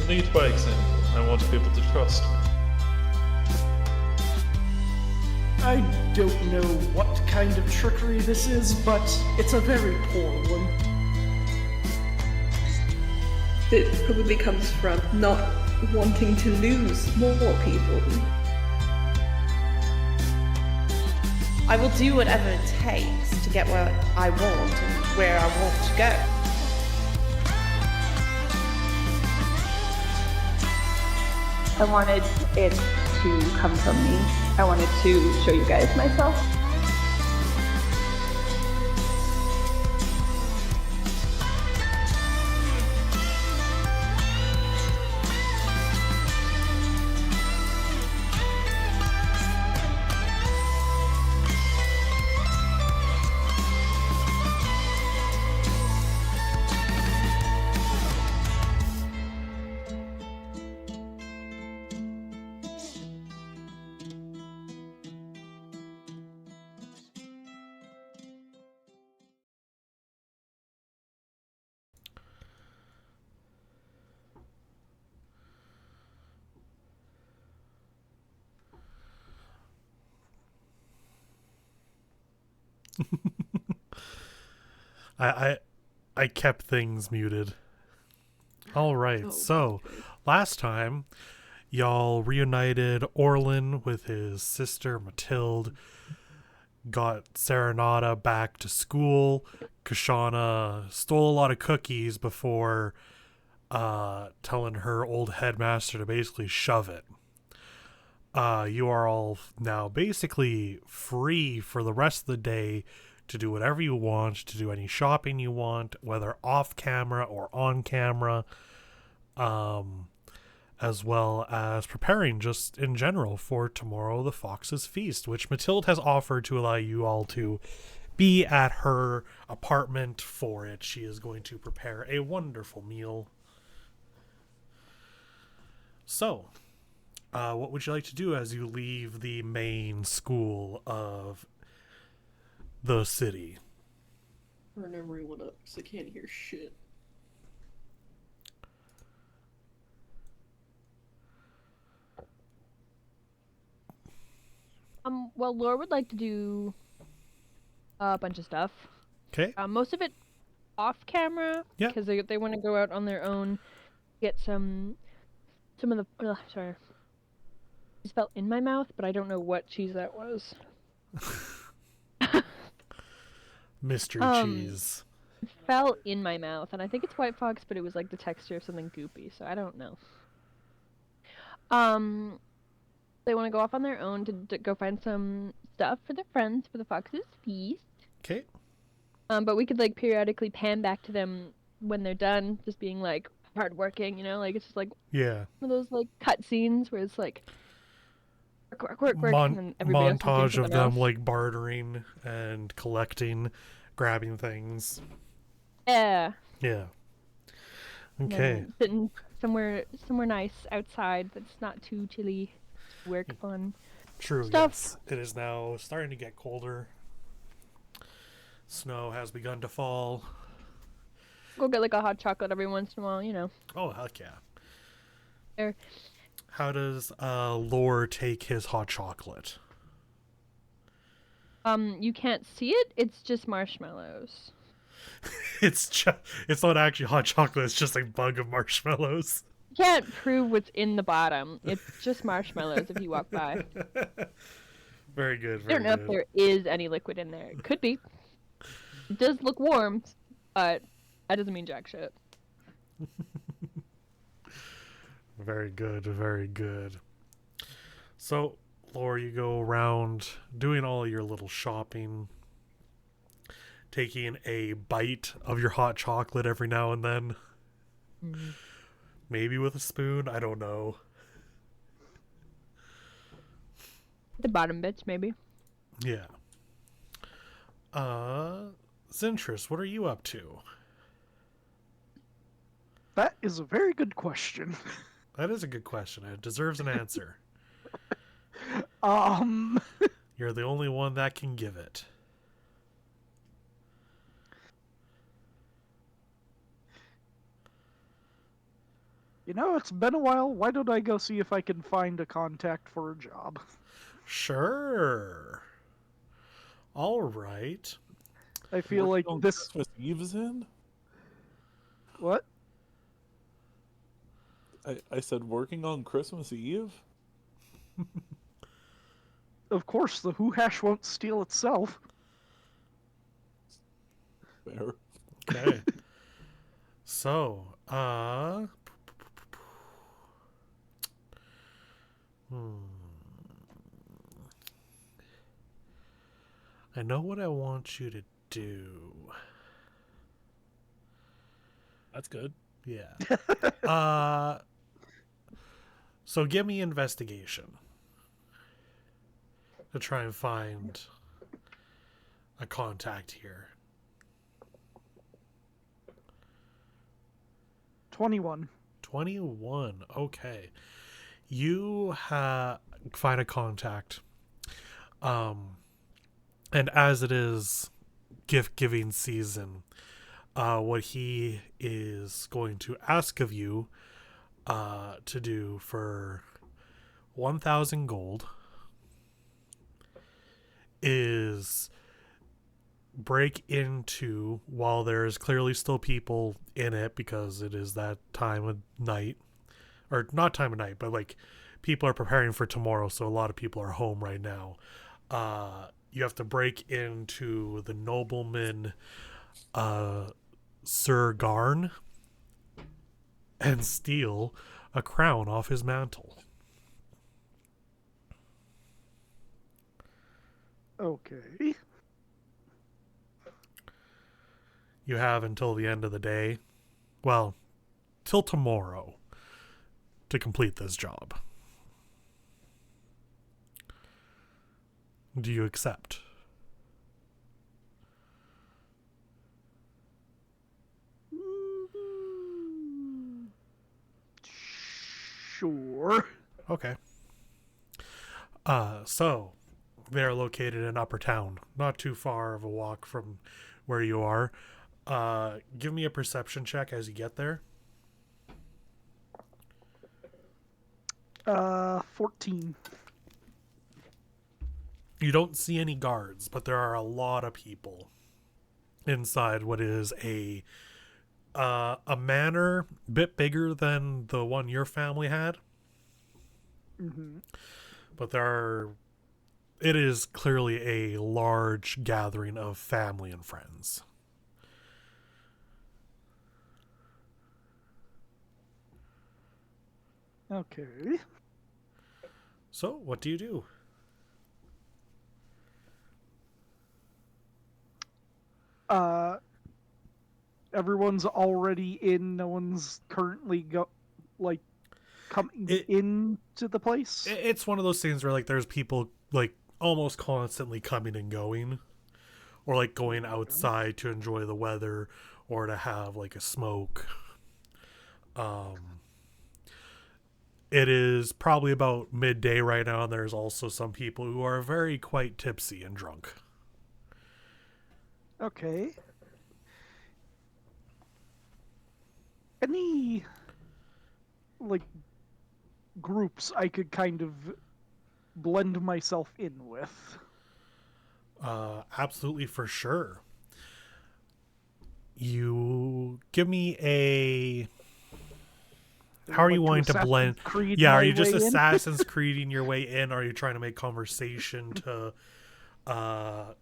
lead by example. I want people to trust me. I don't know what kind of trickery this is, but it's a very poor one. It probably comes from not wanting to lose more people. I will do whatever it takes to get where I want and where I want to go. I wanted it to come from me. I wanted to show you guys myself. I kept things muted. All right, so last time y'all reunited Orlin with his sister Mathilde, got Serenata back to school. Kashana stole a lot of cookies before telling her old headmaster to basically shove it. You are all now basically free for the rest of the day to do whatever you want, to do any shopping you want, whether off camera or on camera, as well as preparing just in general for tomorrow the Fox's Feast, which Mathilde has offered to allow you all to be at her apartment for it. She is going to prepare a wonderful meal. So, what would you like to do as you leave the main school of the city? Turn everyone up because I can't hear shit. Well, Laura would like to do a bunch of stuff. Okay. Most of it off camera. Yeah. Because they want to go out on their own, get some of the. Sorry. Cheese fell in my mouth, but I don't know what cheese that was. Mystery cheese. Fell in my mouth, and I think it's White Fox, but it was like the texture of something goopy, so I don't know. They want to go off on their own to go find some stuff for their friends for the Fox's Feast. Okay. But we could like periodically pan back to them when they're done, just being like hardworking, you know, like it's just like Yeah. one of those like cut scenes where it's like work, and then everybody else is doing montage of something them else. like bartering and collecting, grabbing things. Yeah. Yeah. And Okay. then sitting somewhere nice outside that's not too chilly. Work on True. stuff. Yes. It is now starting to get colder. Snow has begun to fall. Go get like a hot chocolate every once in a while, you know. Oh heck yeah. There. How does Lore take his hot chocolate? You can't see it. It's just marshmallows. It's not actually hot chocolate. It's just a bug of marshmallows. You can't prove what's in the bottom. It's just marshmallows if you walk by. Very good. I don't know if there is any liquid in there. It could be. It does look warm, but that doesn't mean jack shit. Very good, very good. So, Laura, you go around doing all your little shopping, taking a bite of your hot chocolate every now and then. Mm-hmm. Maybe with a spoon, I don't know. The bottom bits, maybe. Yeah. Zintris, what are you up to? That is a very good question. That is a good question. It deserves an answer. You're the only one that can give it. You know, it's been a while. Why don't I go see if I can find a contact for a job? Sure. All right. I feel like on this. Christmas Eve's in? What? I said working on Christmas Eve? Of course, the Who Hash won't steal itself. Fair. Okay. So, I know what I want you to do. That's good. Yeah. So give me investigation to try and find a contact here. 21. 21. Okay. You find a contact. And as it is gift giving season, what he is going to ask of you to do for 1,000 gold is break into, while there's clearly still people in it because it is that time of night, or not time of night, but like people are preparing for tomorrow, so a lot of people are home right now. You have to break into the nobleman Sir Garn and steal a crown off his mantle. Okay. You have until the end of the day, well, till tomorrow, to complete this job. Do you accept? Sure. Okay. So they're located in Upper Town, not too far of a walk from where you are. Give me a perception check as you get there. 14. You don't see any guards, but there are a lot of people inside what is a manor, bit bigger than the one your family had. Mm-hmm. But it is clearly a large gathering of family and friends. Okay. So, what do you do? Everyone's already in. No one's currently coming into the place. It's one of those things where like there's people like almost constantly coming and going, or like going outside to enjoy the weather or to have like a smoke. It is probably about midday right now, and there's also some people who are very quite tipsy and drunk. Okay. Any like groups I could kind of blend myself in with? Absolutely, for sure. You give me a... How are you wanting to blend? Yeah, are you just Assassin's Creeding your way in? Or are you trying to make conversation to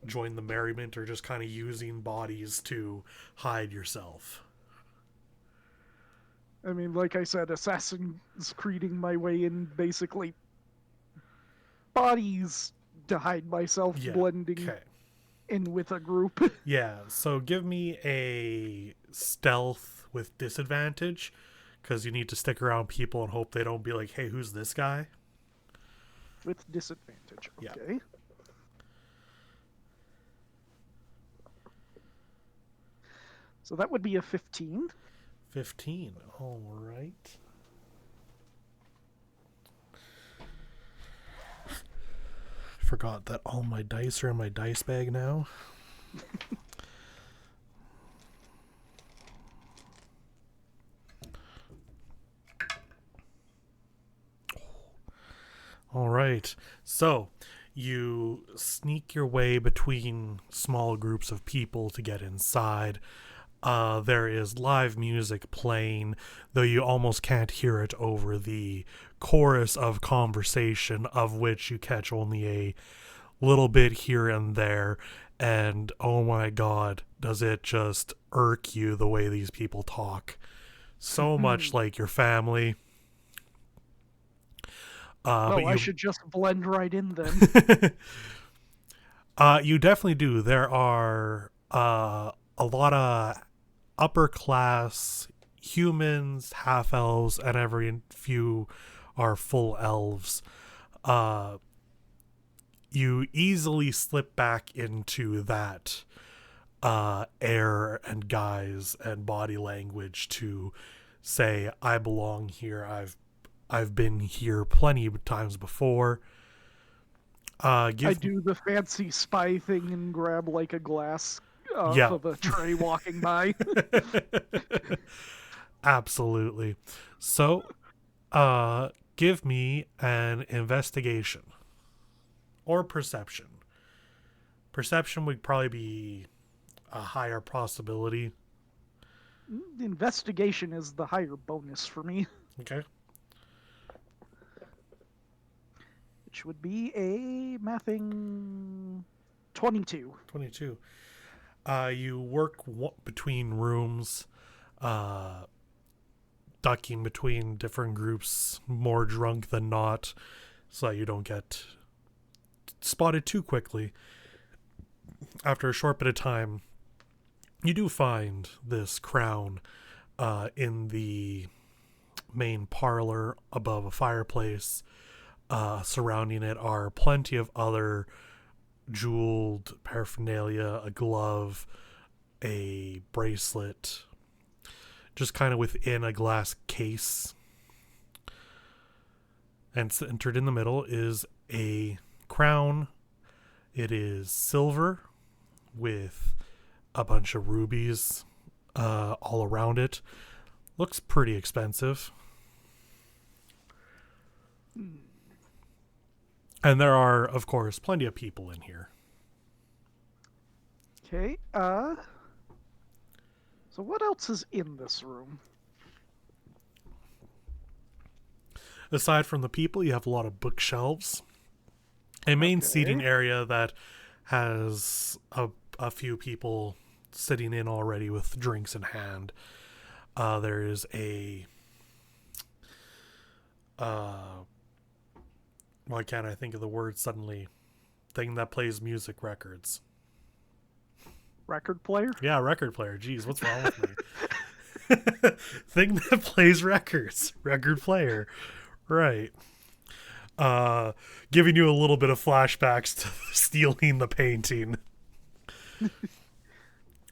join the merriment, or just kind of using bodies to hide yourself? I mean, like I said, Assassin's Creeding my way in, basically bodies to hide myself, blending in with a group. Yeah, so give me a stealth with disadvantage, because you need to stick around people and hope they don't be like, hey, who's this guy? With disadvantage, okay. Yeah. So that would be a 15. 15, all right. Forgot that all my dice are in my dice bag now. All right. So you sneak your way between small groups of people to get inside. There is live music playing, though you almost can't hear it over the chorus of conversation, of which you catch only a little bit here and there. And oh my god, does it just irk you the way these people talk. So much like your family. But I you, should just blend right in then. you definitely do. There are a lot of upper class humans, half elves, and every few are full elves. You easily slip back into that air and guise and body language to say, I belong here. I've been here plenty of times before. I do the fancy spy thing and grab like a glass Yeah. of a tray walking by. Absolutely. So, give me an investigation or perception. Perception would probably be a higher possibility. The investigation is the higher bonus for me, Okay. which would be a mathing 22. 22. You work between rooms, ducking between different groups, more drunk than not, so that you don't get spotted too quickly. After a short bit of time, you do find this crown in the main parlor above a fireplace. Surrounding it are plenty of other jeweled paraphernalia, a glove, a bracelet, just kind of within a glass case. And centered in the middle is a crown. It is silver with a bunch of rubies all around it. Looks pretty expensive. And there are, of course, plenty of people in here. Okay, so what else is in this room? Aside from the people, you have a lot of bookshelves. A main seating area that has a few people sitting in already with drinks in hand. There is a... why can't I think of the word suddenly? Thing that plays music records. Record player? Yeah, record player. Jeez, what's wrong with me? Thing that plays records. Record player. Right. Giving you a little bit of flashbacks to stealing the painting.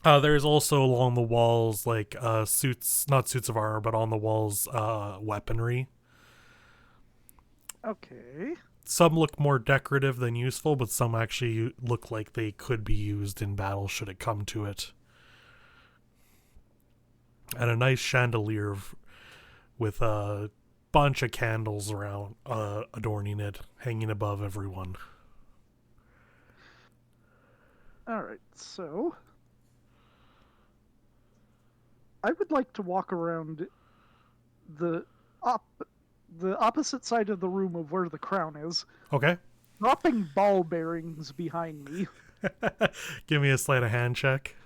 There's also along the walls, like, suits, not suits of armor, but on the walls, weaponry. Okay. Some look more decorative than useful, but some actually look like they could be used in battle should it come to it. And a nice chandelier with a bunch of candles around, adorning it, hanging above everyone. Alright, so... I would like to walk around the opposite side of the room of where the crown is, Okay. dropping ball bearings behind me. Give me a sleight of hand check.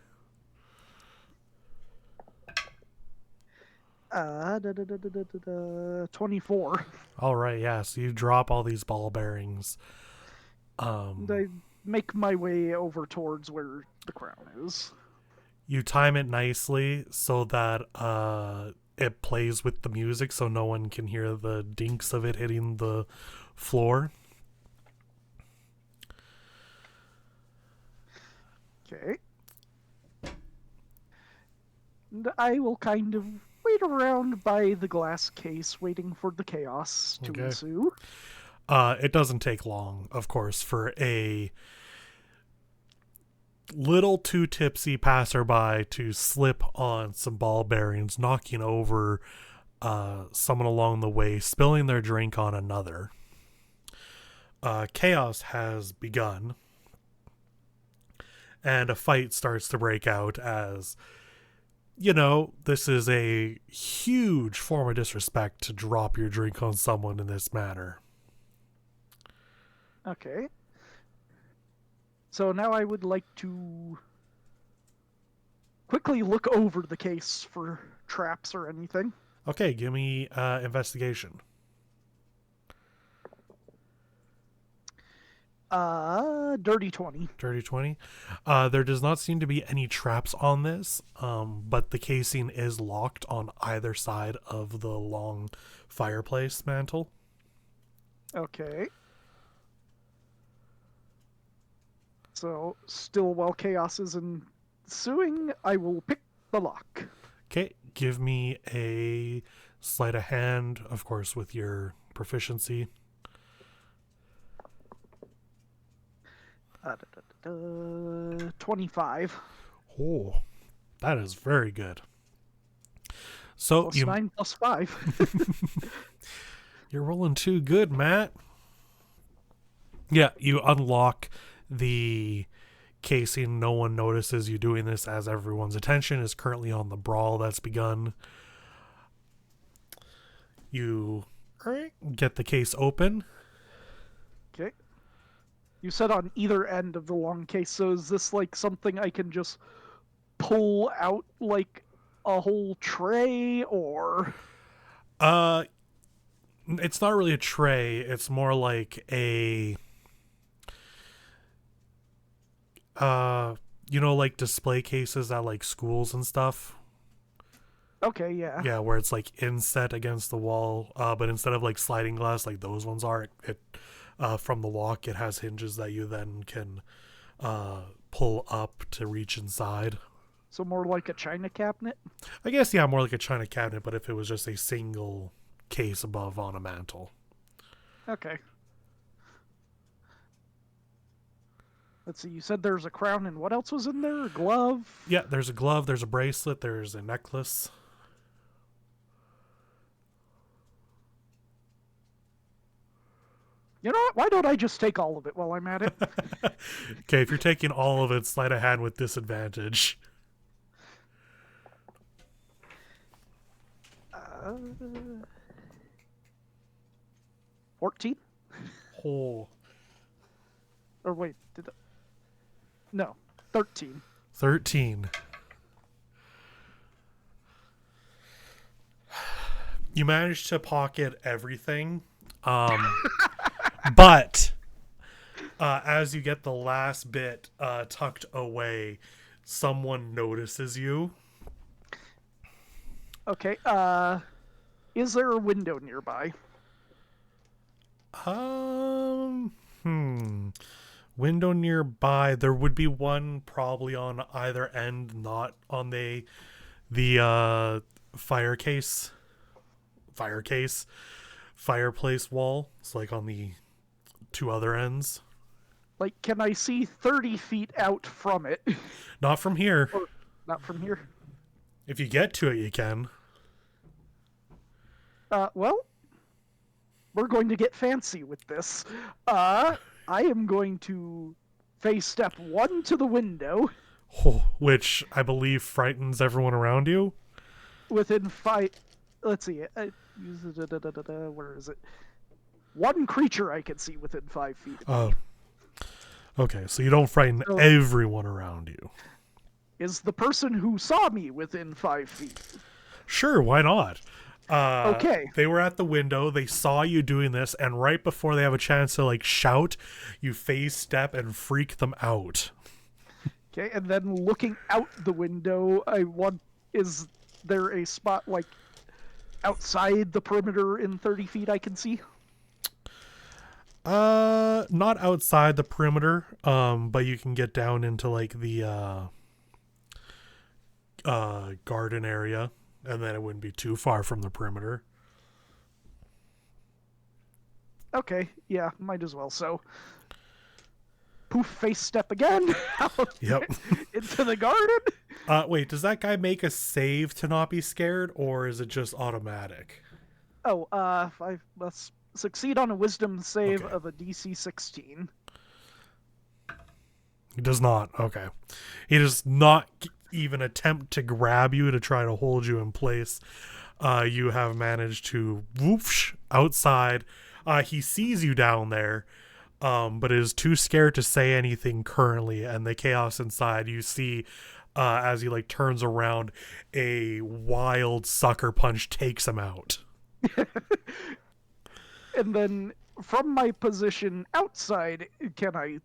24. All right, yeah. So you drop all these ball bearings. And I make my way over towards where the crown is. You time it nicely so that it plays with the music, so no one can hear the dinks of it hitting the floor. Okay. And I will kind of wait around by the glass case, waiting for the chaos to ensue. It doesn't take long, of course, for a little too tipsy passerby to slip on some ball bearings, knocking over someone along the way, spilling their drink on another. chaos has begun, and a fight starts to break out as, you know, this is a huge form of disrespect to drop your drink on someone in this manner. Okay. So now I would like to quickly look over the case for traps or anything. Okay, give me investigation. Dirty 20. Dirty 20. There does not seem to be any traps on this, but the casing is locked on either side of the long fireplace mantle. Okay. So, still while chaos is ensuing, I will pick the lock. Okay, give me a sleight of hand, of course, with your proficiency. 25. Oh, that is very good. So Plus 9 plus 5. You're rolling too good, Matt. Yeah, you unlock the casing. No one notices you doing this as everyone's attention is currently on the brawl that's begun. You get the case open. Okay. You said on either end of the long case, so is this like something I can just pull out like a whole tray, or? It's not really a tray. It's more like a, like display cases at like schools and stuff. Okay, yeah. Yeah, where it's like inset against the wall, but instead of like sliding glass like those ones are, from the lock, it has hinges that you then can pull up to reach inside. So more like a china cabinet? I guess, yeah, more like a china cabinet, but if it was just a single case above on a mantle. Okay. Let's see, you said there's a crown, and what else was in there? A glove? Yeah, there's a glove, there's a bracelet, there's a necklace. You know what? Why don't I just take all of it while I'm at it? Okay, if you're taking all of it, sleight of hand with disadvantage. 14? Oh. Or wait, no, 13. 13. You managed to pocket everything. But as you get the last bit tucked away, someone notices you. Okay, is there a window nearby? Window nearby. There would be one probably on either end, not on the fireplace wall. It's like on the two other ends. Like, can I see 30 feet out from it? Not from here. Or not from here? If you get to it, you can. Well, we're going to get fancy with this. I am going to face step 1 to the window. Which I believe frightens everyone around you. Within 5... Let's see. Where is it? One creature I can see within 5 feet. Oh. Okay, so you don't frighten everyone around you. Is the person who saw me within 5 feet? Sure, why not? Okay. They were at the window, they saw you doing this, and right before they have a chance to like shout, you phase step and freak them out. Okay, and then looking out the window, is there a spot like outside the perimeter in 30 feet I can see? Not outside the perimeter, but you can get down into like the garden area, and then it wouldn't be too far from the perimeter. Okay, yeah, might as well. So, poof, face step again. Yep. Into the garden. Wait, does that guy make a save to not be scared, or is it just automatic? Oh, 5 plus succeed on a wisdom save Okay. of a DC 16. He does not. Okay. He does not even attempt to grab you to try to hold you in place. You have managed to whoosh outside. He sees you down there, but is too scared to say anything currently. And the chaos inside, you see, as he like turns around, a wild sucker punch takes him out. And then from my position outside, can I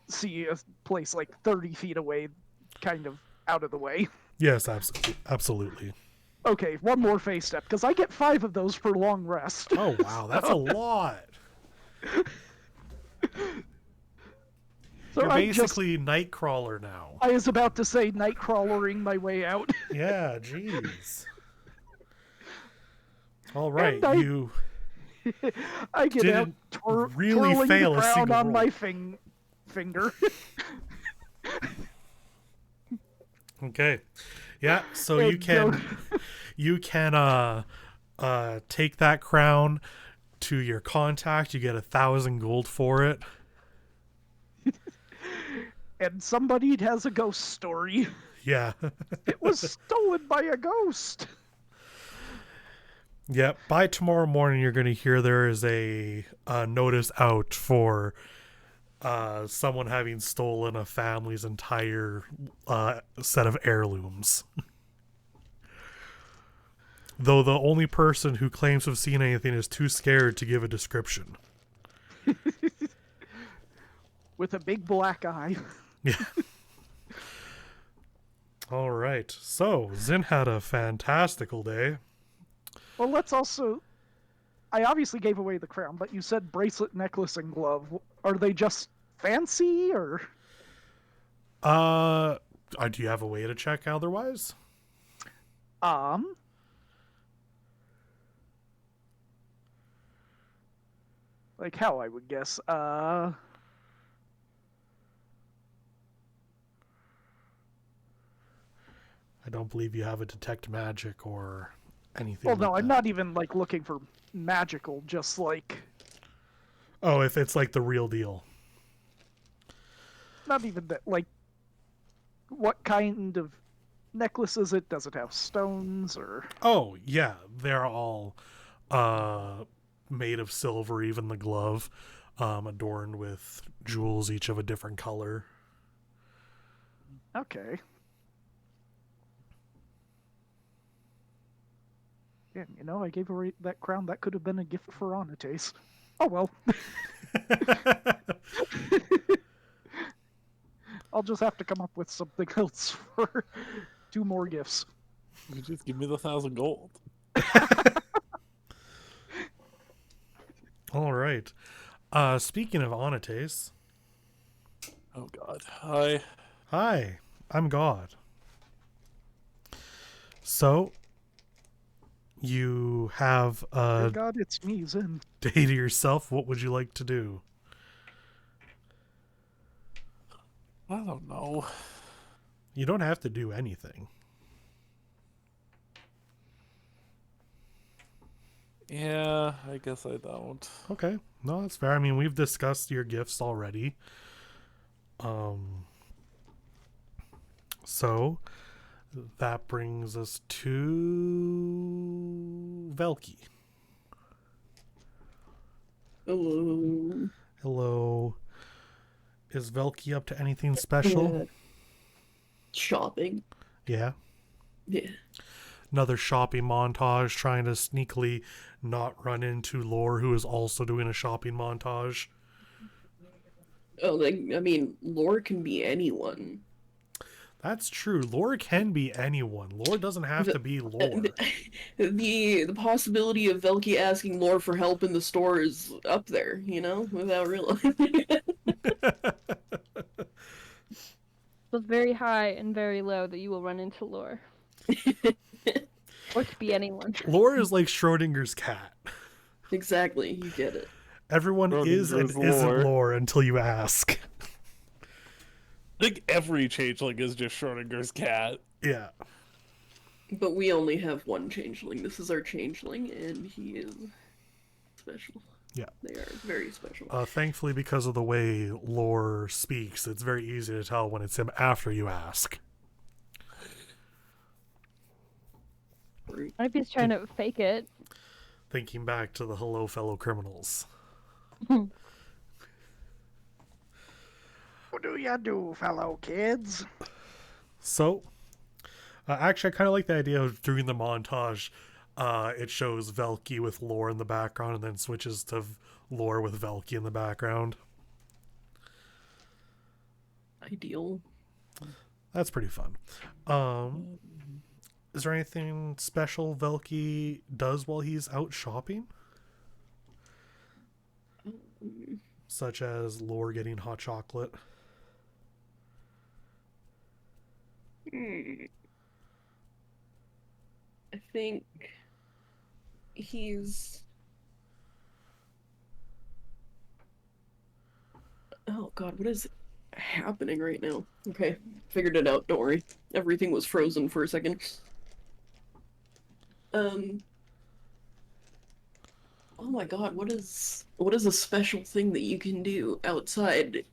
see a place like 30 feet away, kind of out of the way? Yes, absolutely. Okay, one more phase step, because I get 5 of those per long rest. Oh wow, that's a lot. So You're I basically Nightcrawler now. I was about to say nightcrawlering my way out. Yeah, jeez. All right, And I- you I get out didn't really twirling fail the a crown single on roll. my finger. Okay. Yeah, so And you can take that crown to your contact. You get 1,000 gold for it. And somebody has a ghost story. Yeah. It was stolen by a ghost. Yeah, by tomorrow morning you're going to hear there is a notice out for someone having stolen a family's entire set of heirlooms. Though the only person who claims to have seen anything is too scared to give a description. With a big black eye. Yeah. All right. So, Zin had a fantastical day. Well, let's also... I obviously gave away the crown, but you said bracelet, necklace, and glove. Are they just fancy, or...? Do you have a way to check otherwise? Like how, I would guess. I don't believe you have a detect magic or anything. Well, no, like I'm that. not even, like, looking for magical, just, like... Oh, if it's like the real deal. Not even that, like... What kind of necklace is it? Does it have stones, or... Oh, yeah. They're all made of silver, even the glove, adorned with jewels, each of a different color. Okay. Yeah, you know, I gave away that crown. That could have been a gift for Anates. Oh, well. I'll just have to come up with something else for 2 more gifts. You just give me the 1,000 gold. All right. Speaking of Anates, Oh god. Hi. hi, I'm God. So, you have Oh a God, it's me, Zin. day to yourself. What would you like to do? I don't know. You don't have to do anything. Yeah, I guess I don't. Okay. No, that's fair. I mean, we've discussed your gifts already. So that brings us to Velky. Hello. Hello. Is Velky up to anything special? Shopping. Yeah. Yeah. Another shopping montage, trying to sneakily not run into Lore, who is also doing a shopping montage. Oh, like, I mean, lore can be anyone. That's true. Lore can be anyone. Lore doesn't have to be Lore. The possibility of Velky asking Lore for help in the store is up there, you know, without realizing it. Both very high and very low that you will run into Lore. Or to be anyone. Lore is like Schrodinger's cat. Exactly, you get it. Everyone is and Schrodinger's isn't lore. Lore until you ask. I think every changeling is just Schrodinger's cat. Yeah. But we only have one changeling. This is our changeling, and he is special. Yeah. They are very special. Thankfully, because of the way Lore speaks, it's very easy to tell when it's him after you ask. What if he's trying to fake it? Thinking back to the hello, fellow criminals. What do ya do, fellow kids? So, actually, I kind of like the idea of during the montage, it shows Velky with Lore in the background and then switches to Lore with Velky in the background. Ideal. That's pretty fun. Is there anything special Velky does while he's out shopping? Such as Lore getting hot chocolate? I think he's... Oh god, what is happening right now? Okay, figured it out, don't worry. Everything was frozen for a second. Oh my god, what is a special thing that you can do outside?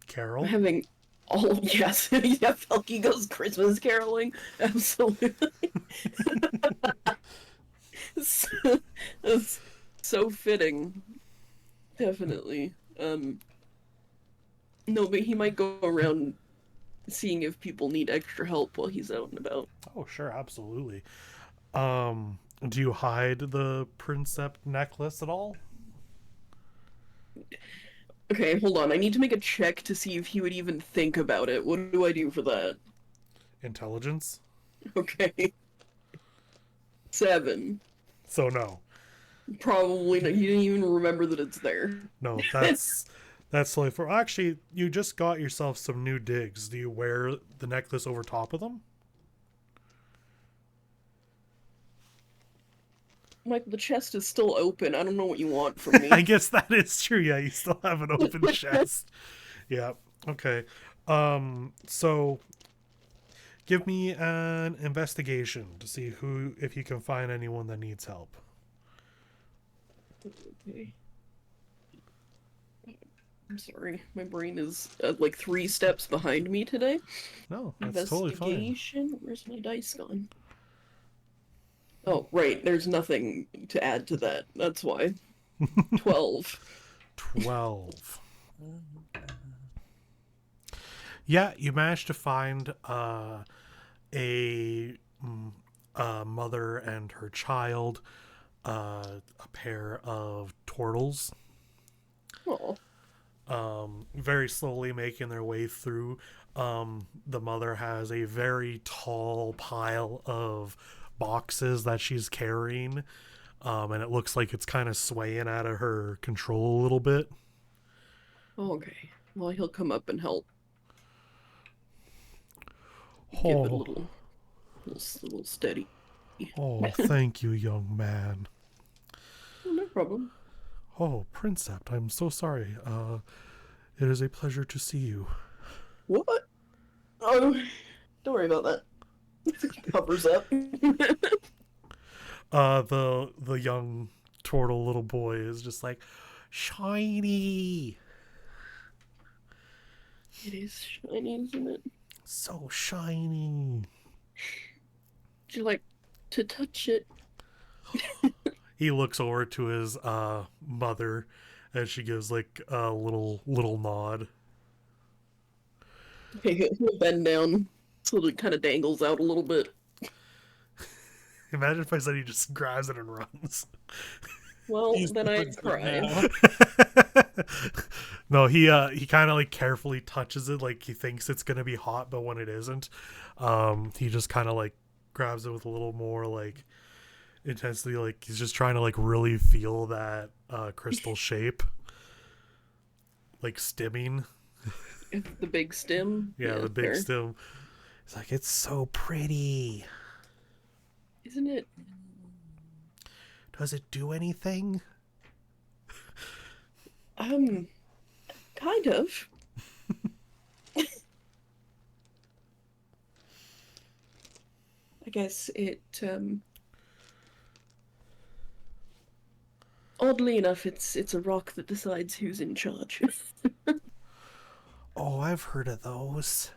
Carol? Having all yes, yeah, Felky goes Christmas caroling. Absolutely. That's so fitting. Definitely. No, but he might go around seeing if people need extra help while he's out and about. Oh, sure, absolutely. Do you hide the Princept necklace at all? Okay, hold on. I need to make a check to see if he would even think about it. What do I do for that? Intelligence? Okay. 7. So no. Probably not. He didn't even remember that it's there. No, that's totally for. Actually, you just got yourself some new digs. Do you wear the necklace over top of them? Like, the chest is still open. I don't know what you want from me. I guess that is true. Yeah, you still have an open chest. Yeah. Okay. So give me an investigation to see if you can find anyone that needs help. Okay. I'm sorry. My brain is like 3 steps behind me today. No, that's totally fine. Investigation? Where's my dice gone? Oh, right. There's nothing to add to that. That's why. 12. 12. Yeah, you managed to find a mother and her child, a pair of turtles. Oh. Very slowly making their way through. The mother has a very tall pile of boxes that she's carrying, and it looks like it's kind of swaying out of her control a little bit. Oh, okay. Well, he'll come up and help. Oh. Give it a little steady. Oh, thank you, young man. Oh, no problem. Oh, Princept, I'm so sorry. It is a pleasure to see you. What? Oh, don't worry about that. Covers up. The young turtle little boy is just like, shiny. It is shiny, isn't it? So shiny. Would you like to touch it? He looks over to his mother, and she gives like a little nod. Okay, he'll bend down so that it kind of dangles out a little bit. Imagine if I said he just grabs it and runs. Well, He's then I'd towards the cry. No, he kind of like carefully touches it, like he thinks it's gonna be hot, but when it isn't, he just kind of like grabs it with a little more like intensity, like he's just trying to like really feel that crystal shape, like stimming. The big stem? Yeah, the big fair. stem. It's like, it's so pretty. Isn't it? Does it do anything? Kind of. I guess it, Oddly enough, it's a rock that decides who's in charge. Oh, I've heard of those.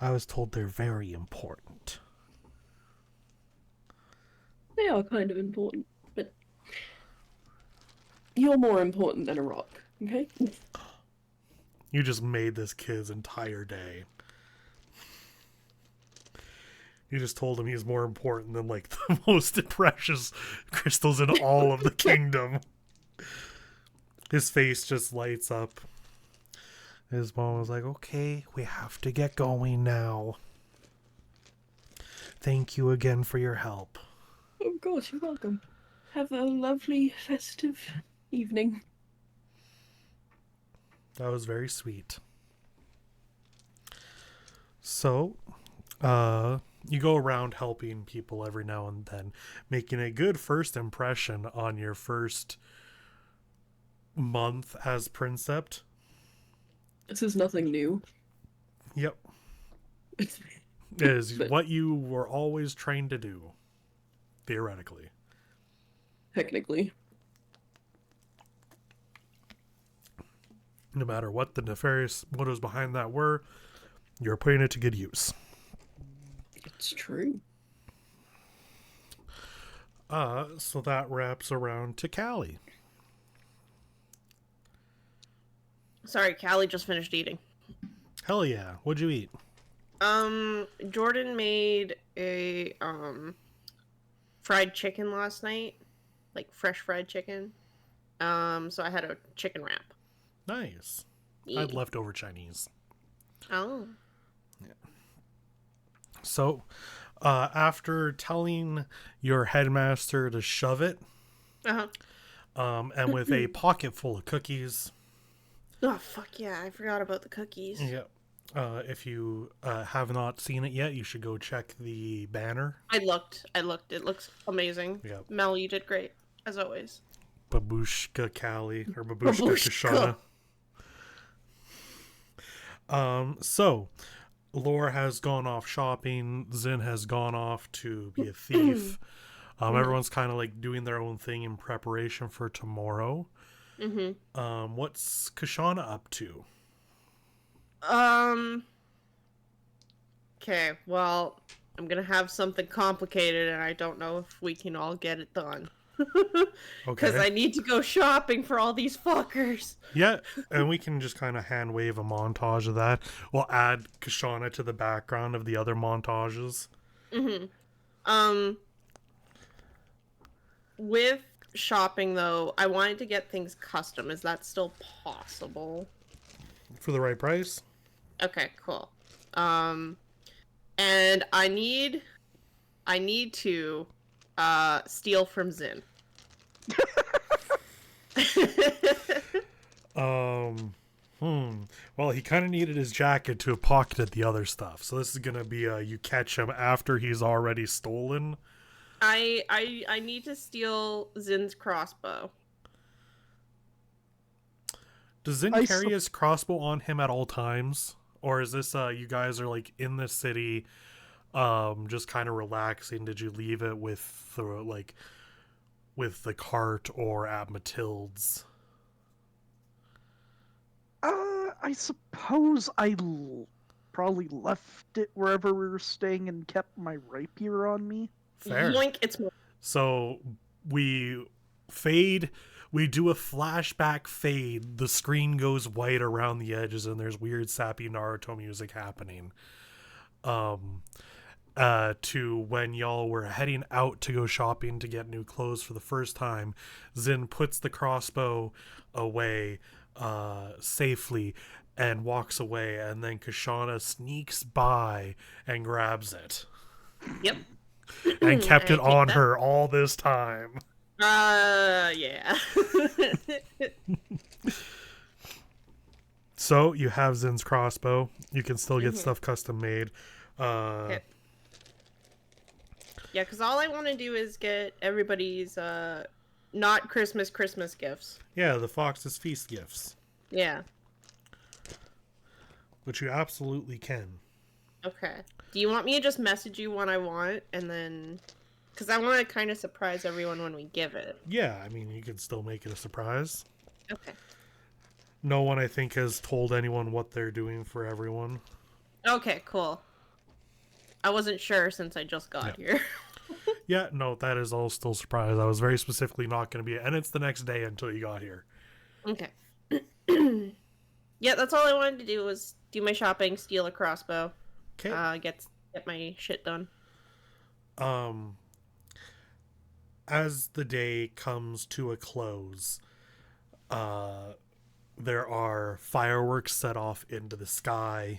I was told they're very important. They are kind of important, but you're more important than a rock, okay? You just made this kid's entire day. You just told him he's more important than, like, the most precious crystals in all of the kingdom. His face just lights up. His mom was like, okay, we have to get going now. Thank you again for your help. Of course, you're welcome. Have a lovely festive evening. That was very sweet. So, you go around helping people every now and then, making a good first impression on your first month as Princept. This is nothing new. Yep. It is what you were always trained to do, theoretically. Technically. No matter what the nefarious motives behind that were, you're putting it to good use. It's true. So that wraps around to Callie. Sorry, Callie just finished eating. Hell yeah. What'd you eat? Jordan made a, fried chicken last night. Like, fresh fried chicken. So I had a chicken wrap. Nice. Yeah. I had leftover Chinese. Oh. Yeah. So, after telling your headmaster to shove it, and with a pocket full of cookies. Oh, fuck yeah. I forgot about the cookies. Yeah. If you have not seen it yet, you should go check the banner. I looked. It looks amazing. Yeah. Mel, you did great, as always. Babushka Callie, or Babushka Kashana. So, Laura has gone off shopping. Zin has gone off to be a thief. Everyone's kind of like doing their own thing in preparation for tomorrow. What's Kashana up to? Okay, well, I'm gonna have something complicated, and I don't know if we can all get it done. Because I need to go shopping for all these fuckers. Yeah, and we can just kind of hand wave a montage of that. We'll add Kashana to the background of the other montages. With shopping, though, I wanted to get things custom. Is that still possible? For the right price? Okay, cool. And I need to steal from Zin. Well, he kind of needed his jacket to have pocketed the other stuff. So this is going to be you catch him after he's already stolen. I need to steal Zin's crossbow. Does Zin carry his crossbow on him at all times? Or is this, you guys are like in the city, just kind of relaxing? Did you leave it with the cart or at Matilda's? I suppose I probably left it wherever we were staying and kept my rapier on me. Fair. Yoink, it's So we do a flashback fade. The screen goes white around the edges and there's weird sappy Naruto music happening. To when y'all were heading out to go shopping to get new clothes for the first time. Zin puts the crossbow away safely and walks away, and then Kashana sneaks by and grabs it. Yep. And kept it on her all this time. Yeah. So you have Zin's crossbow. You can still get stuff custom made. Okay. Yeah, because all I want to do is get everybody's not Christmas gifts. Yeah, the Fox's Feast gifts. Yeah. Which you absolutely can. Okay. Do you want me to just message you what I want and then... Because I want to kind of surprise everyone when we give it. Yeah, I mean, you could still make it a surprise. Okay. No one, I think, has told anyone what they're doing for everyone. Okay, cool. I wasn't sure since I just got here. Yeah, no, that is all still surprise. I was very specifically not going to be, and it's the next day until you got here. Okay. Yeah, that's all I wanted to do was do my shopping, steal a crossbow, Okay. get my shit done. As the day comes to a close, there are fireworks set off into the sky.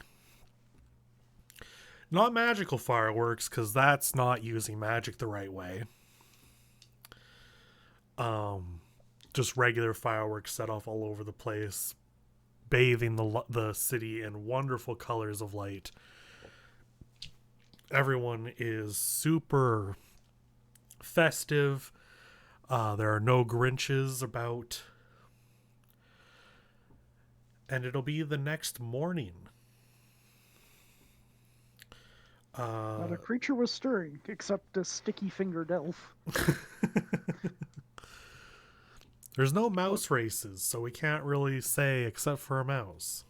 Not magical fireworks, because that's not using magic the right way. Just regular fireworks set off all over the place, bathing the city in wonderful colors of light. Everyone is super festive. There are no Grinches about. And it'll be the next morning. Not a creature was stirring, except a sticky-fingered elf. There's no mouse races, so we can't really say except for a mouse.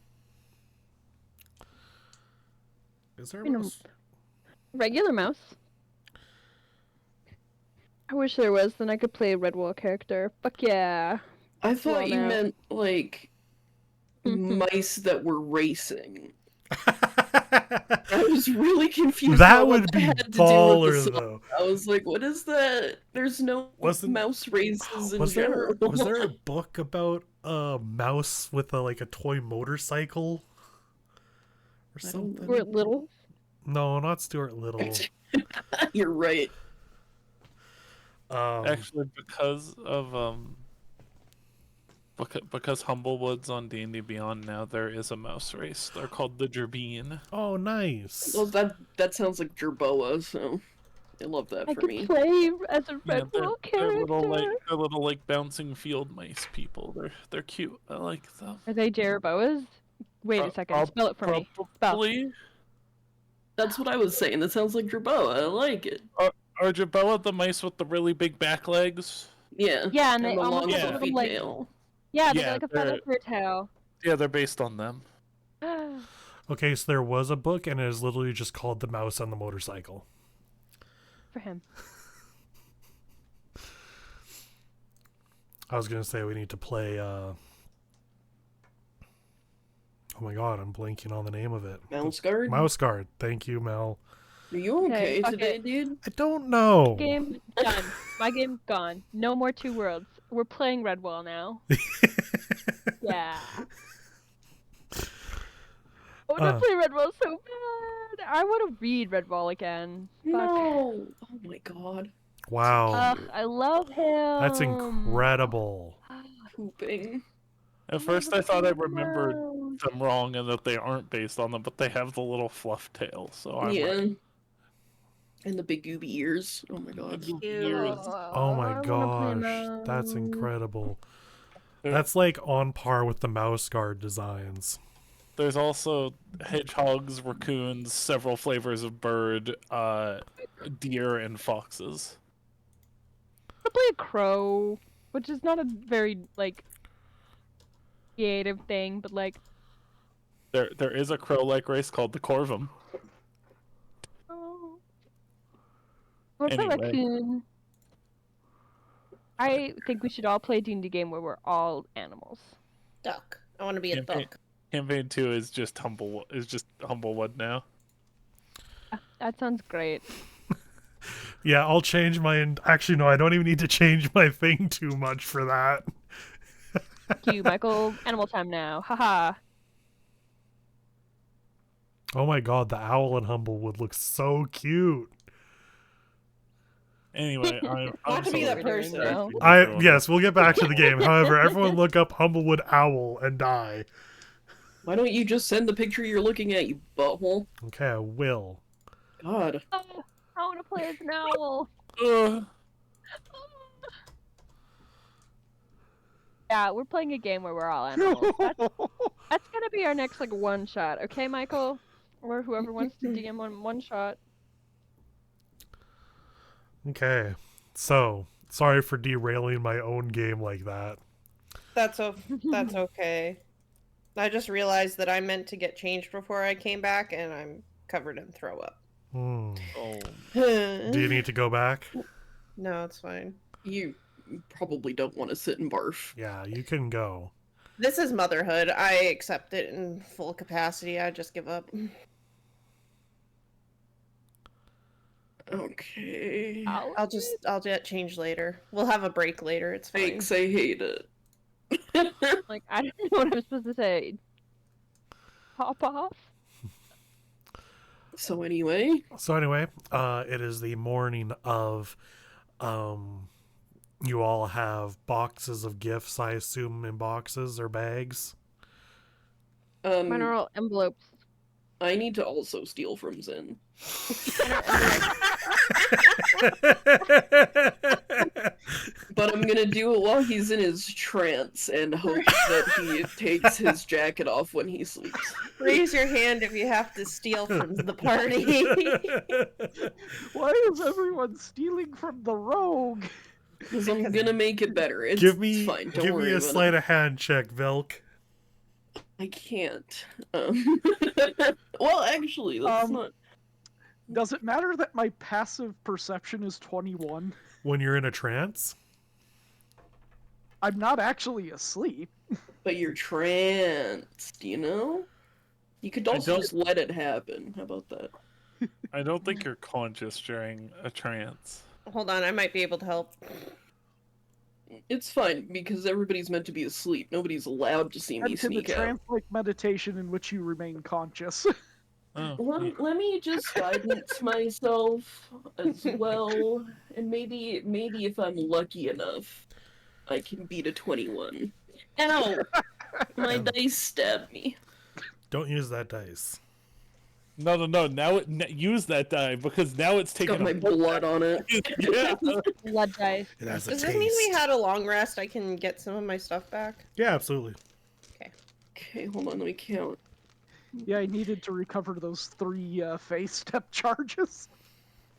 Is there a mouse? Regular mouse. I wish there was, then I could play a Redwall character. Fuck yeah. I thought Well, you now. meant, like, mice that were racing. I was really confused. That about what would be had to do with baller, the song. though. I was like, what is that? There's no Wasn't- mouse races in Was there general. a book about a mouse with a toy motorcycle or I don't something? Stuart Little. No, not Stuart Little. You're right. Actually, because of because Humblewood's on D&D Beyond now, there is a mouse race. They're called the Gerbine. Oh, nice. Well, that sounds like Jerboa, so I love that I for could me. play as a Yeah, Redwall character. they're little bouncing field mice people. They're cute. I like them. Are they Jeroboas? Wait a second. Spell it for me. Spell. Probably. That's what I was saying. That sounds like Jerboa. I like it. Are Jerboa the mice with the really big back legs? Yeah. Yeah, and they the almost long have a fluffy little, like- tail. Yeah, they Yeah, got like a feather they're- for a tail. Yeah, they're based on them. Okay, so there was a book, and it is literally just called The Mouse on the Motorcycle. For him. I was going to say we need to play... Oh my god, I'm blanking on the name of it. Mouse guard? Mouse Guard. Thank you, Mel. Are you okay Okay, fuck today, it. dude? I don't know. Game done. My game gone. No more Two Worlds. We're playing Redwall now. Yeah. I want to play Redwall so bad. I want to read Redwall again. Fuck. No. Oh my god. Wow. Ugh, I love him. That's incredible. Pooping. At first, I thought I remembered No. them wrong and that they aren't based on them, but they have the little fluff tail. So I'm Yeah. like, And the big gooby ears. Oh my god. Cute. Oh I my wanna play gosh. That's Mouse. incredible. There- That's like on par with the Mouse Guard designs. There's also hedgehogs, raccoons, several flavors of bird, deer, and foxes. I play a crow, which is not a very creative thing, but There is a crow-like race called the Corvum. oh. I wanna play Anyway. raccoon. I think we should all play a D&D game where we're all animals. Duck. I want to be a Campaign- duck. Campaign 2 is just Humblewood now. That sounds great. Yeah, I'll change my... Actually, no, I don't even need to change my thing too much for that. Thank you, Michael. Animal time now. Haha. Oh my god, the owl in Humblewood looks so cute. Anyway, I'm Not to be that sorry. person. No. Yes, we'll get back to the game. However, everyone look up Humblewood owl and die. Why don't you just send the picture you're looking at, you butthole? Okay, I will. God. Oh, I want to play as an owl. Ugh. Yeah, we're playing a game where we're all animals. That's gonna be our next one shot, okay, Michael? Or whoever wants to DM one shot. Okay. So, sorry for derailing my own game like that. That's okay. I just realized that I meant to get changed before I came back, and I'm covered in throw up. Hmm. Oh, Do you need to go back? No, it's fine. You probably don't want to sit and barf. Yeah, you can go. This is motherhood. I accept it in full capacity. I just give up. Okay. I'll get changed later. We'll have a break later. It's fine. Thanks, I hate it. Like, I don't know what I'm supposed to say. Pop off? So anyway, it is the morning of, you all have boxes of gifts, I assume, in boxes or bags. Mine are all envelopes. I need to also steal from Zen. But I'm gonna do it while he's in his trance and hope that he takes his jacket off when he sleeps. Raise your hand if you have to steal from the party. Why is everyone stealing from the rogue? Because I'm gonna make it better. It's fine. Don't give worry me a about sleight it. of hand check, Velk. I can't. Well, actually, that's not. Does it matter that my passive perception is 21? When you're in a trance? I'm not actually asleep. But you're tranced, you know? You could also just let it happen. How about that? I don't think you're conscious during a trance. Hold on, I might be able to help. It's fine, because everybody's meant to be asleep. Nobody's allowed to see me Into the sneak out. trance-like meditation in which you remain conscious. Oh, Let me just guidance myself as well, and maybe if I'm lucky enough, I can beat a 21. Ow! My dice stabbed me. Don't use that dice. No. Now use that die because now it's taking Got my blood on it. Yeah. Blood dice. It has a Does taste. this mean we had a long rest? I can get some of my stuff back? Yeah, absolutely. Okay, hold on, let me count. Yeah, I needed to recover those 3 face step charges.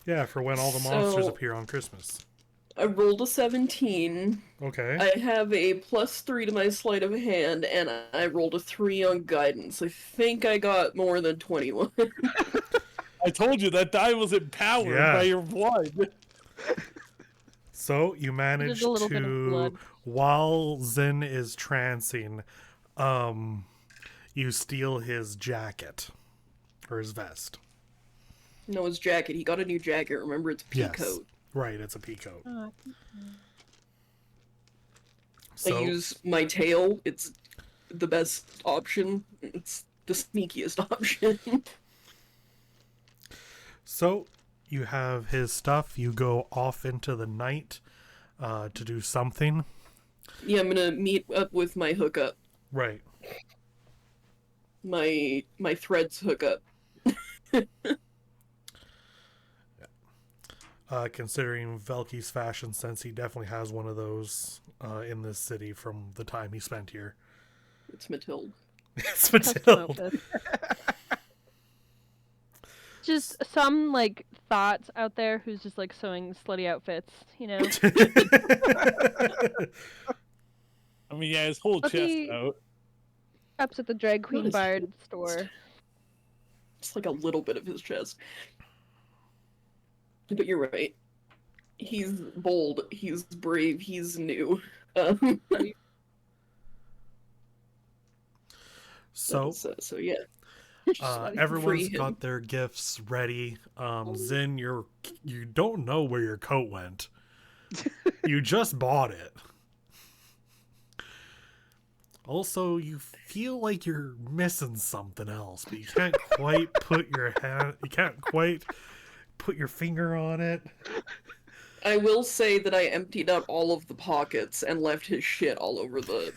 Yeah, for when all the monsters So- appear on Christmas. I rolled a 17. Okay. I have a +3 to my sleight of hand, and I rolled a 3 on guidance. I think I got more than 21. I told you that die was empowered Yeah. by your blood. So you manage a little bit of to, blood. while Zen is trancing, you steal his jacket or his vest. No, his jacket. He got a new jacket. Remember, it's pea Yes. coat. Right, it's a peacoat. I So use my tail. It's the best option. It's the sneakiest option. So you have his stuff. You go off into the night to do something. Yeah, I'm gonna meet up with my hookup. Right. My threads hookup. Considering Velky's fashion sense, he definitely has one of those in this city from the time he spent here. It's Matilde. It's Custom Matilde. outfit. Just some like thoughts out there who's just like sewing slutty outfits, you know? I mean, yeah, his whole But chest the- out. Ups at the drag queen What is bard it? store. It's like a little bit of his chest. But you're right. He's bold. He's brave. He's new. So So yeah. everyone's Free him. got their gifts ready. Zin, you don't know where your coat went. You just bought it. Also, you feel like you're missing something else, but you can't quite put your hand. You can't quite put your finger on it. I will say that I emptied out all of the pockets and left his shit all over the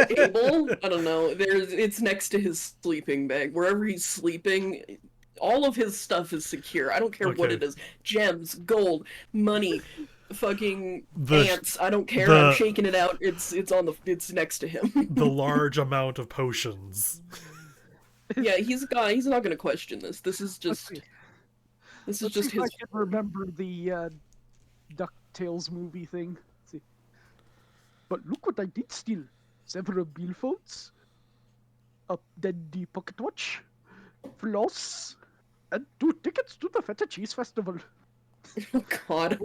table. I don't know. It's next to his sleeping bag. Wherever he's sleeping, all of his stuff is secure. I don't care what Okay. it is. Gems, gold, money, fucking The- ants. I don't care. the- I'm shaking it out. It's it's next to him. The large amount of potions. Yeah, he's a guy. He's not gonna question this. This is just This is Let's just see if his. I can remember the DuckTales movie thing. Let's see. But look what I did steal. Several billfolds, a dandy pocket watch, floss, and 2 tickets to the Feta Cheese Festival. Oh God.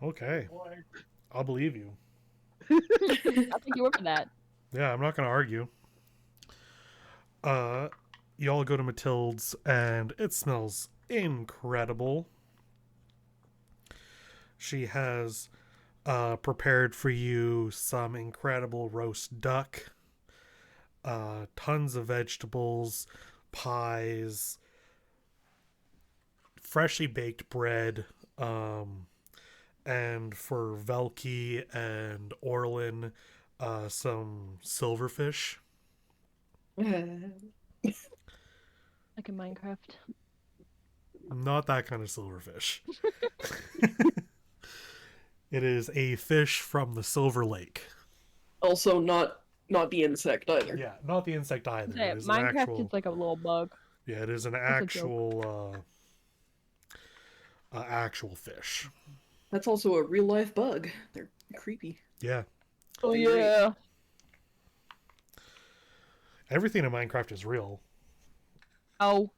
Okay, I'll believe you. I'll take you up for that. Yeah, I'm not gonna argue. Y'all go to Matilda's and it smells incredible. She has prepared for you some incredible roast duck, tons of vegetables, pies, freshly baked bread, and for Velky and Orlin, some silverfish. Like in Minecraft. Not that kind of silverfish. It is a fish from the Silver Lake. Also, not the insect either. Yeah, not the insect either. Yeah, It is an Minecraft actual. is like a little bug. Yeah, it is an a joke. actual fish. That's also a real life bug. They're creepy. Yeah, Oh yeah. everything in Minecraft is real, Oh.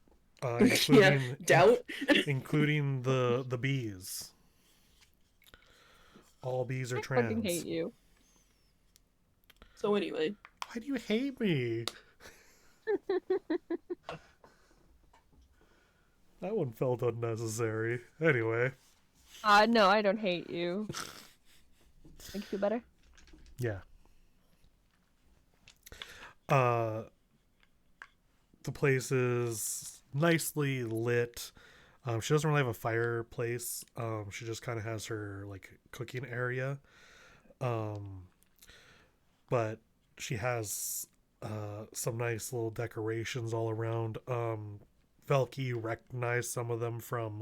Yeah, doubt. including the bees. All bees are I fucking trans. hate you. So anyway, Why do you hate me? That one felt unnecessary. Anyway, No, I don't hate you. Make you feel better? yeah. The place is nicely lit. She doesn't really have a fireplace. She just kind of has her like cooking area. But she has some nice little decorations all around. Velky recognized some of them from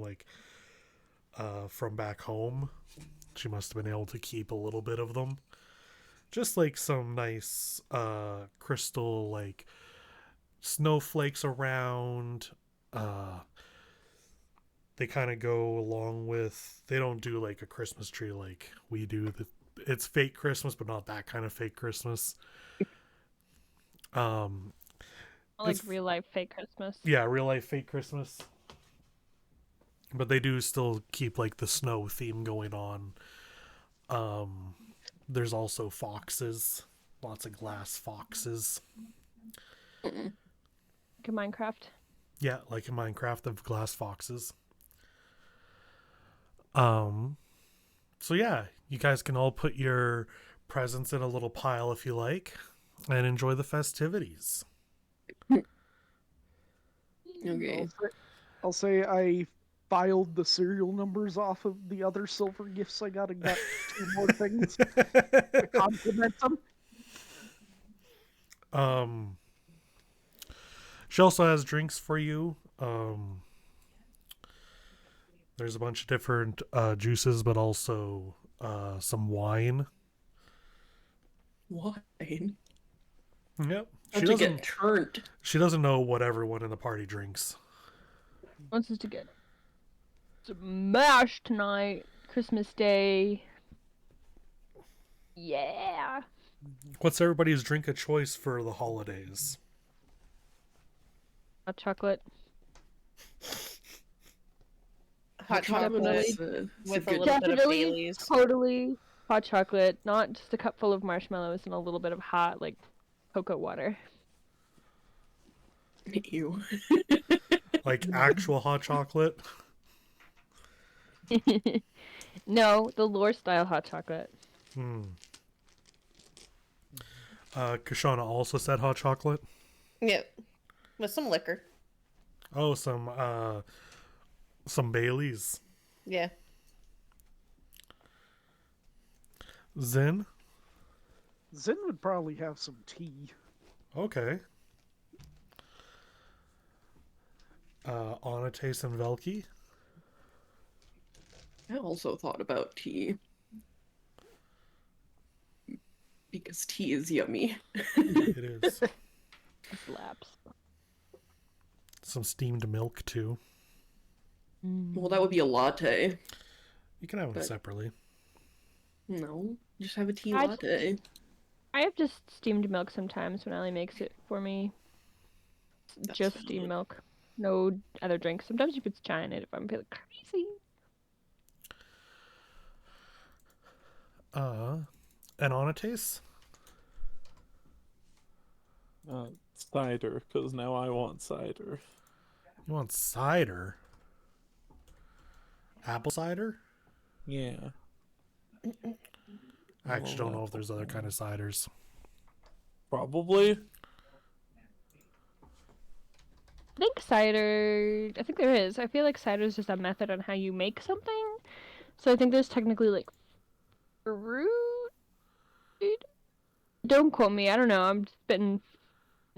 from back home. She must have been able to keep a little bit of them. Just like some nice crystal like snowflakes around. They kind of go along with, they don't do like a Christmas tree like we do. It's fake Christmas, but not that kind of fake Christmas. I like It's- real life fake Christmas. Yeah, real life fake Christmas. But they do still keep like the snow theme going on. There's also foxes, lots of glass foxes. Like in Minecraft. Yeah, like in Minecraft, of glass foxes. So yeah, you guys can all put your presents in a little pile if you like, and enjoy the festivities. okay. I'll say I filed the serial numbers off of the other silver gifts I got and got 2 more things to compliment them. She also has drinks for you. There's a bunch of different juices, but also some wine. Wine. Yep. How'd you get turned? She doesn't know what everyone in the party drinks. Wants us to get smashed tonight. Christmas Day. Yeah. What's everybody's drink of choice for the holidays? Hot chocolate. Hot chocolate is with a good- little bit of Definitely, Baileys. totally hot chocolate. Not just a cup full of marshmallows and a little bit of hot, like, cocoa water. Ew. Like actual hot chocolate? No, the lore style hot chocolate. Kashana also said hot chocolate. Yep. With some liquor. Oh, some Baileys. Yeah. Zen? Zen would probably have some tea. Okay. Anates and Velky? I also thought about tea. Because tea is yummy. It is. Slaps. some steamed milk too. Well, that would be a latte. You can have them But- separately. No, just have a tea I'd- latte. I have just steamed milk sometimes when Ellie makes it for me. That's Just valid. steamed milk. No other drinks. Sometimes she puts chai in it if I'm feeling crazy. And on a taste? Cider, because now I want cider. You want cider? Apple cider? Yeah. I actually don't know if there's other kind of ciders. Probably. I think cider. I think there is. I feel like cider is just a method on how you make something. So I think there's technically like fruit. Don't quote me. I don't know. I'm spitting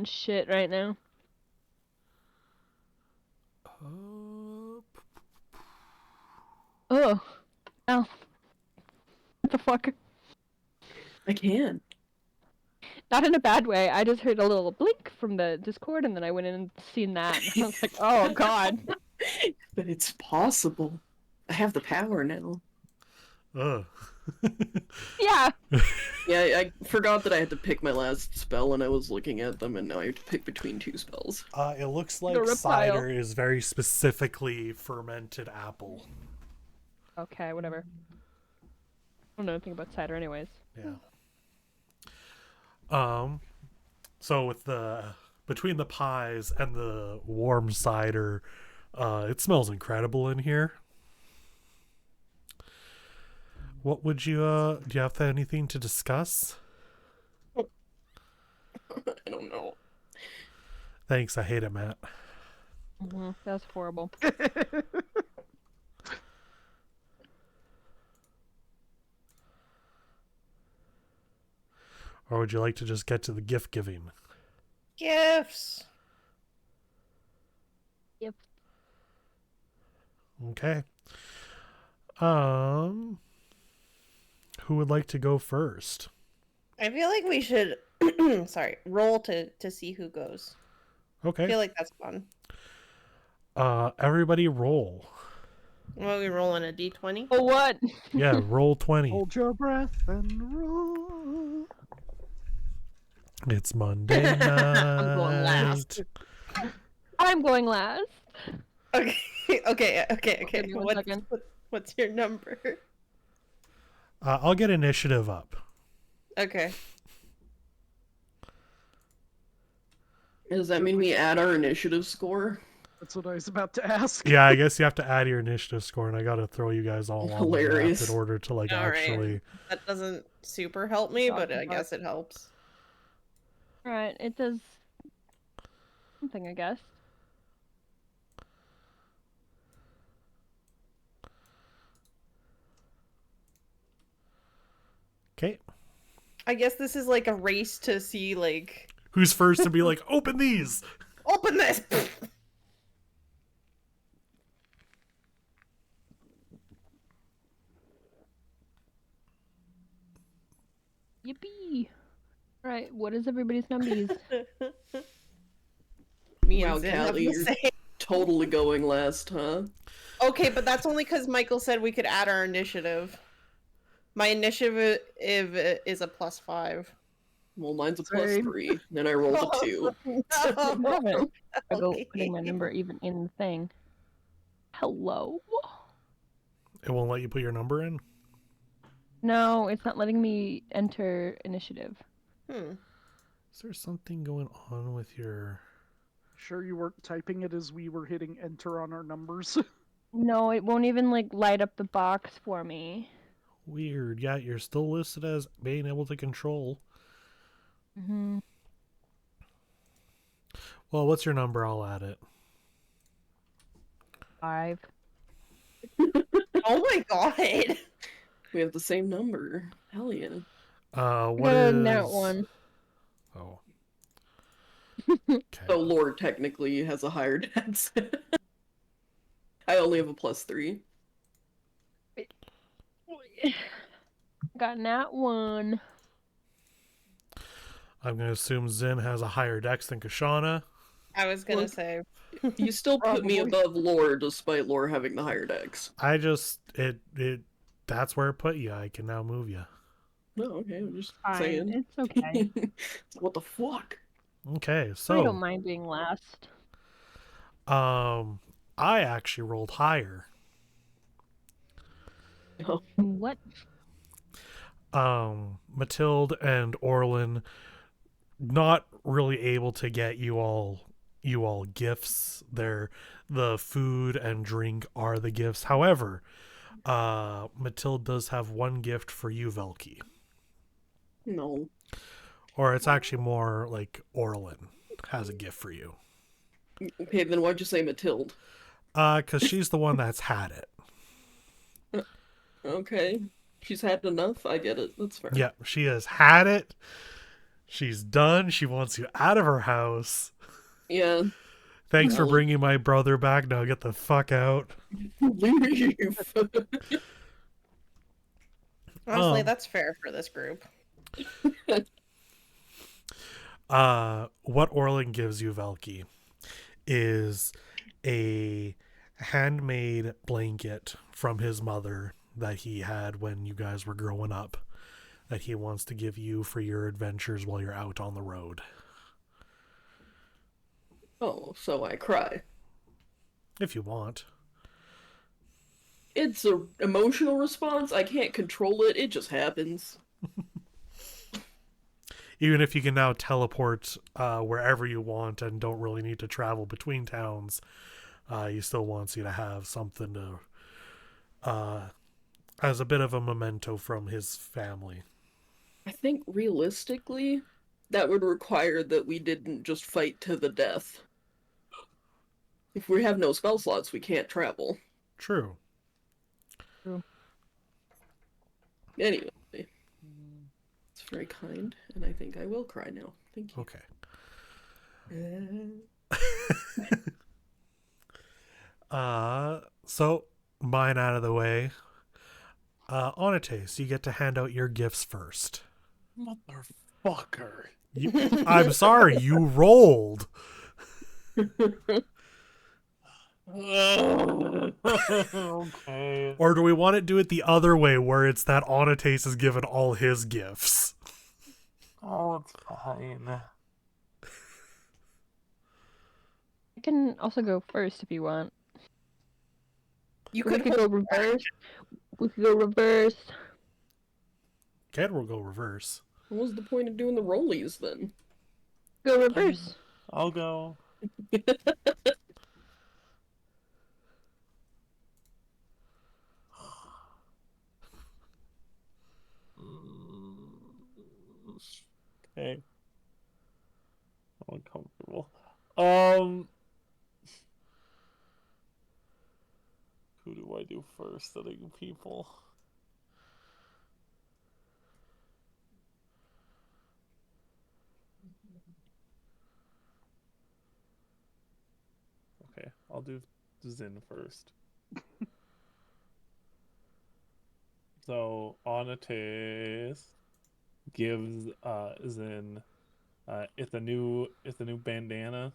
shit right now. Oh. Oh. What the fuck? I can. Not in a bad way. I just heard a little blink from the Discord, and then I went in and seen that. And I was like, oh god. But it's possible. I have the power now. Ugh. Yeah. Yeah, I forgot that I had to pick my last spell when I was looking at them, and now I have to pick between two spells. It looks like reptile. cider is very specifically fermented apple. Okay, whatever. I don't know anything about cider anyways. Yeah. So with between the pies and the warm cider, it smells incredible in here. What would you do you have anything to discuss? I don't know. Thanks, I hate it, Matt. That's horrible. Or would you like to just get to the gift giving? Gifts. Yep. Okay. Who would like to go first? I feel like we should sorry, roll to see who goes. I Okay. feel like that's fun. Everybody roll. Well, we roll in a d20. Oh, what? Yeah, roll 20. Hold your breath and roll. It's Monday night. I'm going last. I'm going last. Okay, okay. Give me 1 second. What's your number? I'll get initiative up. Okay. Does that mean we add our initiative score? That's what I was about to ask. Yeah, I guess you have to add your initiative score, and I got to throw you guys all on the map Hilarious. in order to All right. actually. That doesn't super help me, but I guess it helps. Alright, it does something, I guess. Okay. I guess this is like a race to see, like, Who's first to be like, open these? open this! Yippee! Alright, what is everybody's numbies? Me Wow, and Zin have Callie, the you're same. totally going last, huh? Okay, but that's only because Michael said we could add our initiative. My initiative is a +5. Well, mine's a Same. +3. Then I rolled a 2. Haven't. I go Okay. putting my number even in the thing. Hello? It won't let you put your number in? No, it's not letting me enter initiative. Is there something going on with your... Sure you weren't typing it as we were hitting enter on our numbers. No, it won't even like light up the box for me. Weird. Yeah, you're still listed as being able to control. Mm-hmm. Well, what's your number? I'll add it. 5. Oh my god! We have the same number. Hell yeah. What is... that one? Oh. Okay. So Lord technically has a higher dex. I only have a +3. Got that one. I'm going to assume Zin has a higher dex than Kashana. I was gonna Look. say. You still put me Probably. above lore, despite lore having the higher dex. I just it that's where it put you. I can now move you. No, okay, I'm just Fine, saying. it's okay. What the fuck? Okay, I so don't mind being last. I actually rolled higher. Oh, What? Matilde and Orlin not really able to get you all gifts. The food and drink are the gifts. However, Matilde does have one gift for you, Velky. no. Or it's actually more like Orlin has a gift for you. Okay, then why'd you say Matilde? Because she's the one that's had it. Okay. She's had enough? I get it. That's fair. Yeah, she has had it. She's done. She wants you out of her house. Yeah. Thanks for Well- bringing my brother back. Now get the fuck out. Leave. Honestly, Um, that's fair for this group. What Orlin gives you, Velky, is a handmade blanket from his mother that he had when you guys were growing up, that he wants to give you for your adventures while you're out on the road. Oh, so I cry. If you want. It's a emotional response. I can't control it. It just happens. Even if you can now teleport wherever you want and don't really need to travel between towns, he still wants you to have something to as a bit of a memento from his family. I think realistically, that would require that we didn't just fight to the death. If we have no spell slots, we can't travel. True. Anyway, it's very kind, and I think I will cry now. Thank you. Okay. So mine out of the way. Onates, you get to hand out your gifts first. Motherfucker. I'm sorry, you rolled. Okay. Or do we want to do it the other way, where it's that Onates is given all his gifts? Oh, it's fine. I can also go first if you want. You We could could go reverse. We could go reverse. Can we go reverse? What was the point of doing the rollies then? Go reverse. I'll go. Okay. I'm uncomfortable. Who do I do first out of people? Okay, I'll do Zin first. So Onates gives Zin it's a new bandana,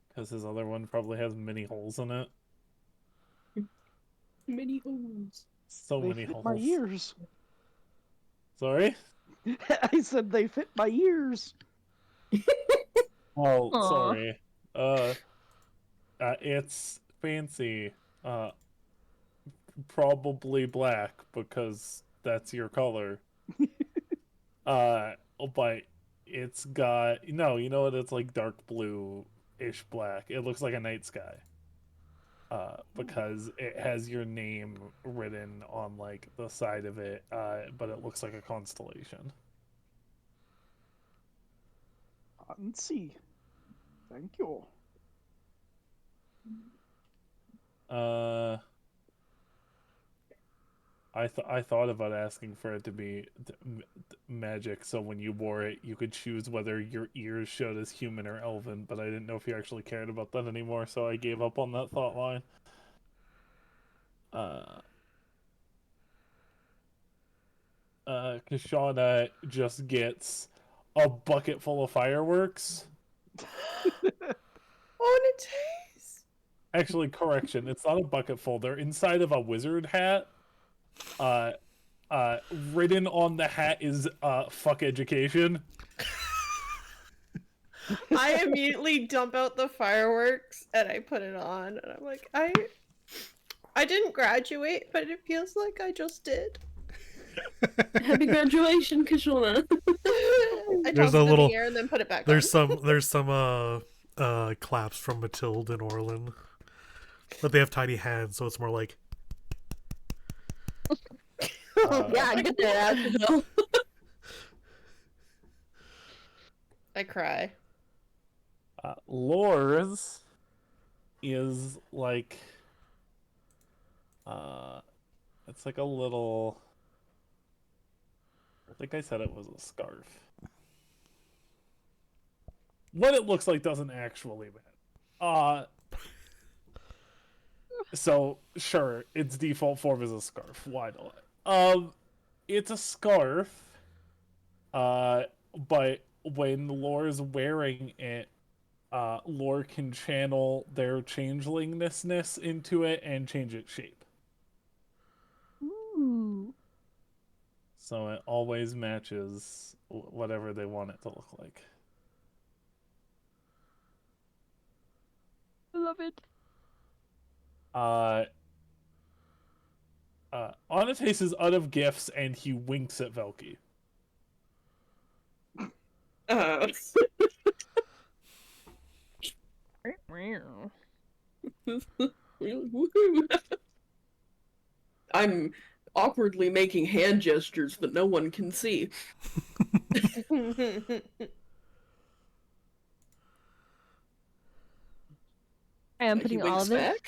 because his other one probably has many holes in it. Many holes. So They many fit holes. my ears. Sorry? I said they fit my ears. Oh, Aw. sorry. It's fancy. Probably black because that's your color. But it's got no, you know what? It's like dark blue-ish black. It looks like a night sky. Because it has your name written on like the side of it, but it looks like a constellation. Let's see. Thank you. I thought about asking for it to be magic, so when you wore it, you could choose whether your ears showed as human or elven, but I didn't know if you actually cared about that anymore, so I gave up on that thought line. Kashana just gets a bucket full of fireworks. On a taste. Actually, correction. It's not a bucket full. They're inside of a wizard hat. Written on the hat is fuck education. I immediately dump out the fireworks and I put it on, and I'm like, I didn't graduate, but it feels like I just did. Happy graduation, Kishona. I There's tossed a it in little- the air and then put it back There's on. some claps from Matilde and Orlin. But they have tiny hands, so it's more like Yeah, get that out. I cry. Lores is like it's like a little, I think I said it was a scarf. What it looks like doesn't actually matter. So sure, its default form is a scarf. Why not? It's a scarf. But when Lore's wearing it, Lore can channel their changelingness into it and change its shape. Ooh. So it always matches whatever they want it to look like. I love it. Onates is out of gifts and he winks at Velky. I'm awkwardly making hand gestures that no one can see. I am He putting all winks of it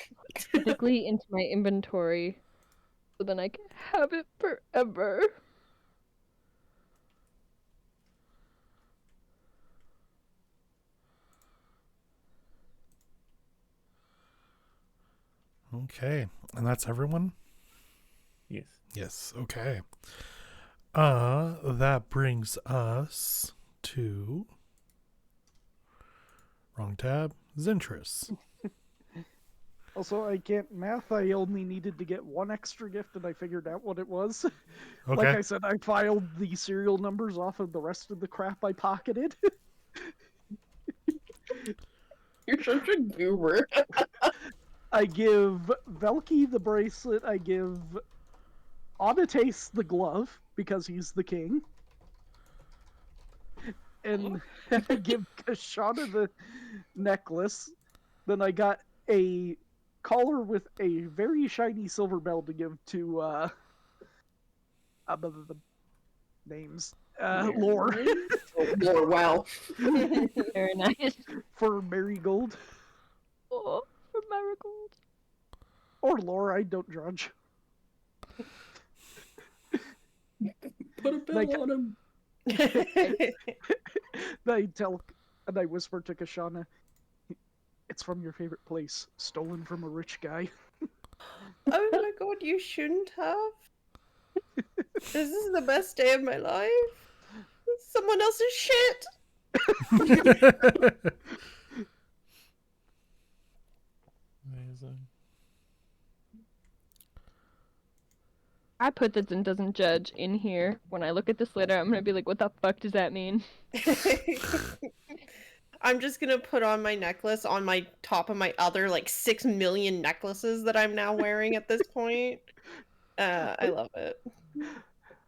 back. quickly into my inventory so then I can have it forever. okay. And that's everyone? Yes. Yes, okay. That brings us to wrong tab. Zintris. Also, I can't math. I only needed to get one extra gift, and I figured out what it was. Okay. Like I said, I filed the serial numbers off of the rest of the crap I pocketed. You're such a goober. I give Velky the bracelet. I give Onates the glove, because he's the king. And I give Kashana the necklace. Then I got a collar with a very shiny silver bell to give to the names. Lore. Lore, wow. Very nice. For Marigold. Oh, for Marigold. Or Lore, I don't judge. Put a bell on him. And I whisper to Kashana, it's from your favorite place, stolen from a rich guy. Oh my god, you shouldn't have. This is the best day of my life. Someone else's shit. Amazing. I put this and doesn't judge in here. When I look at this later, I'm gonna be like, what the fuck does that mean? I'm just gonna put on my necklace on my top of my other like 6 million necklaces that I'm now wearing at this point. I love it.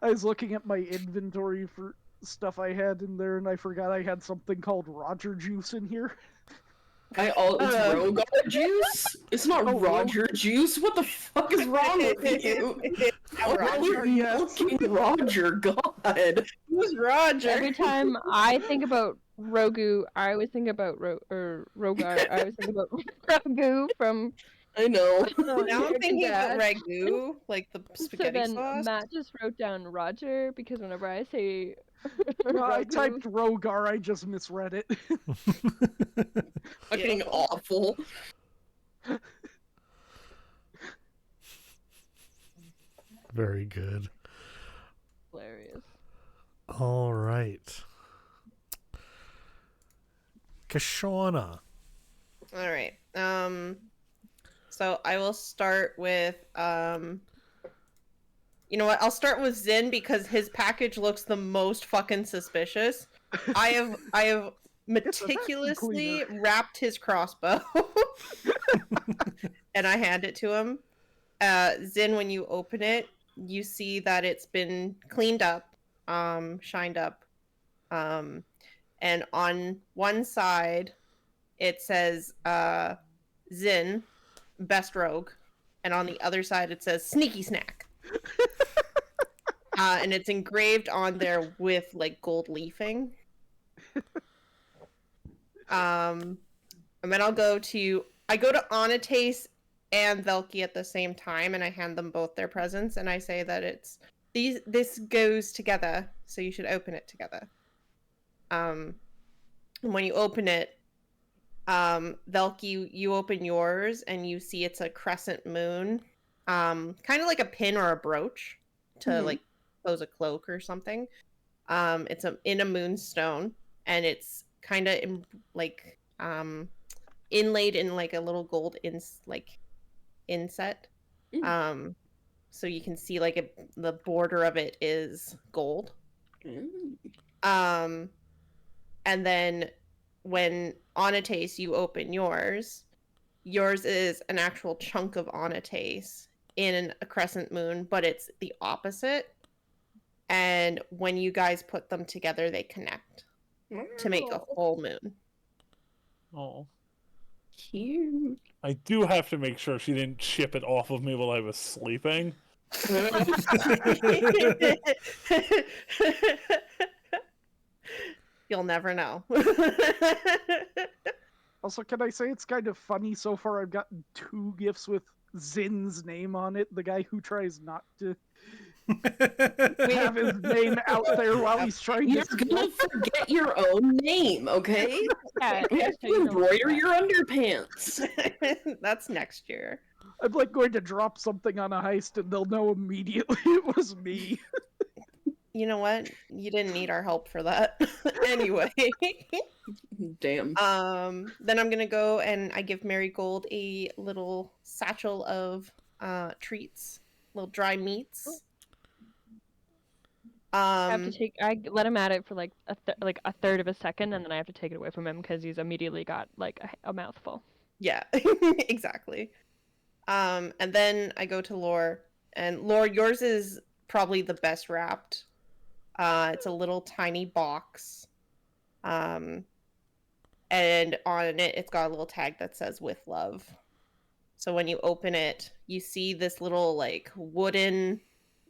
I was looking at my inventory for stuff I had in there, and I forgot I had something called Roger Juice in here. It's Rogar juice? It's not Roger juice? What the fuck is wrong with you? Why are you milking Roger? God. Who's Roger? Every time I think about Rogu, I always think about Rogar. I always think about Rogu from. I know. Now I'm American thinking about Dad. ragu, like the spaghetti So then sauce. Matt just wrote down Roger because whenever I say No, I Rogu- typed Rogar, I just misread it. Fucking awful. Very good. hilarious. All right. Kashana. All right. So I will start with you know what? I'll start with Zin because his package looks the most fucking suspicious. I have It's a vacuum meticulously cleaner. wrapped his crossbow and I hand it to him. Zin, when you open it, you see that it's been cleaned up, shined up. And on one side it says Zin, best rogue, and on the other side it says sneaky snack. And it's engraved on there with like gold leafing. And then I go to Onatace and Velky at the same time, and I hand them both their presents, and I say that this goes together, so you should open it together. And when you open it, Velky, you open yours, and you see it's a crescent moon, kind of like a pin or a brooch to like close a cloak or something. It's in a moonstone, and it's kind of inlaid in like a little gold inset. So you can see like the border of it is gold. And then when Onatace, you open yours is an actual chunk of Onatace in a crescent moon, but it's the opposite. And when you guys put them together, they connect to make a full moon. Oh. Cute. I do have to make sure she didn't chip it off of me while I was sleeping. You'll never know. Also, can I say it's kind of funny so far? I've gotten 2 gifts with Zin's name on it. The guy who tries not to have his name out there while he's trying You're to. gonna forget your own name, okay? Yeah, You have to embroider your underpants. That's next year. I'm like going to drop something on a heist and they'll know immediately it was me. You know what? You didn't need our help for that. Anyway. Damn. Then I'm gonna go and I give Marigold a little satchel of treats, little dry meats. I have to take. I let him at it for like a third of a second, and then I have to take it away from him because he's immediately got like a mouthful. Yeah, exactly. And then I go to Lore, and Lore, yours is probably the best wrapped. It's a little tiny box. And on it, it's got a little tag that says "with love." So when you open it, you see this little like wooden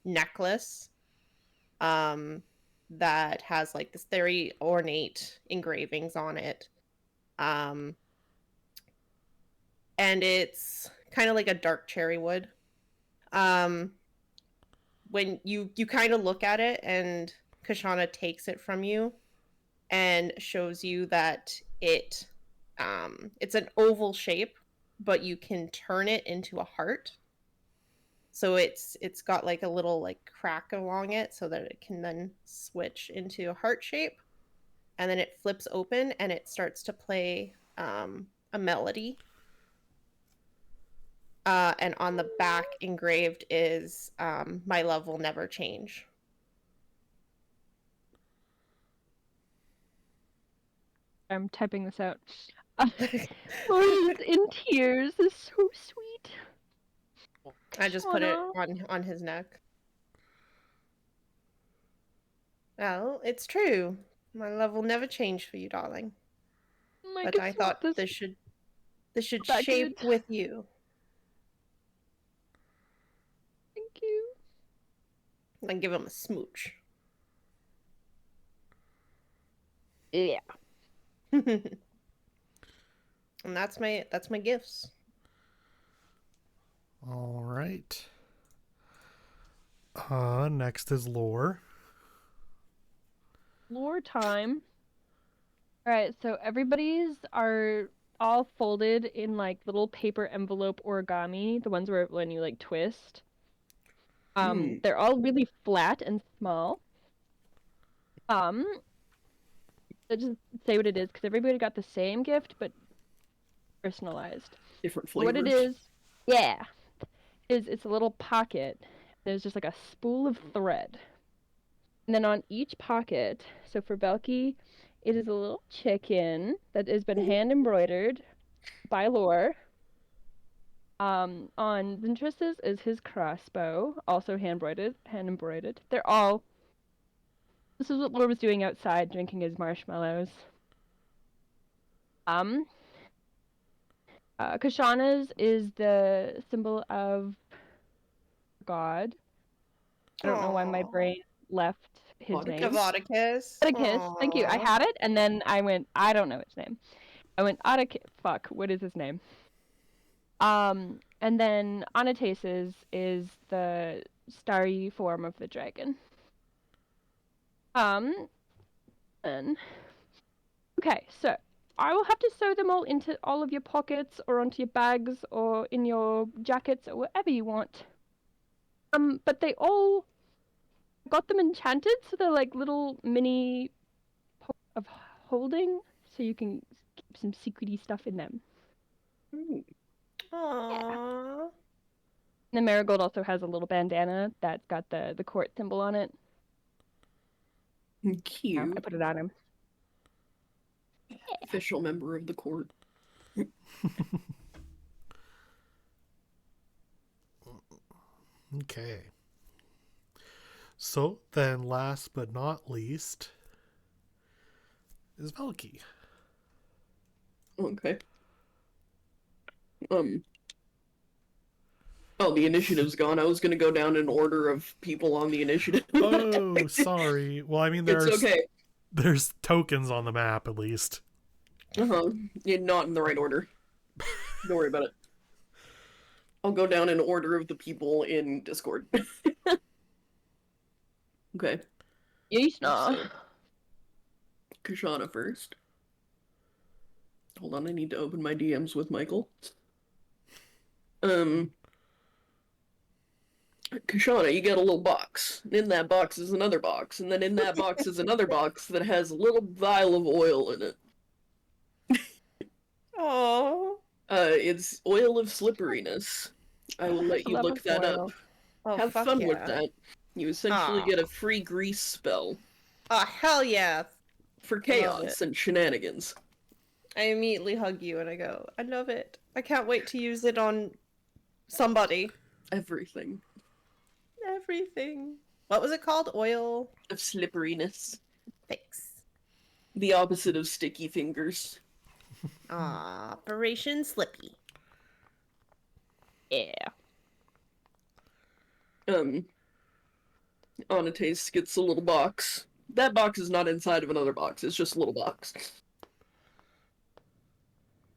necklace that has like this very ornate engravings on it. And it's kind of like a dark cherry wood. When you kind of look at it, and Kashana takes it from you and shows you that it's an oval shape, but you can turn it into a heart. So it's got like a little like crack along it so that it can then switch into a heart shape, and then it flips open and it starts to play a melody. And on the back engraved is "My love will never change." I'm typing this out. Lord in tears. This is so sweet. I just put it on his neck. Well, it's true. My love will never change for you, darling. But I thought this should shape with you. Thank you. And give him a smooch. Yeah. And that's my gifts. All right. Next is Lore. Lore time. Alright, so everybody's are all folded in like little paper envelope origami, the ones where when you like twist. They're all really flat and small. Let's just say what it is, because everybody got the same gift, but personalized. Different What flavors. it is, yeah, is it's a little pocket. There's just like a spool of thread. And then on each pocket, so for Belky, it is a little chicken that has been hand embroidered by Lore. On Ventress's is his crossbow, also hand embroidered. They're all. This is what Lore was doing outside, drinking his marshmallows. Kashana's is the symbol of God. I don't know why my Aw. brain left his Vodicus? name. Gavoticus. Vodicus, thank you. I Aw. had it, and then I went, I don't know his name. I went, fuck, what is his name? And then Anatas's is the starry form of the dragon. And okay, so I will have to sew them all into all of your pockets or onto your bags or in your jackets or wherever you want. But they all got them enchanted, so they're like little mini of holding, so you can keep some secrety stuff in them. Aww. And the marigold also has a little bandana that's got the court symbol on it. Cute. I put it on him. Official member of the court. Okay. So then, last but not least, is Valky. Okay. Oh, the initiative's gone. I was gonna go down in order of people on the initiative. Oh, sorry. Well, I mean, It's okay. There's tokens on the map, at least. You're not in the right order. Don't worry about it. I'll go down in order of the people in Discord. Okay. Yeesh. So, Kashana first. Hold on, I need to open my DMs with Michael. Kashana, you get a little box. In that box is another box, and then in that box is another box that has a little vial of oil in it. Oh. It's oil of slipperiness. I will let you Love look of that oil. up. Oh, Have fuck fun yeah. with that. You essentially Aw. get a free grease spell Oh, hell yeah. for Love chaos it. and shenanigans. I immediately hug you and I go, I love it. I can't wait to use it on somebody. Everything. Everything. What was it called? Oil? Of slipperiness. Thanks. The opposite of sticky fingers. Operation Slippy. Yeah. Anates gets a little box. That box is not inside of another box, it's just a little box.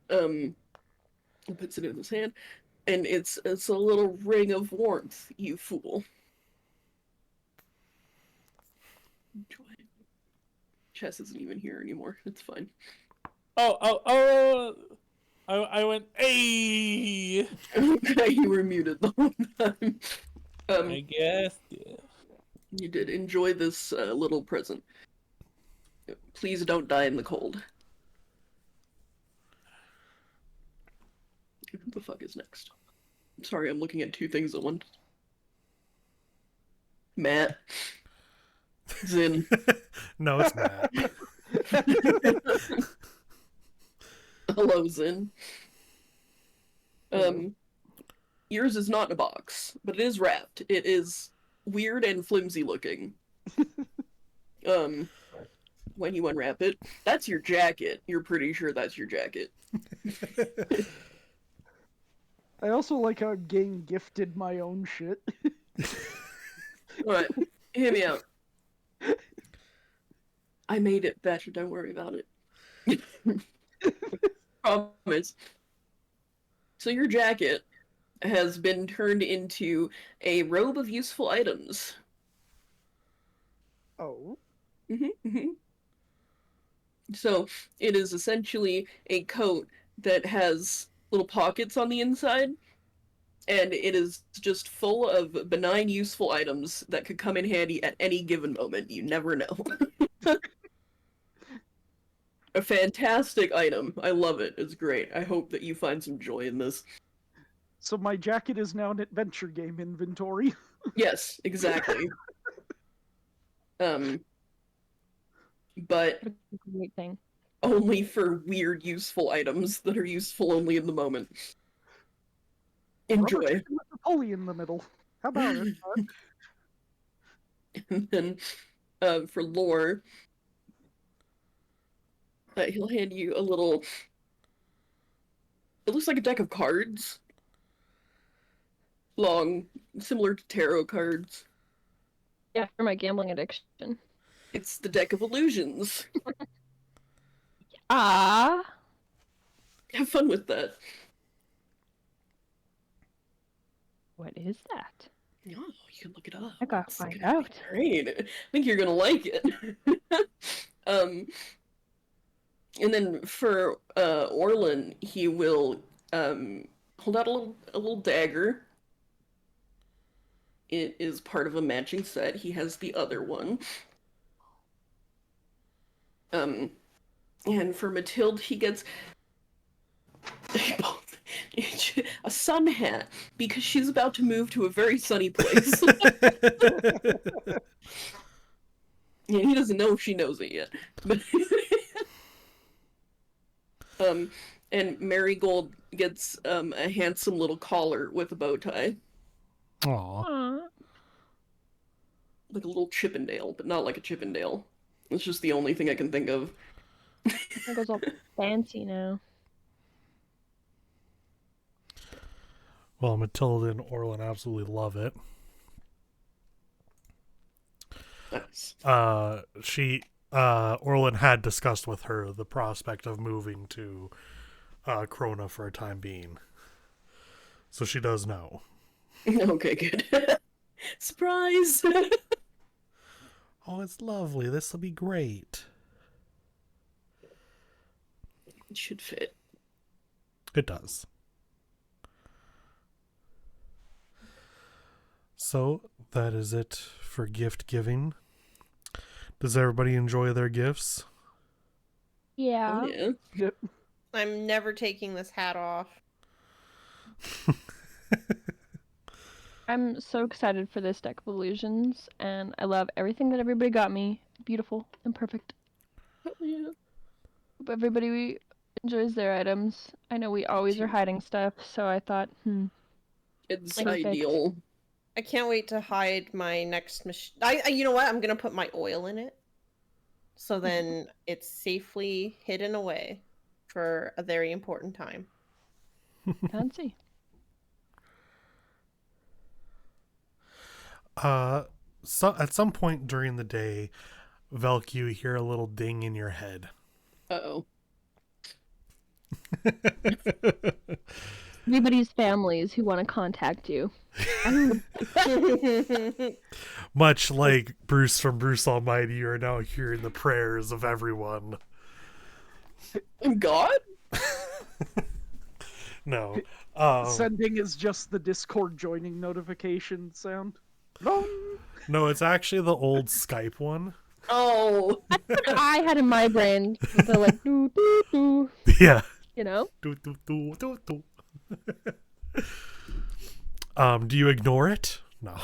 He puts it in his hand, and it's a little ring of warmth, you fool. Enjoy. Chess isn't even here anymore, it's fine. I went, hey! Okay, you were muted the whole time. I guess, yeah. You did enjoy this little present. Please don't die in the cold. Who the fuck is next? Sorry, I'm looking at two things at once. Matt. Zin. No, it's Matt. Hello, Zin. Yours is not in a box, but it is wrapped. It is weird and flimsy looking. When you unwrap it, that's your jacket. You're pretty sure that's your jacket. I also like how I'm getting gifted my own shit. Alright, hear me out. I made it better, don't worry about it. Promise. So your jacket has been turned into a robe of useful items. Oh. So it is essentially a coat that has little pockets on the inside, and it is just full of benign, useful items that could come in handy at any given moment. You never know. A fantastic item. I love it. It's great. I hope that you find some joy in this. So my jacket is now an adventure game inventory. Yes, exactly. But Great thing. only for weird, useful items that are useful only in the moment. Rubber Enjoy. chicken with a pulley in the middle. How about it? And then, for lore, he'll hand you a little. It looks like a deck of cards. Long, similar to tarot cards. Yeah, for my gambling addiction. It's the deck of illusions. Ah. Have fun with that. What is that? Oh, you can look it up. I gotta It's find gonna be out. Great. I think you're gonna like it. And then for Orlin, he will hold out a little dagger. It is part of a matching set. He has the other one. And for Mathilde, he gets a sun hat because she's about to move to a very sunny place. Yeah, he doesn't know if she knows it yet. But and Marigold gets a handsome little collar with a bow tie. Aw. Aw. Like a little Chippendale, but not like a Chippendale. It's just the only thing I can think of. It goes all fancy now. Well, Matilda and Orlin absolutely love it. Nice. Orlin had discussed with her the prospect of moving to Krona for a time being. So she does know. Okay, good. Surprise! Oh, it's lovely. This will be great. It should fit. It does. So, that is it for gift giving. Does everybody enjoy their gifts? Yeah. Oh, yeah. Yep. I'm never taking this hat off. I'm so excited for this deck of illusions, and I love everything that everybody got me. Beautiful and perfect. Oh, yeah. Hope everybody enjoys their items. I know we always are hiding stuff, so I thought, It's Perfect. ideal. I can't wait to hide my next machine. You know what? I'm gonna put my oil in it, so then it's safely hidden away for a very important time. fancy. So at some point during the day, Velk, you hear a little ding in your head. Uh-oh. Everybody's families who want to contact you. Much like Bruce from Bruce Almighty, you are now hearing the prayers of everyone. God? No. Sending is just the Discord joining notification sound. No, it's actually the old Skype one. Oh. I had in my brain the like doo doo doo. Yeah. You know? Do, do, do, do, do. Do you ignore it? No.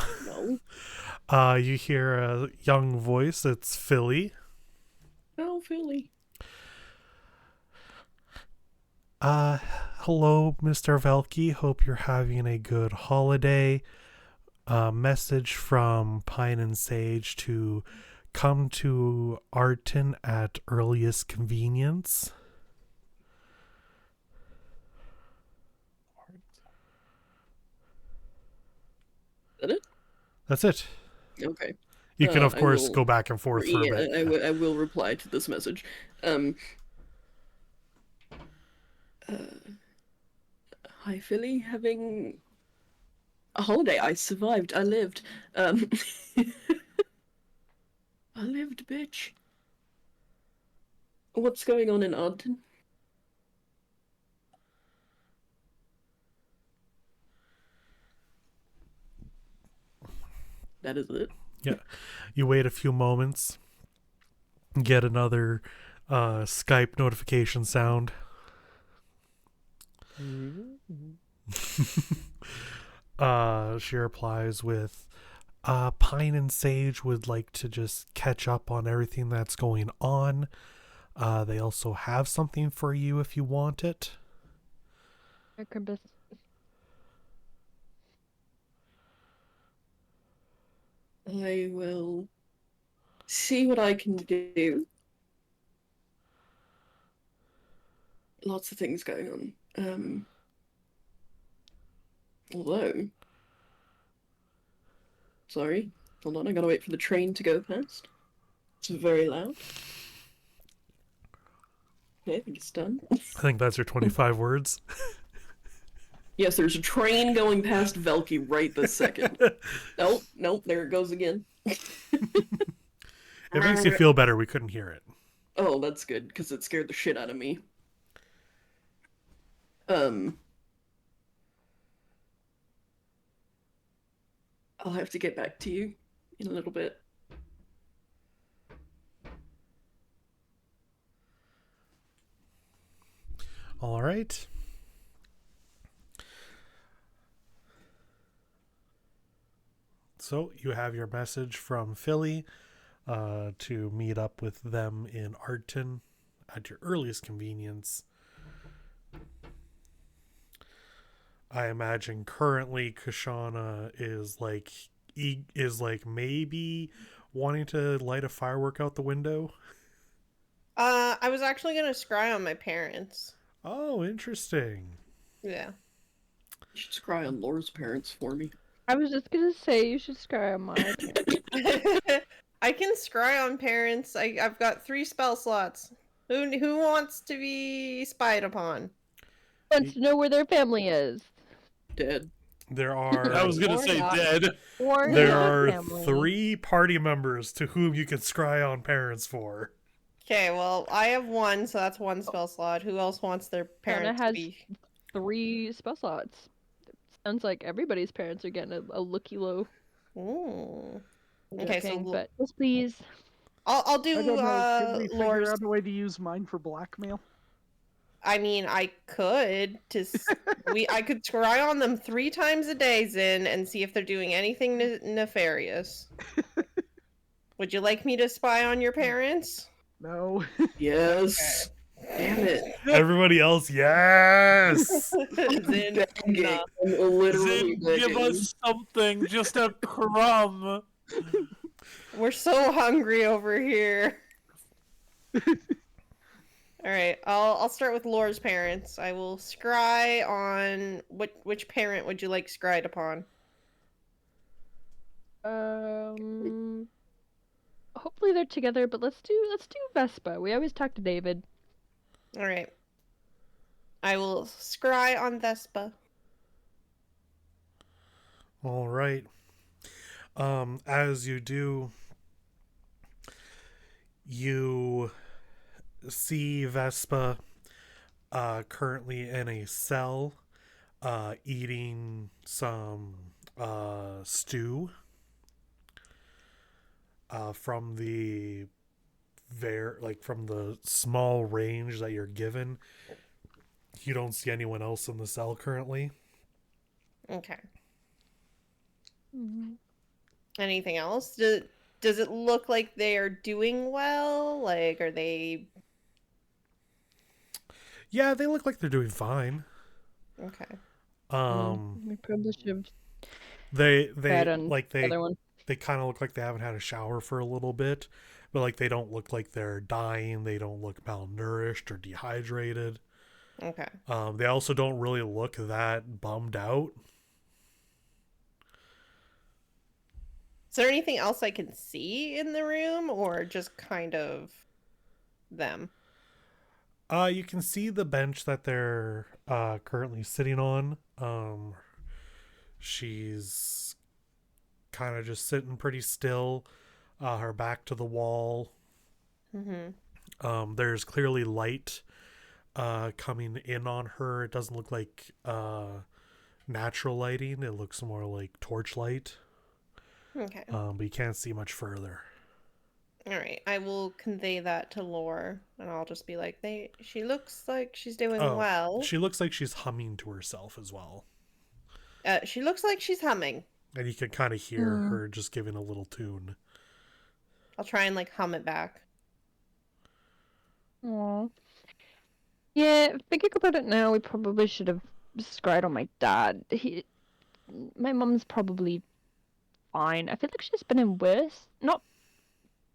No. You hear a young voice. It's Philly. Oh, Philly. Hello, Mr. Velky. Hope you're having a good holiday. Message from Pine and Sage to come to Arton at earliest convenience. Is that it? That's it. Okay. You can, of I course, will- go back and forth for a Yeah, bit. I will reply to this message. Hi, Philly. Having a holiday. I survived. I lived. I lived, bitch. What's going on in Ogden? That is it. Yeah. You wait a few moments, get another Skype notification sound. She replies with, Pine and Sage would like to just catch up on everything that's going on. They also have something for you if you want it. Microbus. I will see what I can do. Lots of things going on. Although, sorry, hold on, I gotta wait for the train to go past. It's very loud. Okay, I think it's done. I think that's your 25 words. Yes, there's a train going past Velky right this second. Nope, there it goes again. It makes you feel better we couldn't hear it. Oh, that's good, because it scared the shit out of me. I'll have to get back to you in a little bit. All right. So you have your message from Philly to meet up with them in Arton at your earliest convenience. I imagine currently Kashana is like maybe wanting to light a firework out the window. I was actually gonna scry on my parents. Oh, interesting. Yeah. You should scry on Laura's parents for me. I was just gonna say you should scry on my parents. I can scry on parents. I've got 3 spell slots. Who wants to be spied upon? Wants to know where their family is. Dead. There are I was gonna Or say not. dead. Or there not are family. 3 party members to whom you can scry on parents for. Okay, well, I have 1, so that's 1 spell slot. Who else wants their parents to has be? 3 spell slots. Sounds like everybody's parents are getting a looky low. Ooh. I'm Okay, so joking, but yes, please. I'll do I don't know. Can we figure Lore's. out a way to use mine for blackmail? I mean, I could I could scry on them 3 times a day, Zin, and see if they're doing anything nefarious. Would you like me to spy on your parents? No. Yes. Damn it. Everybody else, yes. Zin, nah. I'm literally Zin, give begging. us something, just a crumb. We're so hungry over here. All right, I'll start with Lore's parents. I will scry on which parent would you like scryed upon? Hopefully they're together, but let's do Vespa. We always talk to David. All right. I will scry on Vespa. All right. As you do, you see Vespa currently in a cell eating some stew from the from the small range that you're given. You don't see anyone else in the cell currently. Okay. Mm-hmm. Anything else? Does it look like they are doing well? Like, are they... Yeah, they look like they're doing fine. Okay. We probably should They on like the other one. they kind of look like they haven't had a shower for a little bit, but like they don't look like they're dying. They don't look malnourished or dehydrated. Okay. They also don't really look that bummed out. Is there anything else I can see in the room, or just kind of them? You can see the bench that they're currently sitting on. She's kind of just sitting pretty still, her back to the wall. Mm-hmm. There's clearly light coming in on her. It doesn't look like natural lighting. It looks more like torchlight. Okay. But you can't see much further. All right, I will convey that to Lore, and I'll just be like, she looks like she's doing well. She looks like she's humming to herself as well. She looks like she's humming. And you can kind of hear her just giving a little tune. I'll try and like hum it back. Aww. Yeah, thinking about it now, we probably should have scryed on my dad. My mum's probably fine. I feel like she's been in worse. Not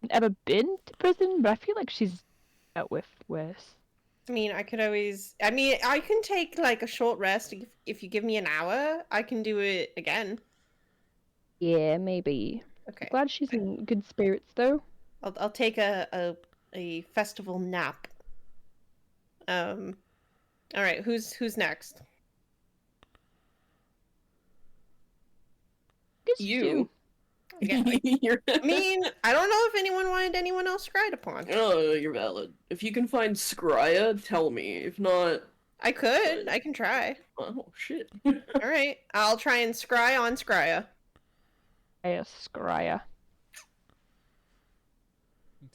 ever been to prison, but I feel like she's dealt with worse. I mean, I can take like a short rest. If you give me an hour, I can do it again. Yeah, maybe. Okay. Glad she's in good spirits, though. I'll take a festival nap. All right, who's next? You. Yeah, I mean, I don't know if anyone wanted anyone else scryed upon. Oh, you're valid. If you can find Scrya, tell me. If not... I can try. Oh, shit. Alright, I'll try and scry on Scrya. Scrya.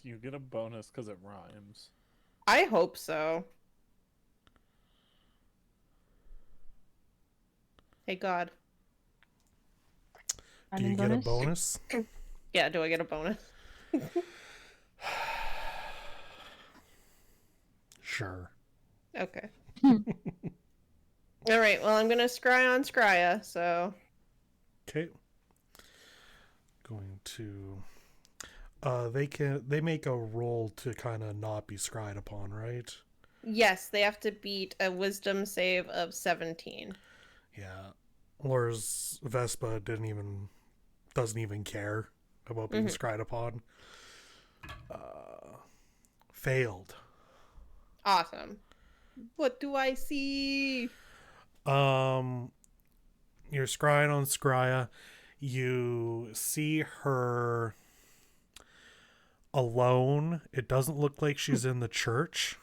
Do you get a bonus because it rhymes? I hope so. Hey, God. Do you get a bonus? Yeah, do I get a bonus? Sure. Okay. Alright, well, I'm gonna scry on Scrya, so... Okay. Going to... they make a roll to kind of not be scryed upon, right? Yes, they have to beat a wisdom save of 17. Yeah. Laura's Vespa doesn't even care about being scryed upon. Failed. Awesome. What do I see? You're scrying on Scrya. You see her alone. It doesn't look like she's in the church.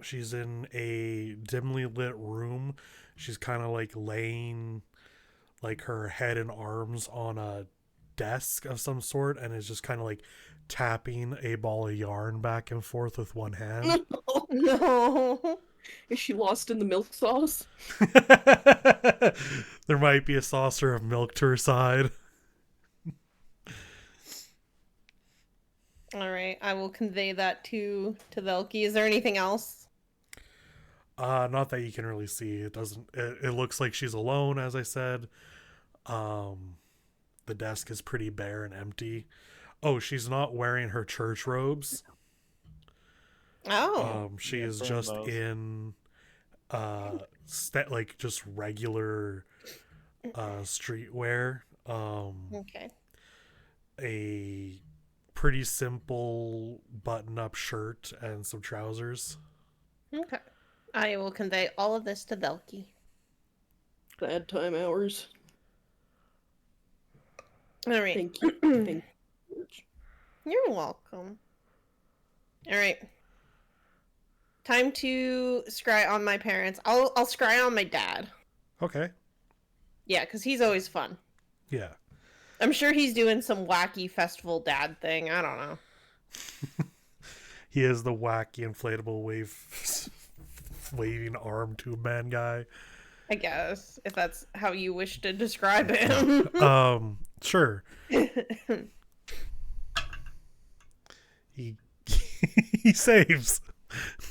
She's in a dimly lit room. She's kind of like laying like her head and arms on a desk of some sort and is just kind of like tapping a ball of yarn back and forth with one hand. No. Is she lost in the milk sauce? There might be a saucer of milk to her side. All right, I will convey that to Velky. Is there anything else? Not that you can really see. It looks like she's alone, as I said. The desk is pretty bare and empty. Oh, she's not wearing her church robes. Oh. She is just in like just regular streetwear. Okay. A pretty simple button-up shirt and some trousers. Okay. I will convey all of this to Velky. Bad time hours. All right. Thank you. Thank you. You're welcome. All right. Time to scry on my parents. I'll scry on my dad. Okay. Yeah, because he's always fun. Yeah. I'm sure he's doing some wacky festival dad thing. I don't know. He is the wacky inflatable waving arm tube man guy. I guess, if that's how you wish to describe him. Sure. He saves.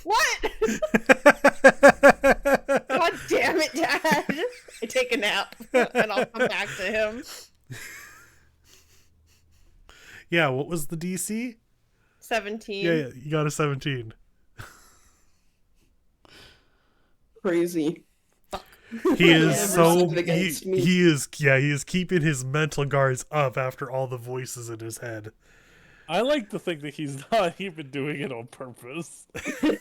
What? God damn it, Dad. I take a nap and I'll come back to him. Yeah, what was the DC? 17. Yeah, you got a 17. Crazy. He is he is keeping his mental guards up after all the voices in his head. I like to think that he's not even doing it on purpose. I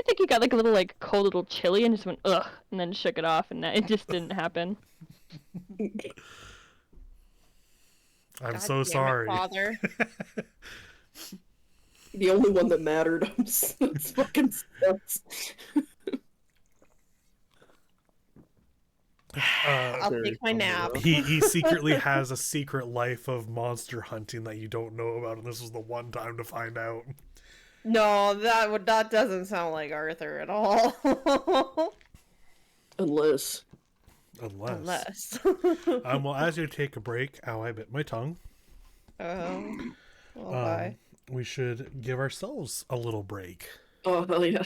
think he got like a little like cold little chilly and just went ugh and then shook it off and it just didn't happen. I'm so sorry. Father. The only one that mattered. It's fucking sucks. I'll take my nap. He secretly has a secret life of monster hunting that you don't know about, and this was the one time to find out. No, that doesn't sound like Arthur at all. Unless. Well, as you take a break, ow, I bit my tongue. Well, bye. We should give ourselves a little break. Oh, hell yeah.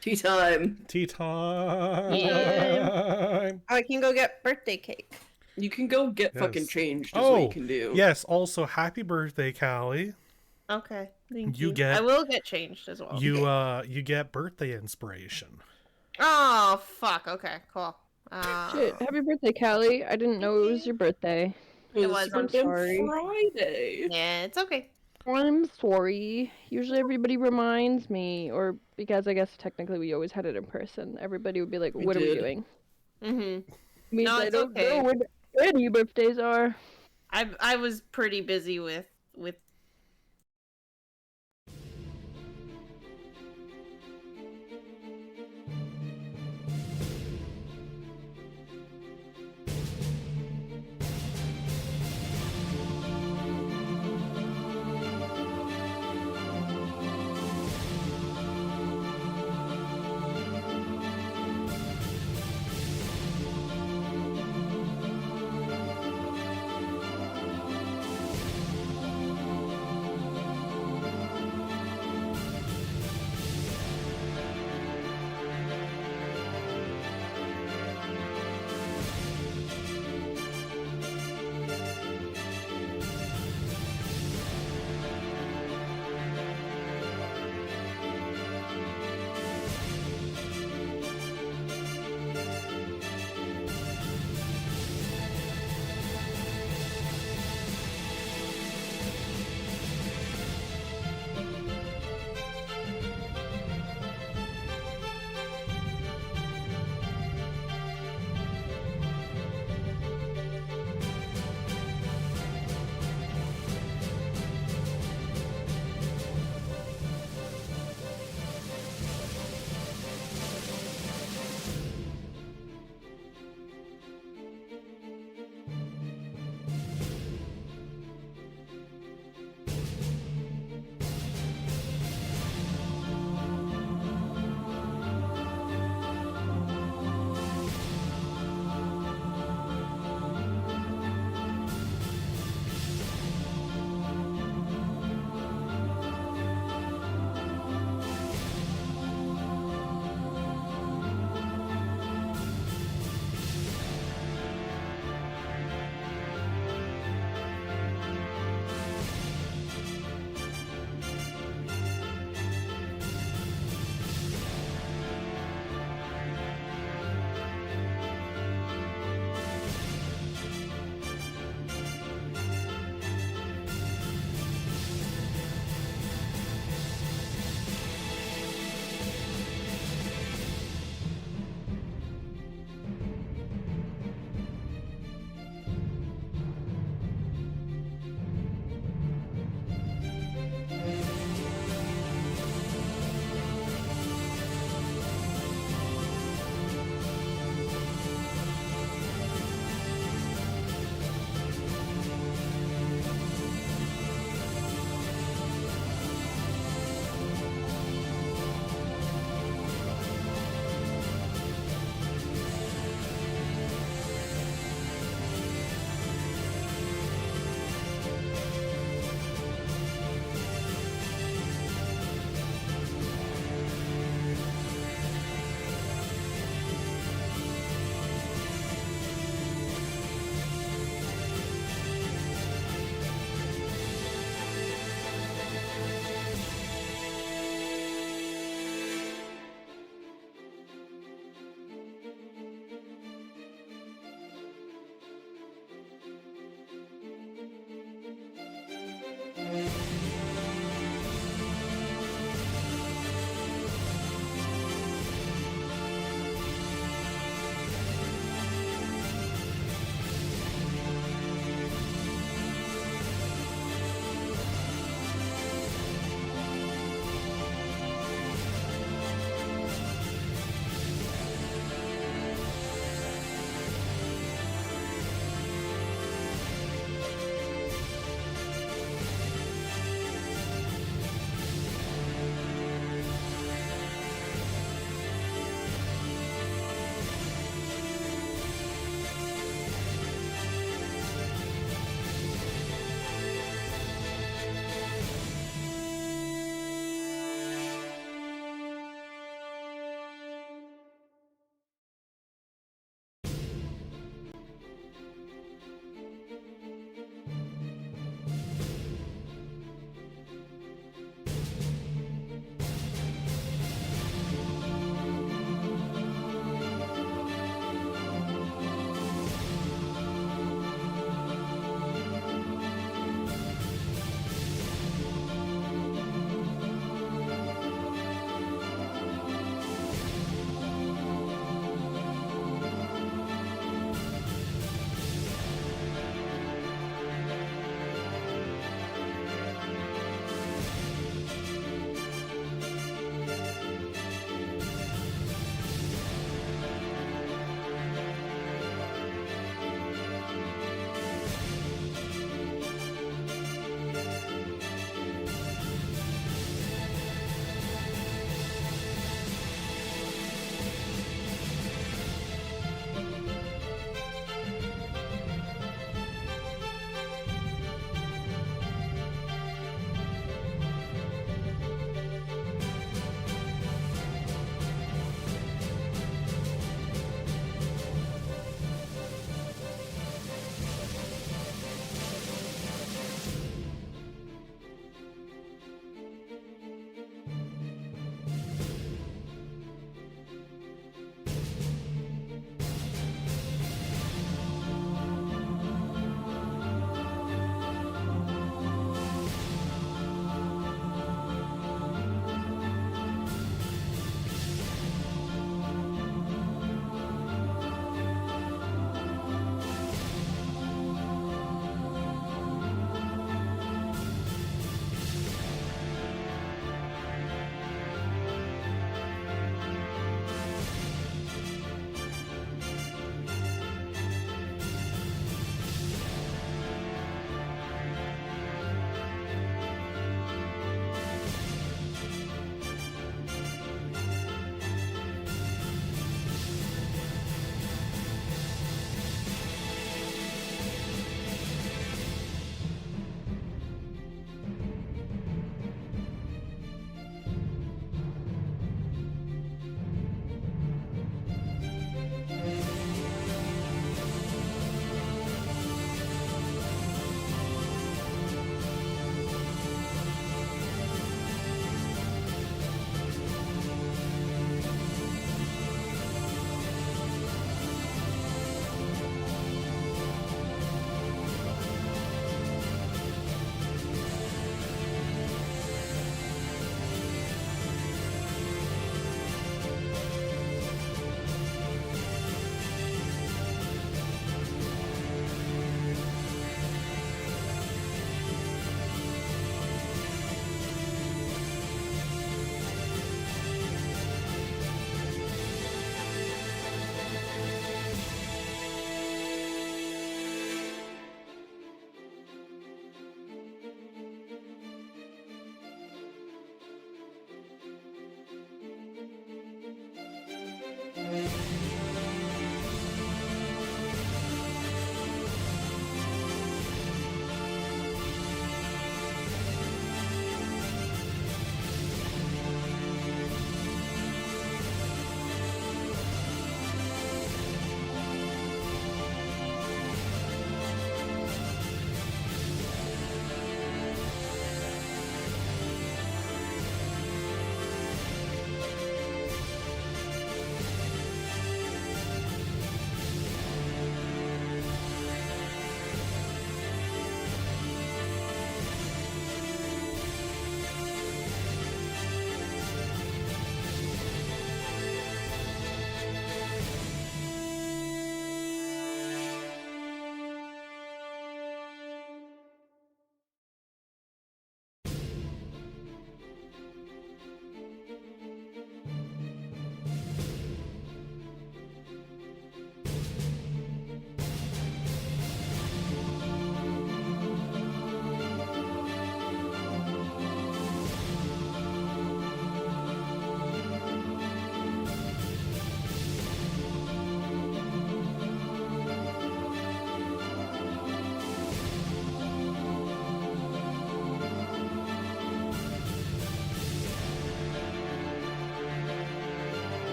Tea time. Tea time. Oh, I can go get birthday cake. You can go get fucking changed, is what you can do. Yes, also, happy birthday, Callie. Okay, thank You you. get- I will get changed as well. You get birthday inspiration. Oh, fuck. Okay, cool. Shit, happy birthday, Callie. I didn't know it was your birthday. It was on on Friday. Yeah, it's okay. I'm sorry. Usually everybody reminds me, or because I guess technically we always had it in person. Everybody would be like, "What are we did. doing?" Mm-hmm. Means No, I it's don't okay. know when any birthdays are. I was pretty busy with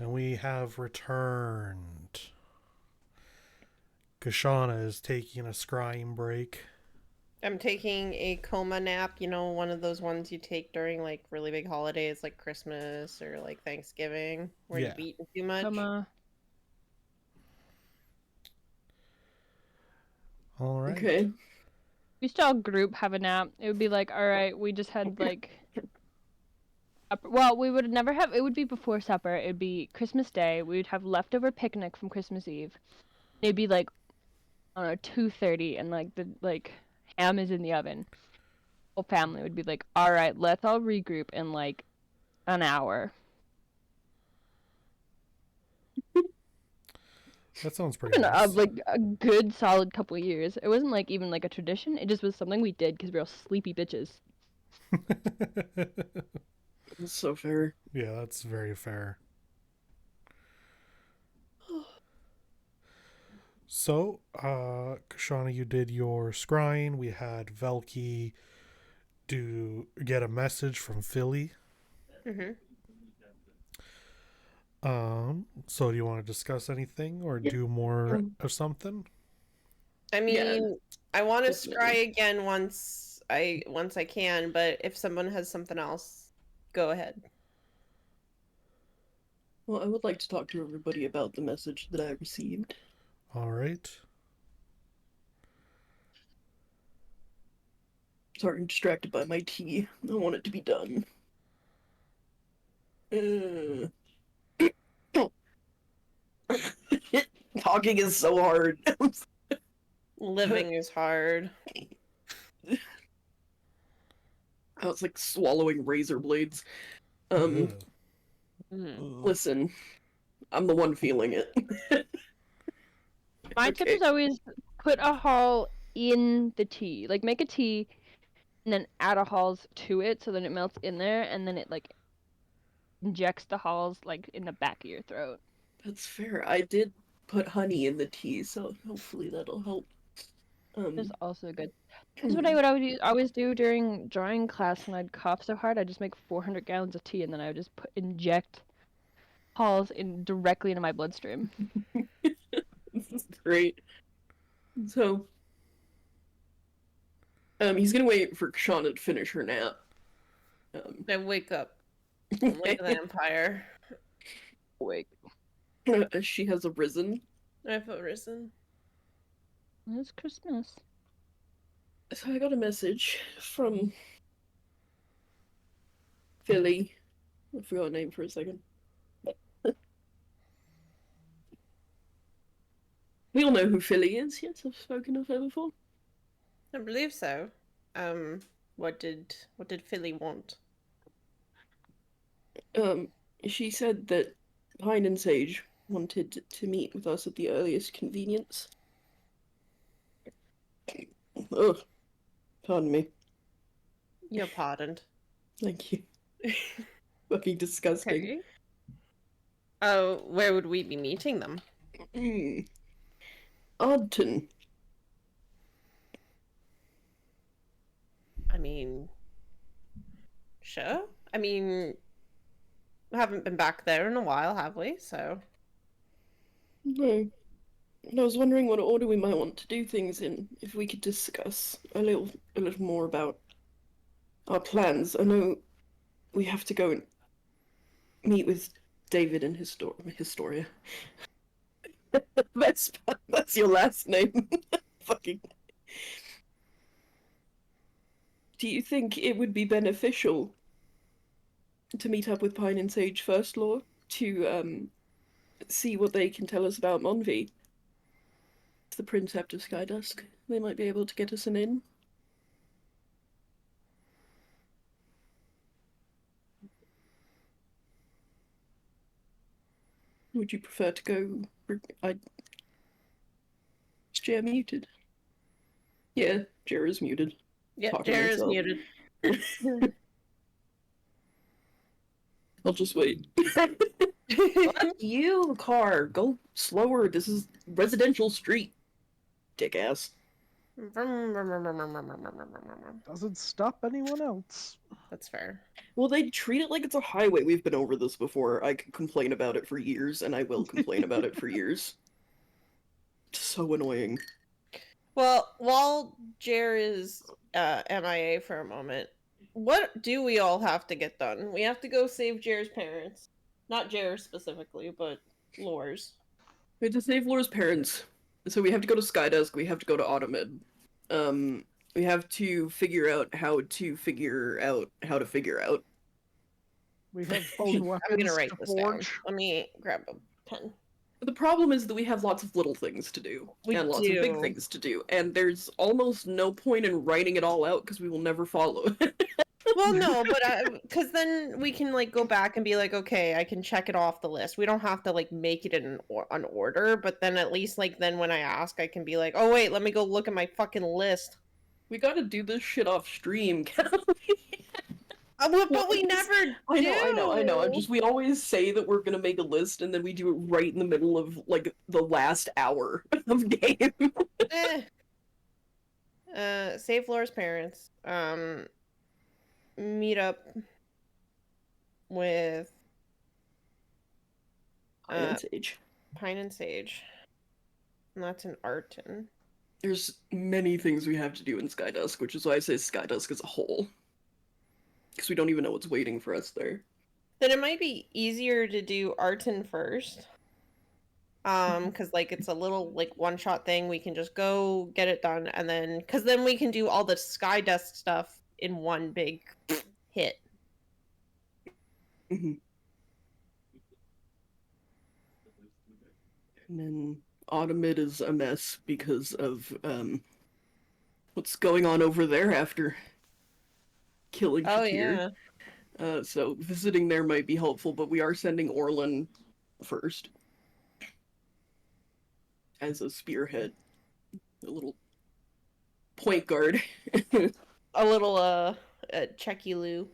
And we have returned. Kashana is taking a scrying break. I'm taking a coma nap, you know, one of those ones you take during like really big holidays like Christmas or like Thanksgiving where Yeah. you've eaten too much. All right. Okay. We still all group have a nap. It would be like, all right, we just had like. Well, we would never have. It would be before supper. It would be Christmas Day. We would have leftover picnic from Christmas Eve. It'd be like, I don't know, 2:30, and like the ham is in the oven. Whole family would be like, all right, let's all regroup in like an hour. That sounds pretty nice. Like a good solid couple of years. It wasn't like even like a tradition. It just was something we did because we were all sleepy bitches. That's so fair. Yeah, that's very fair. So, Kashana, you did your scrying. We had Velky get a message from Philly. So do you want to discuss anything or do more of something? I mean, Yeah, I want to definitely. scry again once I can, but if someone has something else, go ahead. Well, I would like to talk to everybody about the message that I received. All right. Sorry, I'm distracted by my tea. I want it to be done. Talking is so hard. Living is hard. I was like swallowing razor blades. Ugh. Listen, I'm the one feeling it. My tip is always put a hull in the tea. Like make a tea and then add a hulls to it so then it melts in there and then it like injects the hulls like in the back of your throat. That's fair. I did put honey in the tea, so hopefully that'll help. That's also good. That's what I would always do during drawing class when I'd cough so hard. I'd just make 400 gallons of tea and then I would just inject hulls directly into my bloodstream. This is great. So, he's gonna wait for Shauna to finish her nap. Then wake up. Wake the Empire. Wake. She has arisen. I've arisen. It's Christmas. So I got a message from Philly. I forgot her name for a second. We all know who Philly is, yes? I've spoken of her before. I believe so. What did Philly want? She said that Pine and Sage wanted to meet with us at the earliest convenience. Ugh. Pardon me. You're pardoned. Thank you. Fucking disgusting. Okay. Oh, where would we be meeting them? Oddton. I mean, sure. I mean, we haven't been back there in a while, have we? So. No. I was wondering what order we might want to do things in, if we could discuss a little more about our plans. I know we have to go and meet with David and Historia. That's your last name. Fucking. Do you think it would be beneficial to meet up with Pine and Sage First Law to see what they can tell us about Monvi? The Princept of Skydusk. They might be able to get us an in. Would you prefer to go? Is Jer muted? Yeah, Jer is muted. Yeah, Talking Jer is myself. muted. I'll just wait. Fuck you, car. Go slower. This is residential street. Dick ass. Doesn't stop anyone else. That's fair. Well, they treat it like it's a highway. We've been over this before. I could complain about it for years, and I will complain about it for years. So annoying. Well, while Jer is MIA for a moment, what do we all have to get done? We have to go save Jer's parents. Not Jer specifically, but Lore's. We have to save Laura's parents. So we have to go to Skydusk, we have to go to Automid. We have to figure out how to figure out how to figure out. We have bone weapons I'm gonna write to this down. forge. Let me grab a pen. The problem is that we have lots of little things to do, and lots of big things to do, and there's almost no point in writing it all out because we will never follow it. Well, no, but because then we can like go back and be like, okay, I can check it off the list. We don't have to like make it in an order, but then at least like then when I ask, I can be like, oh wait, let me go look at my fucking list. We gotta do this shit off stream, But we never do. I know. We always say that we're gonna make a list, and then we do it right in the middle of like the last hour of game. Save Laura's parents. Meet up with Pine and Sage. Pine and Sage. And that's in Arton. There's many things we have to do in Skydusk, which is why I say Skydusk as a whole. Because we don't even know what's waiting for us there. Then it might be easier to do Arton first. Because like it's a little like one-shot thing. We can just go get it done, and then because then we can do all the Skydusk stuff in one big hit. And then Automid is a mess because of what's going on over there after killing Shakir. Yeah. So visiting there might be helpful, but we are sending Orlin first as a spearhead, a little point guard. A little checky loo.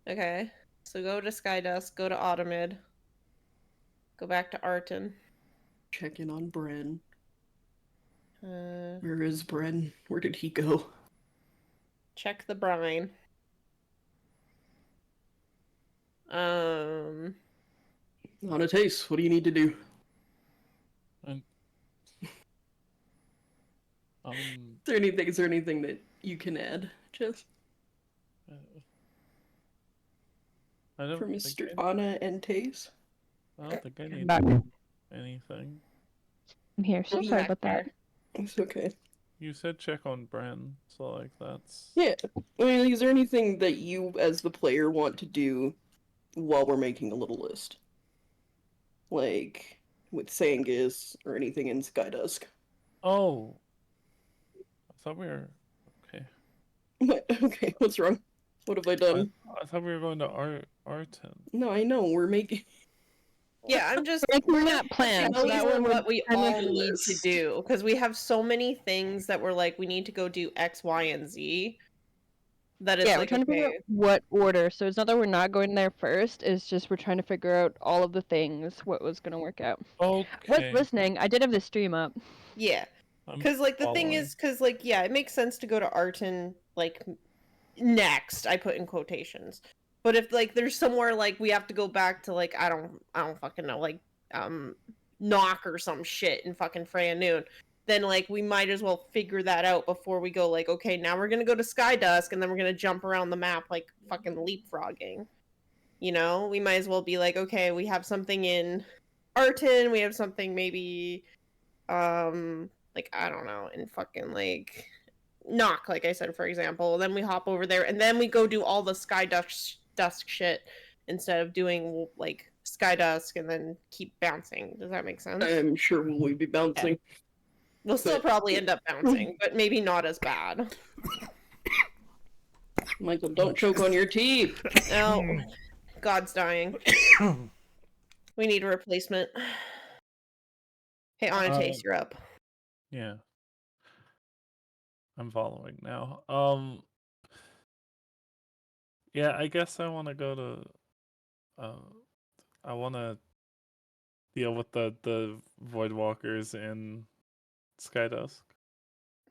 Okay, so go to Skydusk, go to Automid, go back to Arton. Check in on Bren. Uh, Where is Bren? Where did he go? check the brine. On a taste. What do you need to do? Is there anything that you can add, Jess? I don't For think Mr. Anna and Taze? I don't think I need Back. anything. I'm here. So sorry about that. It's okay. You said check on Bren, so like that's... Yeah. I mean, is there anything that you, as the player, want to do while we're making a little list? Like, with Sangus, or anything in Skydusk? Oh! I thought we were... Okay. What? Okay, what's wrong? What have I done? I thought we were going to Arton. No, I know, we're making... Yeah, I'm just We're not planned. telling So that you way what we on all the need list. to do because we have so many things that we're like we need to go do X, Y, and Z. That it's yeah, like we're trying to figure out okay, what order. So it's not that we're not going there first. It's just we're trying to figure out all of the things, what was going to work out. Okay. Was listening. I did have the stream up. yeah. I'm Because like the thing following. is, because like yeah, it makes sense to go to Arton like next. I put in quotations, but if like there's somewhere like we have to go back to like I don't fucking know like knock or some shit in fucking Freya Noon, then like we might as well figure that out before we go like okay now we're gonna go to Skydusk and then we're gonna jump around the map like fucking leapfrogging. You know, we might as well be like okay we have something in Arton, we have something maybe like I don't know in fucking like knock like I said for example, then we hop over there and then we go do all the Skydusk shit instead of doing like Skydusk and then keep bouncing. Does that make sense? I'm sure we'll be bouncing. We'll still probably end up bouncing, but maybe not as bad. Michael, don't choke on your teeth! Oh, God's dying. We need a replacement. Hey, Anatace, you're up. Yeah. I'm following now. Yeah, I guess I want to go to... I want to deal with the Voidwalkers in Skydusk.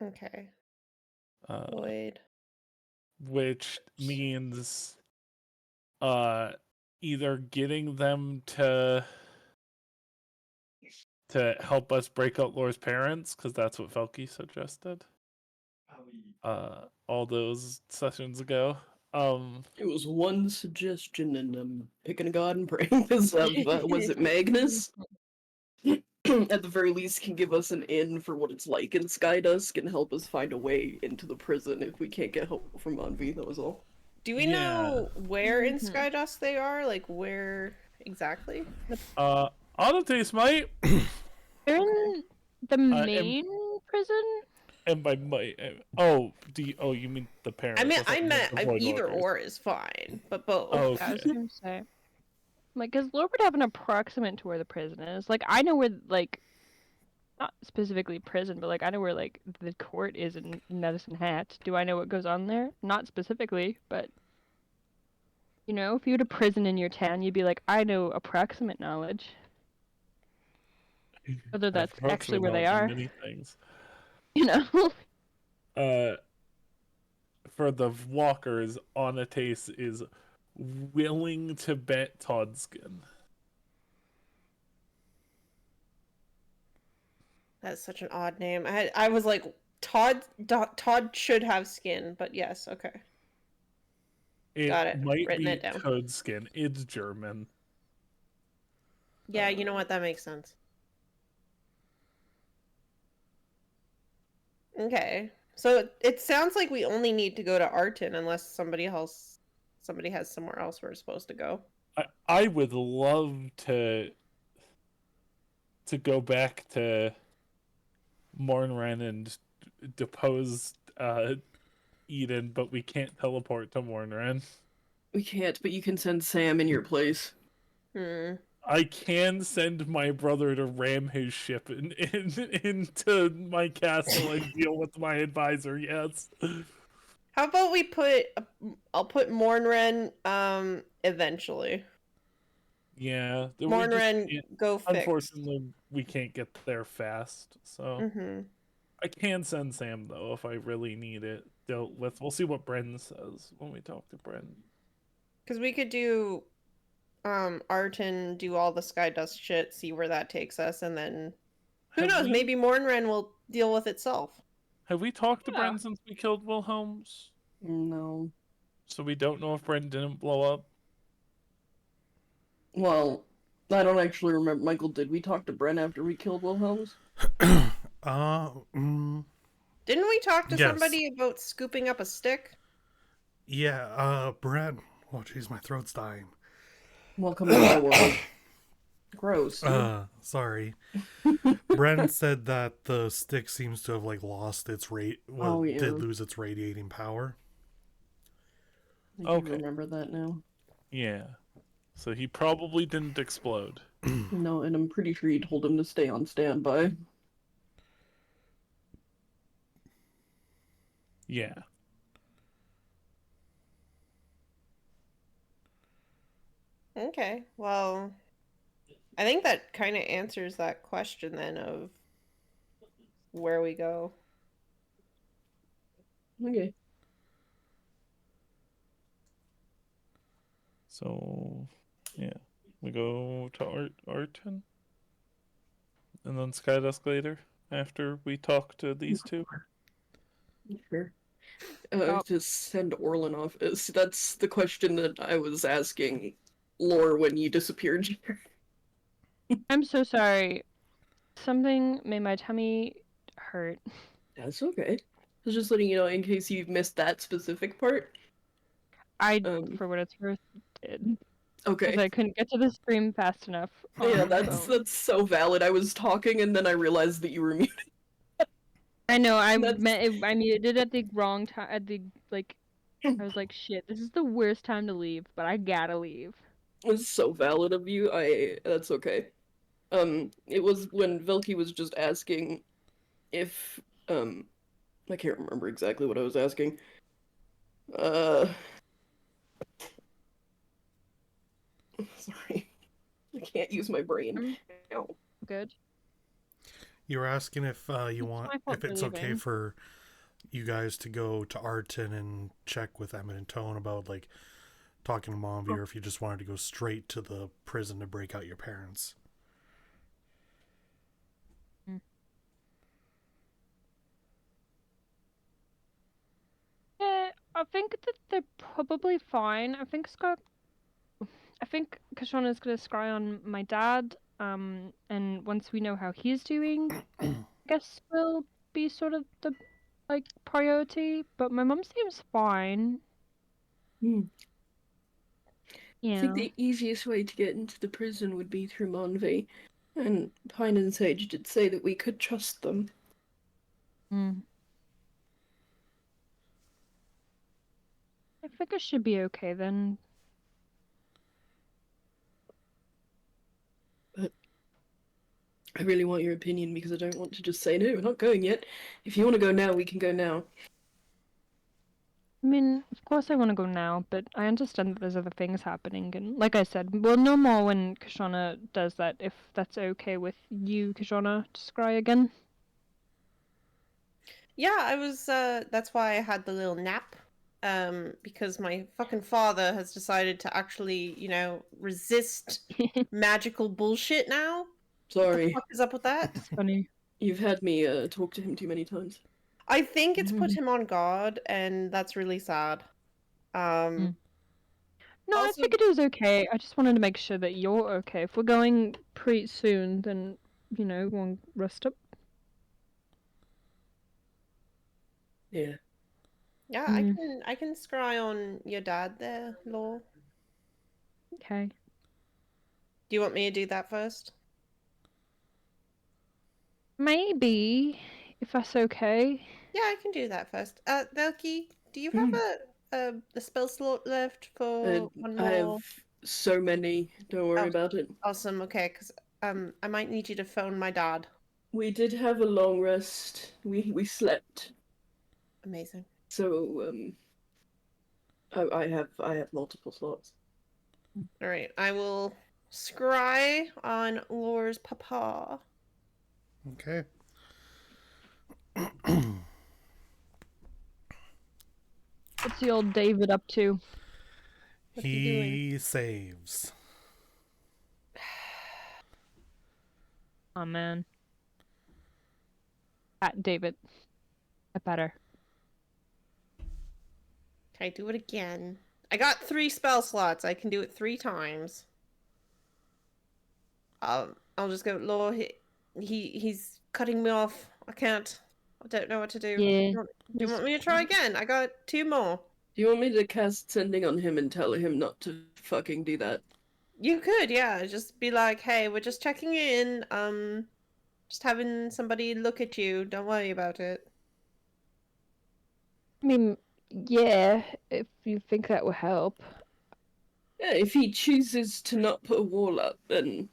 Okay. Uh, Void. which means either getting them to help us break out Lore's parents, because that's what Felky suggested all those sessions ago. It was one suggestion, and I'm picking a god and praying this of, was it Magnus? At the very least, can give us an in for what it's like in Skydusk and help us find a way into the prison if we can't get help from Envy, that was all. Do we know where in Skydust they are? Like, where exactly? Autotaste might. They're in the main prison? And by might, you mean the parents? I meant the Void either Walkers. or is fine, but both. Oh, I was okay. gonna say. Like, because Lord would have an approximate to where the prison is. Like, I know where, like, not specifically prison, but, like, I know where, like, the court is in Medicine Hat. Do I know what goes on there? Not specifically, but, you know, if you had a prison in your town, you'd be like, I know approximate knowledge. Whether that's actually where they are. Many things. You know? For the walkers, Autotaste is willing to bet Toddskin. That's such an odd name. I was like, Todd should have skin, but yes, okay. Got it. Might Written be it down. Toddskin. It's German. Yeah, you know what? That makes sense. Okay. So it sounds like we only need to go to Arton unless somebody has somewhere else we're supposed to go. I would love to go back to Mornren and depose Eden, but we can't teleport to Mornren. We can't, but you can send Sam in your place. I can send my brother to ram his ship into my castle and deal with my advisor, yes. How about we I'll put Mornren eventually. Yeah. Mornren, go fix. Unfortunately, we can't get there fast, so... I can send Sam, though, if I really need it dealt with. We'll see what Bren says when we talk to Bren. Because we could do Arton, do all the Skydust shit, see where that takes us, and then... Who knows, maybe Mornren will deal with itself. Have we talked to Bren since we killed Wilhelms? No. So we don't know if Bren didn't blow up? Well, I don't actually remember. Michael, did we talk to Bren after we killed Wilhelms? Didn't we talk to Yes. somebody about scooping up a stick? Yeah, Brad. Oh, jeez, my throat's dying. Welcome to my world. Gross. Sorry. Bren said that the stick seems to have, like, lost its did lose its radiating power. I remember that now. Yeah. So he probably didn't explode. No, and I'm pretty sure he told him to stay on standby. Yeah. Okay, well, I think that kind of answers that question then of where we go. Okay. So, yeah. We go to Arton? And then Skydusk later, after we talk to these two? Sure. To send Orlin off. That's the question that I was asking Lore when you disappeared. I'm so sorry. Something made my tummy hurt. That's okay. I was just letting you know in case you've missed that specific part. I, for what it's worth, did. Okay. Because I couldn't get to the stream fast enough. Yeah, that's so valid. I was talking and then I realized that you were muted. I know, I muted it at the wrong time, I was like, shit, this is the worst time to leave, but I gotta leave. It's so valid of you. That's okay. It was when Velky was just asking if, I can't remember exactly what I was asking. Sorry. I can't use my brain. Good. You were asking if you It's want my fault if for it's okay leaving. for you guys to go to Arton and check with Emmett and Tone about like talking to Mombi, or if you just wanted to go straight to the prison to break out your parents. Yeah, I think that they're probably fine. I think Kashana's gonna scry on my dad. And once we know how he's doing, I guess will be sort of the like priority. But my mum seems fine. I Yeah. think the easiest way to get into the prison would be through Monvi. And Pine and Sage did say that we could trust them. Mm. I think it should be okay then. But I really want your opinion because I don't want to just say, no, we're not going yet. If you want to go now, we can go now. I mean, of course I want to go now, but I understand that there's other things happening, and like I said, we'll know more when Kashana does that, if that's okay with you, Kashana, to scry again. Yeah, I was that's why I had the little nap. Because my fucking father has decided to actually, resist magical bullshit now. What the Sorry, fuck is up with that? It's funny. you've had me talk to him too many times. I think it's put him on guard, and that's really sad. Mm. No, I Also- figured it was okay. I just wanted to make sure that you're okay. If we're going pretty soon, then, we'll rest up. Yeah. Yeah, I can scry on your dad there, Law. Okay. Do you want me to do that first? Maybe, if that's okay. Yeah, I can do that first. Velky, do you have a spell slot left for one I more? have so many. Don't worry Oh. about it. Awesome. Okay, because I might need you to phone my dad. We did have a long rest. We slept. Amazing. So I have multiple slots. All right, I will scry on Lore's papa. Okay. What's the old David up to? What's he doing? He saves. Oh, man. David. I better. Can I do it again? I got 3 spell slots. I can do it 3 times. I'll just go. Lore, he's cutting me off. I can't. I don't know what to do. Yeah. Do you want me to try again? I got 2 more. Do you want me to cast sending on him and tell him not to fucking do that? You could, yeah. Just be like, hey, we're just checking in. Just having somebody look at you. Don't worry about it. I mean, yeah, if you think that will help. Yeah, if he chooses to not put a wall up, then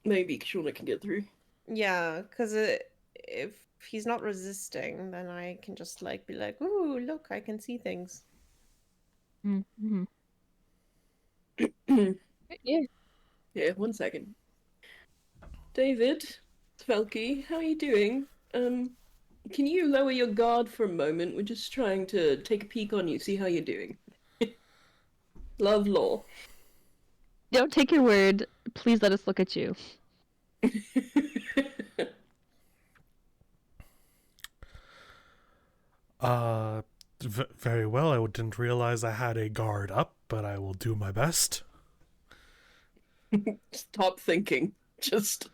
maybe Kashuna can get through. Yeah, because if he's not resisting, then I can just like be like, ooh, look, I can see things. Mm-hmm. Yeah. Yeah, 1 second. David, Svelky, how are you doing? Can you lower your guard for a moment? We're just trying to take a peek on you, see how you're doing. Love, Law. Don't take your word. Please let us look at you. Very well. I didn't realize I had a guard up, but I will do my best. Stop thinking. Just...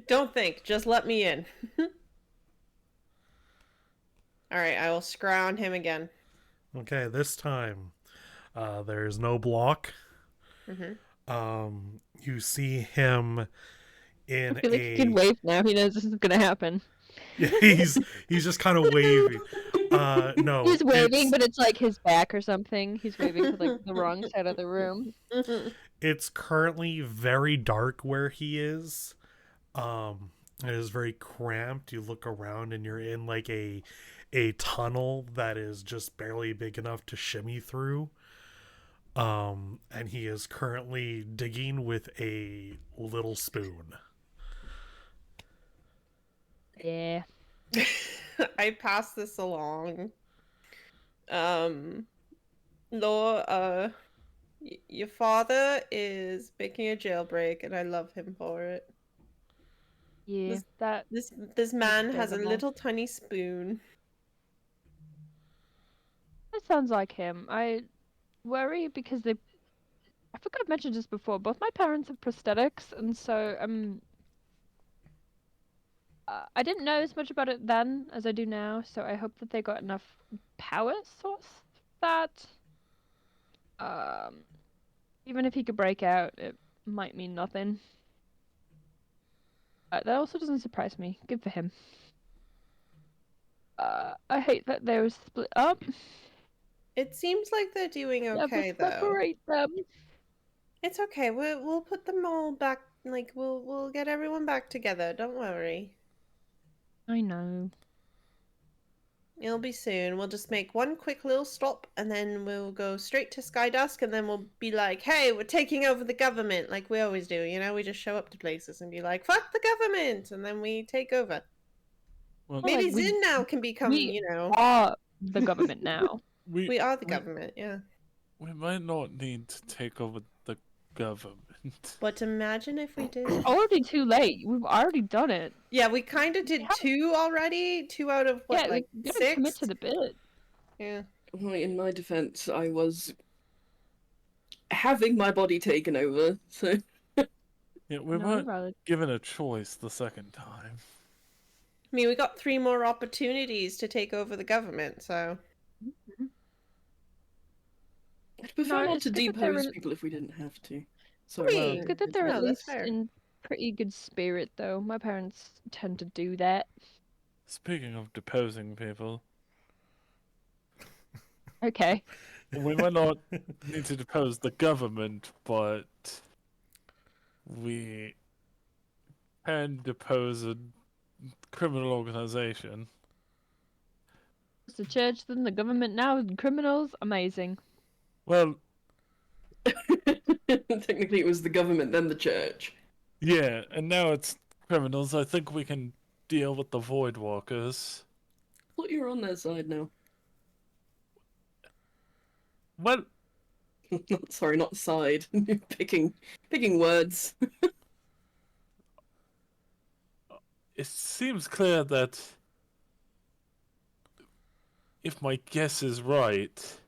Don't think. Just let me in. Alright, I will scry on him again. Okay, this time there's no block. Mm-hmm. You see him in I feel like he can wave now. He knows this is gonna happen. Yeah, he's just kind of waving. No, He's waving, but it's like his back or something. He's waving to like the wrong side of the room. it's currently very dark where he is. It is very cramped. You look around and you're in like a tunnel that is just barely big enough to shimmy through. And he is currently digging with a little spoon. Yeah. I pass this along. Law, your father is making a jailbreak, and I love him for it. Yeah. That This man has a understandable. little tiny spoon. sounds like him. I worry because they. I forgot I mentioned this before. Both my parents have prosthetics, and so I didn't know as much about it then as I do now. So I hope that they got enough power source that um, even if he could break out, it might mean nothing. That also doesn't surprise me. Good for him. I hate that they were split up. It seems like they're doing Yeah, okay, but though. separate them. It's okay. We'll put them all back. Like we'll get everyone back together. Don't worry. I know. It'll be soon. We'll just make one quick little stop, and then we'll go straight to Skydusk, and then we'll be like, "Hey, we're taking over the government," like we always do. You know, we just show up to places and be like, "Fuck the government," and then we take over. Well, Maybe like, we- Zin now can become, we you know, are the government now. we are the government. Yeah. we might not need to take over the government. But imagine if we did. Already too late. We've already done it. Yeah, we kind of did Yeah. 2 already. 2 out of what, Yeah, like we gotta 6? commit to the bit. Yeah. Well, in my defense, I was having my body taken over, so Yeah, we No, weren't rather. given a choice the second time. I mean, we got 3 more opportunities to take over the government, so. I'd prefer No, not it's to good that they're depose in- people if we didn't have to. So I mean, Well, It's good that they're No, at that's least fair. in pretty good spirit, though. My parents tend to do that. Speaking of deposing people, Okay. we might not need to depose the government, but we can depose a criminal organization. It's the church, then the government now, and criminals. Amazing. Well, technically it was the government, then the church. yeah, and now it's criminals. I think we can deal with the Void Walkers. I thought you were on their side now. Well, Sorry, not side. picking words. it seems clear that if my guess is right,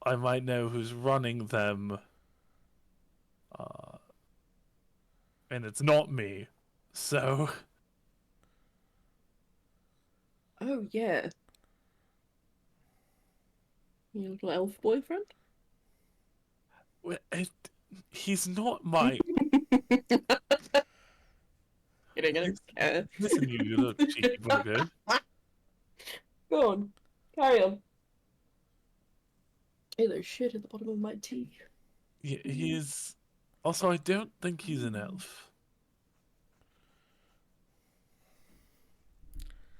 I might know who's running them. And it's not me. So, Oh yeah. Your little elf boyfriend? he's not my. Kidding, I don't care. Listen, you little cheeky bugger. Go on. Carry on. Hey, there's shit at the bottom of my tea. He is. Also, I don't think he's an elf.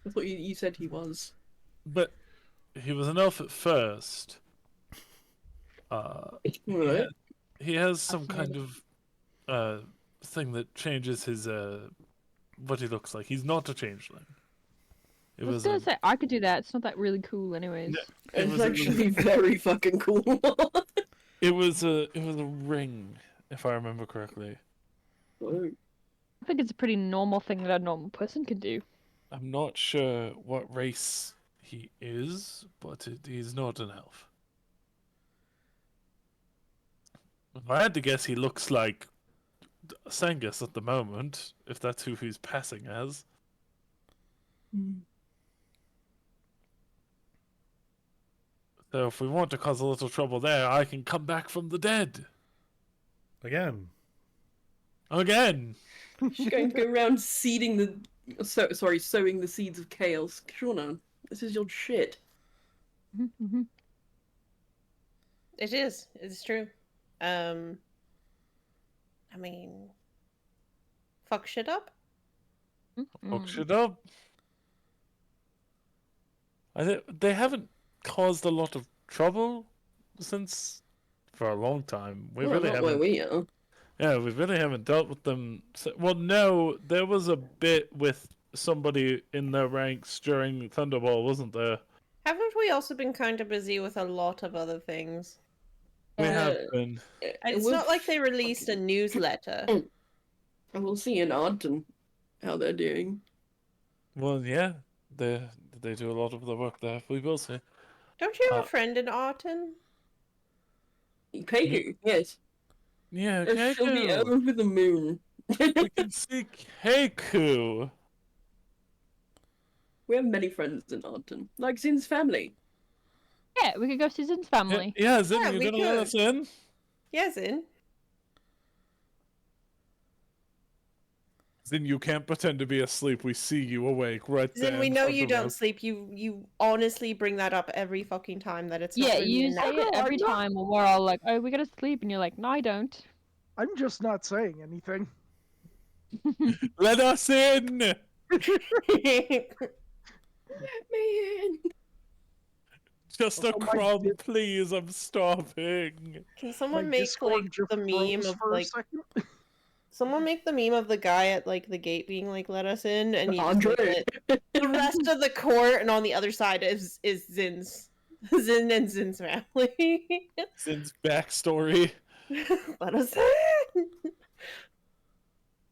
I thought you said he was. But he was an elf at first. Right. He has some kind of thing that changes his what he looks like. He's not a changeling. It I was was gonna a, say I could do that. It's not that really cool, anyways. it It's was a, actually very fucking cool. it was a ring, if I remember correctly. I think it's a pretty normal thing that a normal person can do. I'm not sure what race he is, but he's not an elf. If I had to guess, he looks like Sangus at the moment, if that's who he's passing as. So if we want to cause a little trouble there, I can come back from the dead. Again. Again! She's going to go around seeding sowing the seeds of chaos. Shauna, this is your shit. It is. It's true. I mean, fuck shit up. Fuck shit up. They haven't caused a lot of trouble since for a long time. We Well, really not where haven't. we are. Yeah, we really haven't dealt with them. Well, no, there was a bit with somebody in their ranks during Thunderball, wasn't there? Haven't we also been kind of busy with a lot of other things? We have Uh, been. It's not like they released a newsletter. And we'll see in Ogden how they're doing. Well, yeah, they do a lot of the work there. We will see. Don't you have a friend in Arton? Keiku, yes. Yeah, She'll be Keiko. over the moon. We can see Keiko. We have many friends in Ogden, like Zin's family. Yeah, we could go see Zin's family. Yeah, Zin, Yeah, you we gonna let could. us in? Yes, in. Zin, you can't pretend to be asleep. We see you awake right there. Zin, we in know front you of don't us. sleep. You honestly bring that up every fucking time that it's not Yeah, really you enough. say it every time when we're all like, "Oh, we gotta sleep," and you're like, "No, I don't." I'm just not saying anything. Let us in. Man, Just a Oh, my crumb, di- please. I'm starving. Can My someone make Discord like just the meme froze of for a like second. someone make the meme of the guy at like the gate being like, "Let us in," and you just look Andre. at the rest of the court, and on the other side is Zin and Zin's family. Zin's backstory. Let us in.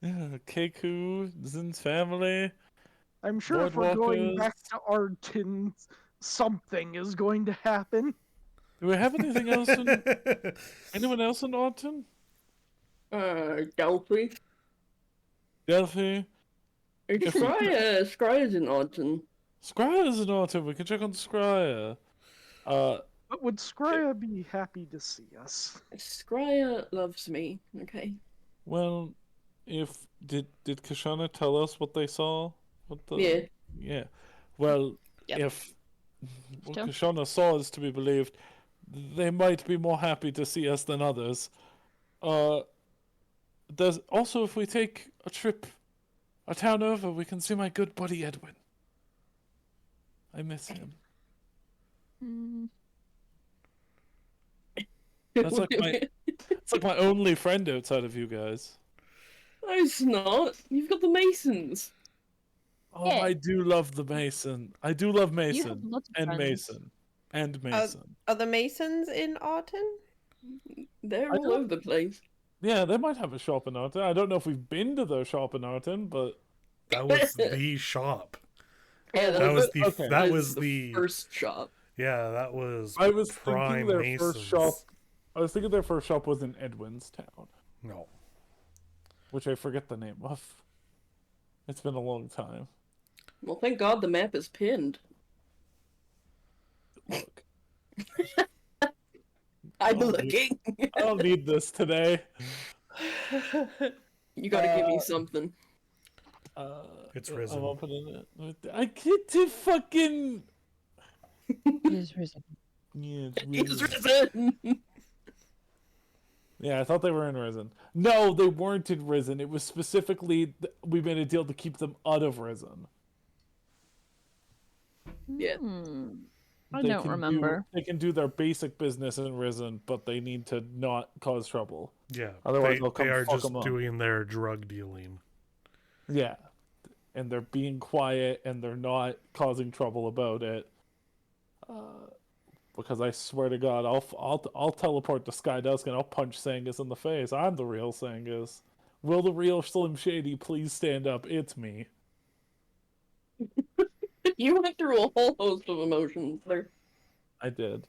Yeah, Keiko, Zin's family. I'm sure if we're going back Boardwalkers. to Arton, something is going to happen. Do we have anything else in... Anyone else in Autumn? Delphi. Delphi? Scrya's in Ogden. Scrya's in Autumn. We can check on Scrya. But would Scrya be happy to see us? Scrya loves me, okay? Well, if... Did Kashana tell us what they saw? What the... Yeah. Yeah. Well, Yep. if what Still. Kashana saw is to be believed, they might be more happy to see us than others. There's also, if we take a trip, a town over, we can see my good buddy Edwin. I miss him. Mm. That's like it's like my only friend outside of you guys. No, it's not. You've got the Masons. Oh, Yeah. I do love the Mason. I do love You Mason have lots of and friends. Mason and Mason. Are the Masons in Arton? They're I all don't- over the place. Yeah, they might have a shop in Arton. I don't know if we've been to their shop in Arton, but That was the shop. Yeah, That was the okay. that is was the the first shop. yeah, that was I was prime thinking their Masons. first shop. I was thinking their first shop was in Edwinstown, No. which I forget the name of. It's been a long time. Well, thank God the map is pinned. Look, I'm Oh, looking. I don't need this today. You gotta give me something. It's I'm risen. opening it. I get to fucking. It is risen. Yeah, It's risen. risen. Yeah, I thought they were in Risen. No, they weren't in Risen. It was specifically we made a deal to keep them out of Risen. Yeah. I They don't can remember. They can do their basic business in Risen, but they need to not cause trouble. Yeah. Otherwise they, they'll come they are fuck just 'em up. doing their drug dealing. Yeah, and they're being quiet and they're not causing trouble about it. Because I swear to God, I'll teleport to Skydusk and I'll punch Sangus in the face. I'm the real Sangus. Will the real Slim Shady please stand up? It's me. You went through a whole host of emotions there. I did.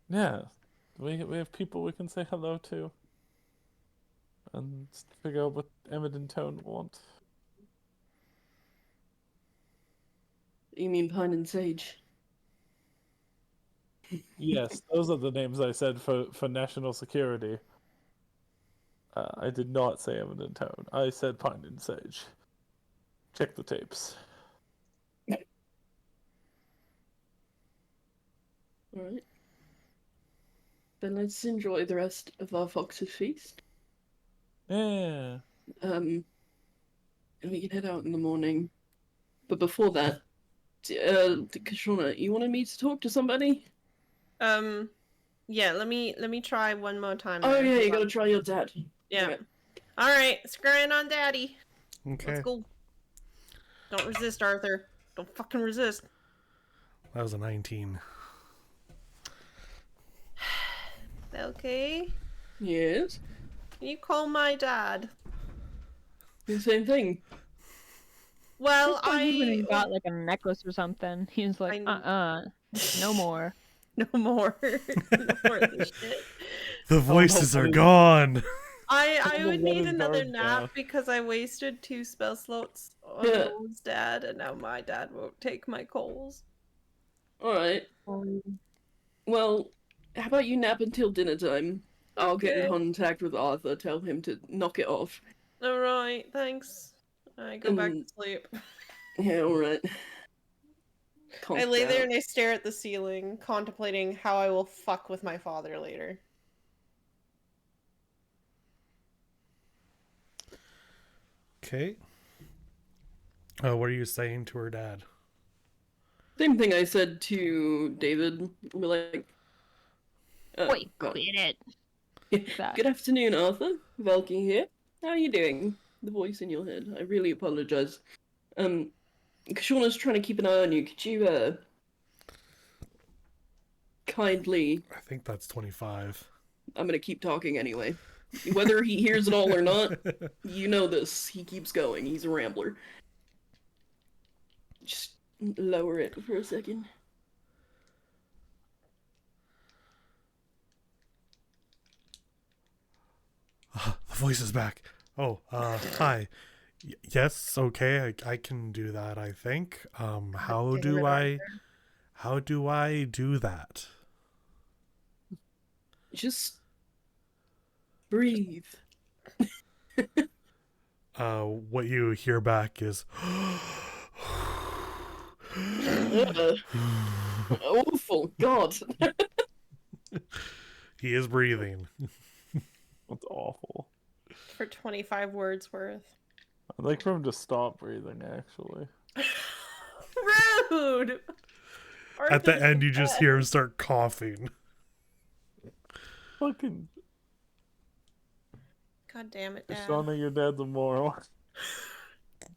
Yeah, we have people we can say hello to, and figure out what Emmett and Tone want. You mean Pine and Sage? Yes, those are the names I said for national security. I did not say Emmett and Tone. I said Pine and Sage. Check the tapes. Alright. Then let's enjoy the rest of our Fox's Feast. Yeah. And we can head out in the morning. But before that, Kashona, you wanted me to talk to somebody? Yeah, let me try one more time. Oh there. yeah, Hold you gotta on. try your dad. Yeah. Right. All right, scrying on Daddy. Okay. Let's go. Don't resist, Arthur. Don't fucking resist. That was a 19. Okay. Yes. Can you call my dad? The same thing. Well, I went I and got like a necklace or something. He's like, no more. no more. No more of this shit. The voices are what is- gone. I the would need one in another guard nap down. because I wasted 2 spell slots on Yeah. Noel's dad, and now my dad won't take my calls. Alright. Well, how about you nap until dinner time? I'll get in Okay. contact with Arthur, tell him to knock it off. All right, thanks. I go back to sleep. Yeah, alright. I lay there and I stare at the ceiling, contemplating how I will fuck with my father later. Okay. What are you saying to her dad? Same thing I said to David. We're like, Wait, God. quit it. That. Good afternoon, Arthur. Valky here. How are you doing? The voice in your head. I really apologize. Kashauna's trying to keep an eye on you. Could you, kindly... I think that's 25. I'm gonna keep talking anyway. Whether he hears it all or not, you know this. He keeps going. He's a rambler. Just lower it for a second. The voice is back. Oh, hi. Yes, okay, I can do that, I think. How do I do that? Just breathe. What you hear back is Awful. God. he is breathing. That's awful. For 25 words worth. I'd like for him to stop breathing, actually. Rude! At the Arthur's end, you just dead. hear him start coughing. Fucking God damn it, Dad. Shauna, your dad's a moron.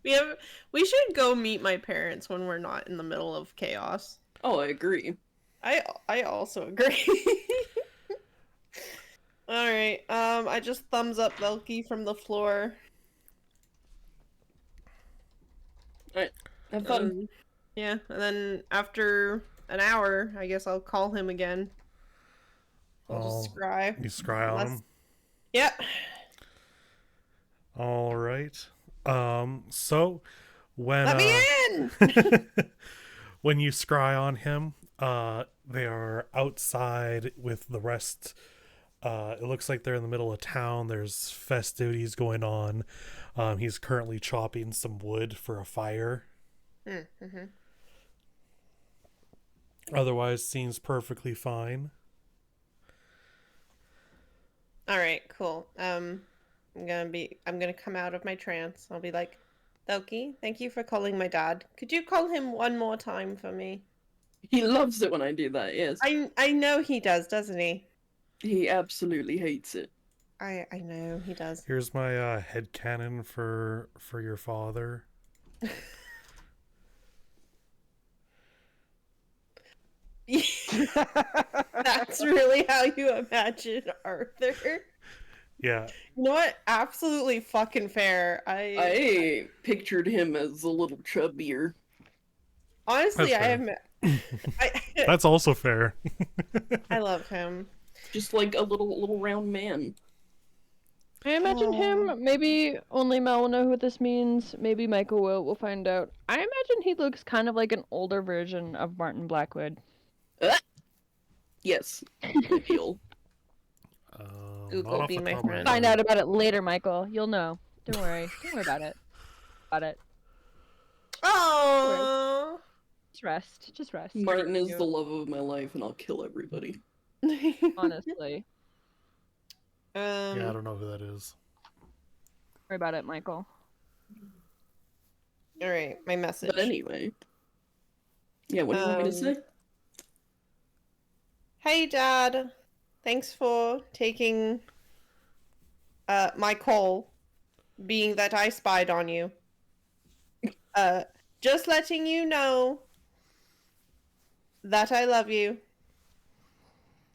We should go meet my parents when we're not in the middle of chaos. Oh, I agree. I also agree. Alright, I just thumbs up Velky from the floor. Alright, have fun. Yeah, and then after an hour, I guess I'll call him again. I'll just scry. You scry on him? Yep. All right. So when Let me in! when you scry on him, they are outside with the rest. It looks like they're in the middle of town. There's festivities going on. He's currently chopping some wood for a fire. Mm-hmm. Otherwise, seems perfectly fine. All right, cool. I'm gonna come out of my trance. I'll be like, Velky, thank you for calling my dad. Could you call him one more time for me? He loves it when I do that, yes. I know he does, doesn't he? He absolutely hates it. I know he does. Here's my headcanon for your father. That's really how you imagine Arthur. Yeah. You know what? Absolutely fucking fair. I pictured him as a little chubbier. Honestly, That's I fair. am. That's also fair. I love him. Just like a little round man. I imagine him, maybe only Mel will know who this means, maybe Michael will, we'll find out. I imagine he looks kind of like an older version of Martin Blackwood. Yes. I feel. Google, not off be the my top of friend. Find out about it later, Michael. You'll know. Don't worry. Don't worry about it. Oh. Just rest. Just rest. Martin is the love of my life and I'll kill everybody. Honestly. Yeah, I don't know who that is. Don't worry about it, Michael. All right, my message. But anyway. Yeah, what do you want me to say? Hey, Dad. Thanks for taking my call, being that I spied on you. Just letting you know that I love you.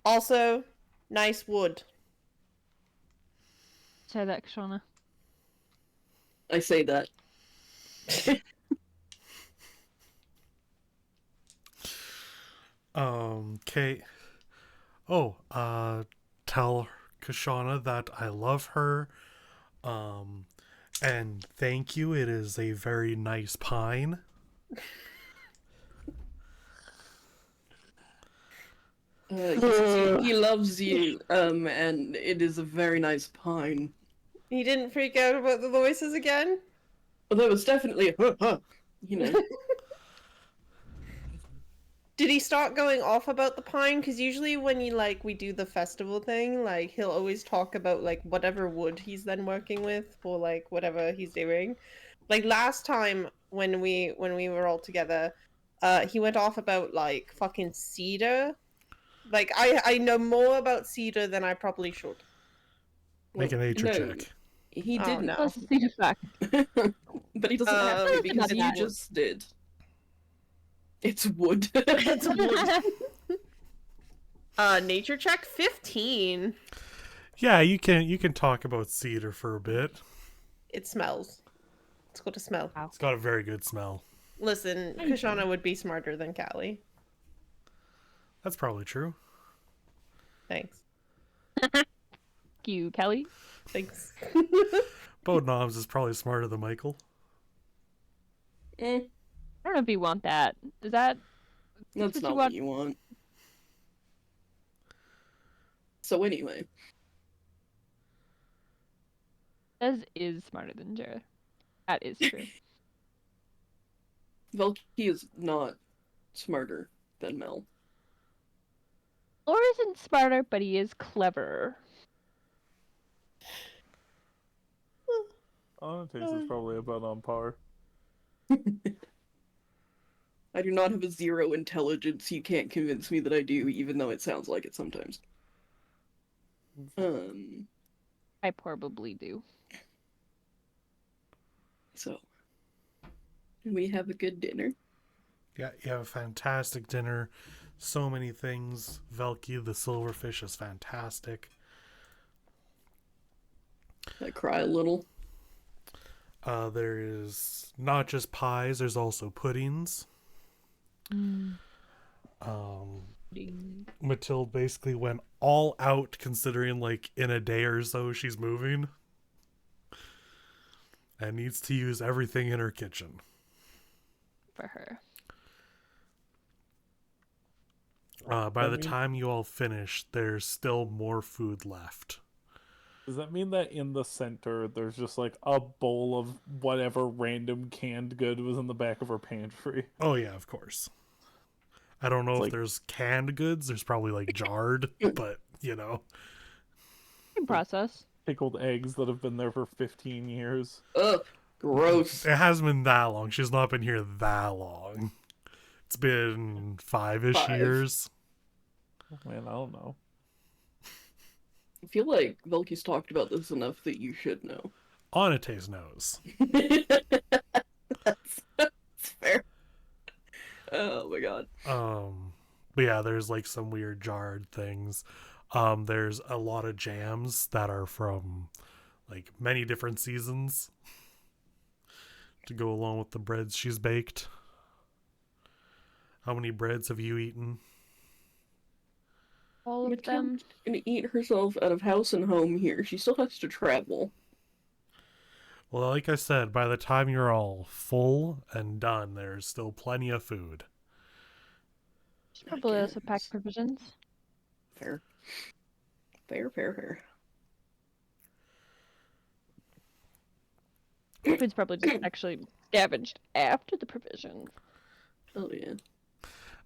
Also, nice wood. Say that, Kashana. I say that. Kate. Oh, tell Kashana that I love her. And thank you. It is a very nice pine. He loves you, and it is a very nice pine. He didn't freak out about the voices again? Well, there was definitely a, you know. Did he start going off about the pine? Because usually when we do the festival thing, like he'll always talk about like whatever wood he's then working with for like whatever he's doing. Like last time when we were all together, he went off about like fucking cedar. Like I know more about cedar than I probably should. Make a nature No, check. he Oh, didn't. no. Let's see the fact. But he doesn't have to because not you that. just did. It's wood. It's wood. Nature check 15. Yeah, you can talk about cedar for a bit. It smells. It's got a smell. It's got a very good smell. Listen, Kashana would be smarter than Callie. That's probably true. Thanks. You, Kelly. Thanks. Bode Noms is probably smarter than Michael. Eh, I don't know if you want that. Is that? that's what not you what want? you want. So anyway, Ez is smarter than Jared. That is true. Velky is not smarter than Mel. Lore isn't smarter, but he is cleverer. Taste is probably about on par. I do not have a 0 intelligence. You can't convince me that I do, even though it sounds like it sometimes. I probably do. So, did we have a good dinner? Yeah, you have a fantastic dinner. So many things. Velky, the silverfish, is fantastic. I cry a little. There is not just pies, there's also puddings. Matilde basically went all out considering like in a day or so she's moving. And needs to use everything in her kitchen. For her. By the time you all finish, there's still more food left. Does that mean that in the center there's just like a bowl of whatever random canned good was in the back of her pantry? Oh yeah, of course. I don't know if like- there's canned goods. There's probably like jarred, but you know. In process. Pickled eggs that have been there for 15 years. Ugh, gross. It hasn't been that long. She's not been here that long. It's been 5-ish 5. years. Man, I don't know. I feel like Velky's talked about this enough that you should know. Onate's knows. That's fair. Oh my god. But yeah, there's like some weird jarred things. There's a lot of jams that are from like many different seasons to go along with the breads she's baked. How many breads have you eaten? All of them. Matilda's gonna eat herself out of house and home here. She still has to travel. Well, like I said, by the time you're all full and done, there's still plenty of food. She probably also packed provisions. Fair. Fair. Food's probably just actually scavenged after the provisions. Oh yeah.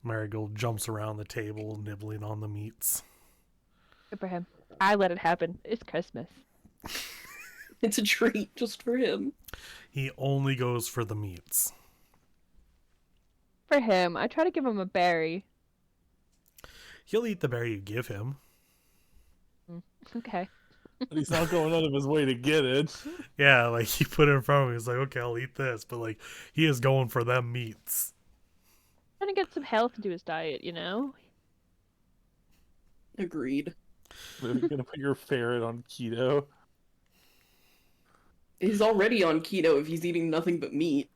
Marigold jumps around the table, nibbling on the meats. Good for him. I let it happen. It's Christmas. It's a treat just for him. He only goes for the meats. For him, I try to give him a berry. He'll eat the berry you give him. Okay. And he's not going out of his way to get it. Yeah, like he put it in front of me. He's like, okay, I'll eat this, but like he is going for them meats. Trying to get some health into his diet, you know? Agreed. Are you gonna put your ferret on keto? He's already on keto if he's eating nothing but meat.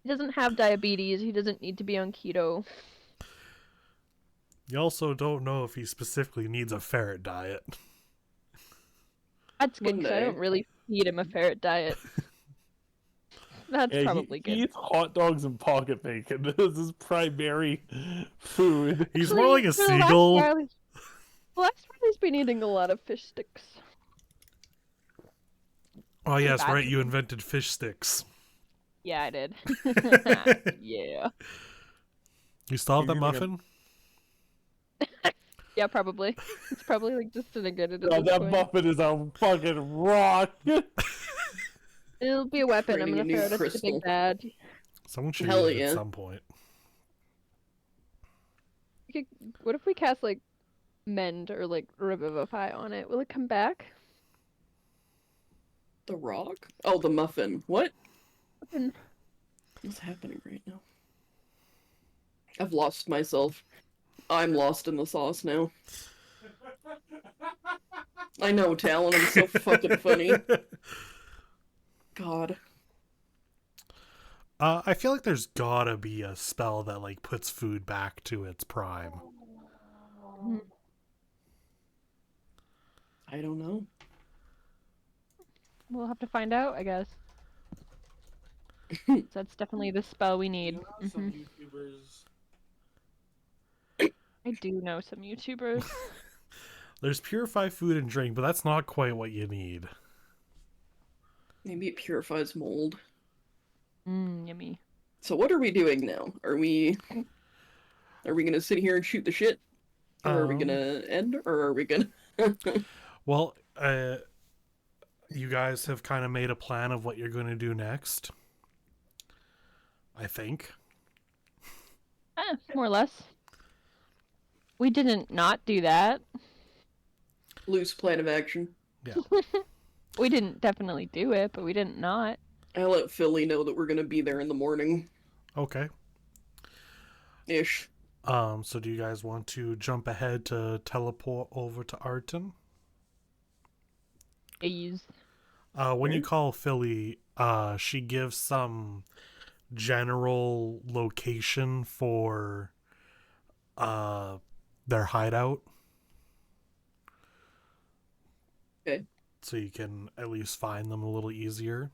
He doesn't have diabetes. He doesn't need to be on keto. You also don't know if he specifically needs a ferret diet. That's good One because I don't day. really feed him a ferret diet. That's Yeah, probably he good. eats hot dogs and pocket bacon. This is his primary food. He's more like a Actually, seagull. Last Riley's been eating a lot of fish sticks. Oh yes, Bad. right. You invented fish sticks. Yeah, I did. Yeah. You still have that You're gonna- muffin? Yeah, probably. It's probably like disintegrated at God, this that point. muffin is a fucking rock. It'll be a weapon. I'm Creating a gonna new throw it at the crystal. big bad. Someone should Hell use it yeah. at some point. What if we cast like mend or like revivify on it? Will it come back? The rock? Oh, the muffin. What? Weapon. What's happening right now? I've lost myself. I'm lost in the sauce now. I know, Talon. I'm so fucking funny. God. I feel like there's gotta be a spell that like puts food back to its prime. I don't know. We'll have to find out, I guess. That's definitely the spell we need. Some YouTubers. I do know some YouTubers. There's purify food and drink, but that's not quite what you need. Maybe it purifies mold. Yummy. So what are we doing now? Are we gonna sit here and shoot the shit? Or are we gonna end? Or are we gonna Well, you guys have kind of made a plan of what you're going to do next. I think. More or less. We didn't not do that. loose plan of action? Yeah. We didn't definitely do it, but we didn't not. I let Philly know that we're gonna be there in the morning. Okay. Ish. So do you guys want to jump ahead to teleport over to Arton? Please. When you call Philly, she gives some general location for their hideout. Okay. So you can at least find them a little easier.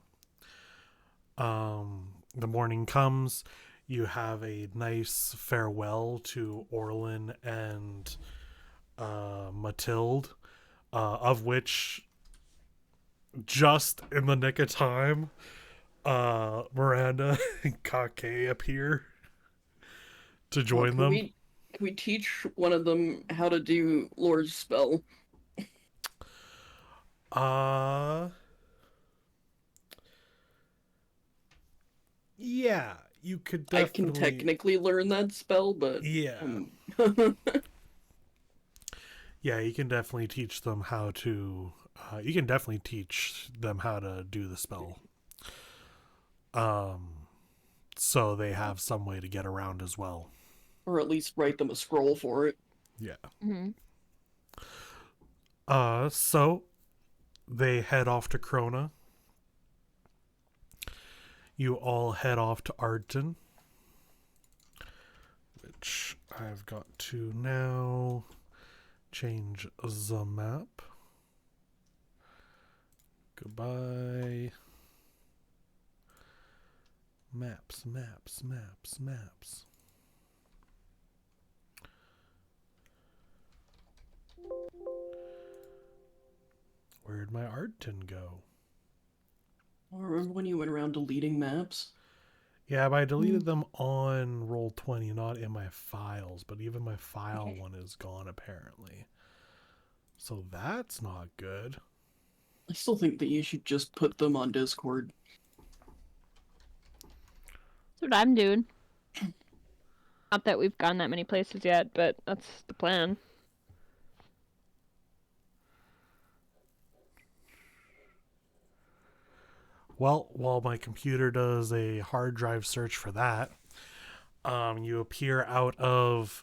The morning comes, you have a nice farewell to Orlin and Mathilde, of which just in the nick of time, Miranda and Kake appear to join them. Can we teach one of them how to do Lord's spell? Yeah, you could I definitely... can technically learn that spell, but Yeah. Yeah, you can definitely teach them how to... you can definitely teach them how to do the spell. So they have some way to get around as well. or at least write them a scroll for it. Yeah. Mm-hmm. So they head off to Krona. You all head off to Arden, which I've got to now change the map. Goodbye. Maps, maps, maps, maps. Where'd my Arden go? I remember when you went around deleting maps? Yeah, but I deleted them on Roll20, not in my files, but even my file one is gone apparently. So that's not good. I still think that you should just put them on Discord. That's what I'm doing. Not that we've gone that many places yet, but that's the plan. Well, while my computer does a hard drive search for that, you appear out of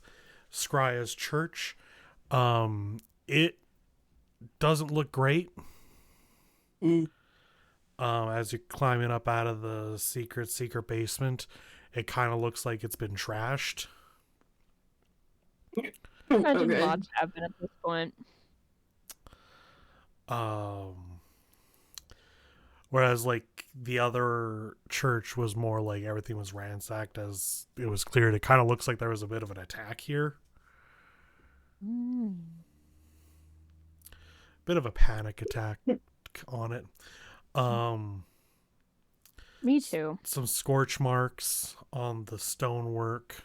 Scrya's church. It doesn't look great. As you're climbing up out of the secret basement, it kind of looks like it's been trashed. Imagine Okay. mods have been at this point. Whereas like the other church was more like everything was ransacked as it was cleared. It kind of looks like there was a bit of an attack here. Bit of a panic attack on it. Me too. Some scorch marks on the stonework.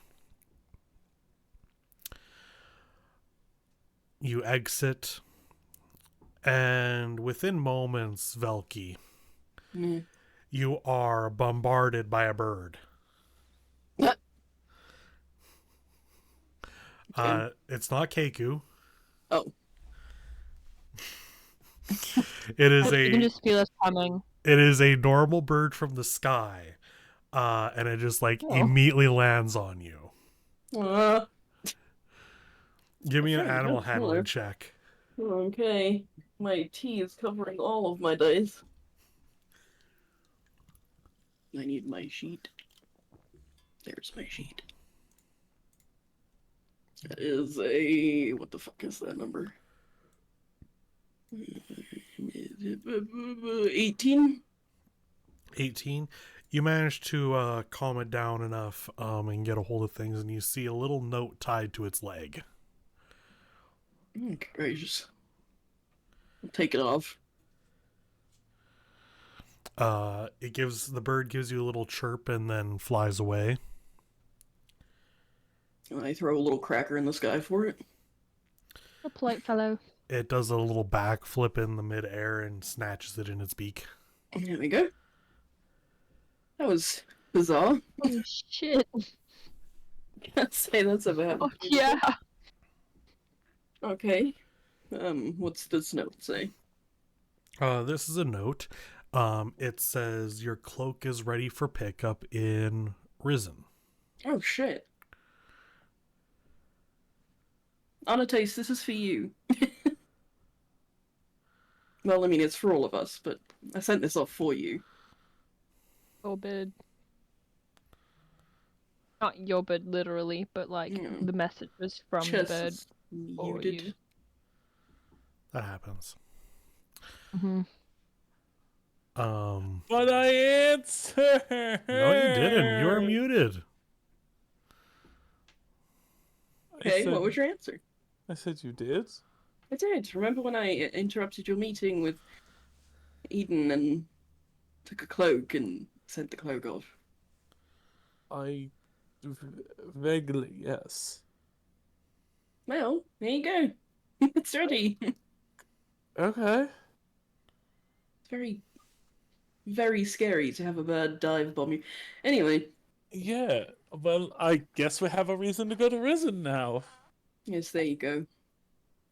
You exit, and within moments, Velky, you are bombarded by a bird. It's not Keiku. Oh. It is You can just feel us coming. It is a normal bird from the sky, and it just immediately lands on you. Give me an animal handling check. Okay. My tea is covering all of my dice. I need my sheet. There's my sheet. That is a... What the fuck is that number? 18? 18. You manage to calm it down enough and get a hold of things, and you see a little note tied to its leg. Gracious. I'll take it off. The bird gives you a little chirp and then flies away. I throw a little cracker in the sky for it. A polite fellow. It does a little backflip in the midair and snatches it in its beak. There we go. That was bizarre. Oh shit. Can't say that's a bad. Oh yeah. Okay. What's this note say? This is a note. It says your cloak is ready for pickup in Risen. Oh shit. Annotace, this is for you. Well, I mean, it's for all of us, but I sent this off for you. Yobid. Not Yobid literally, but the message was from the bird for you. That happens. But I answered. No, you didn't. You were muted. Okay, what was your answer? I said you did. I did. Remember when I interrupted your meeting with Eden and took a cloak and sent the cloak off? Vaguely, yes. Well, there you go. It's ready. Okay. It's very, very scary to have a bird dive bomb you. Anyway. Yeah, well, I guess we have a reason to go to Risen now. Yes, there you go.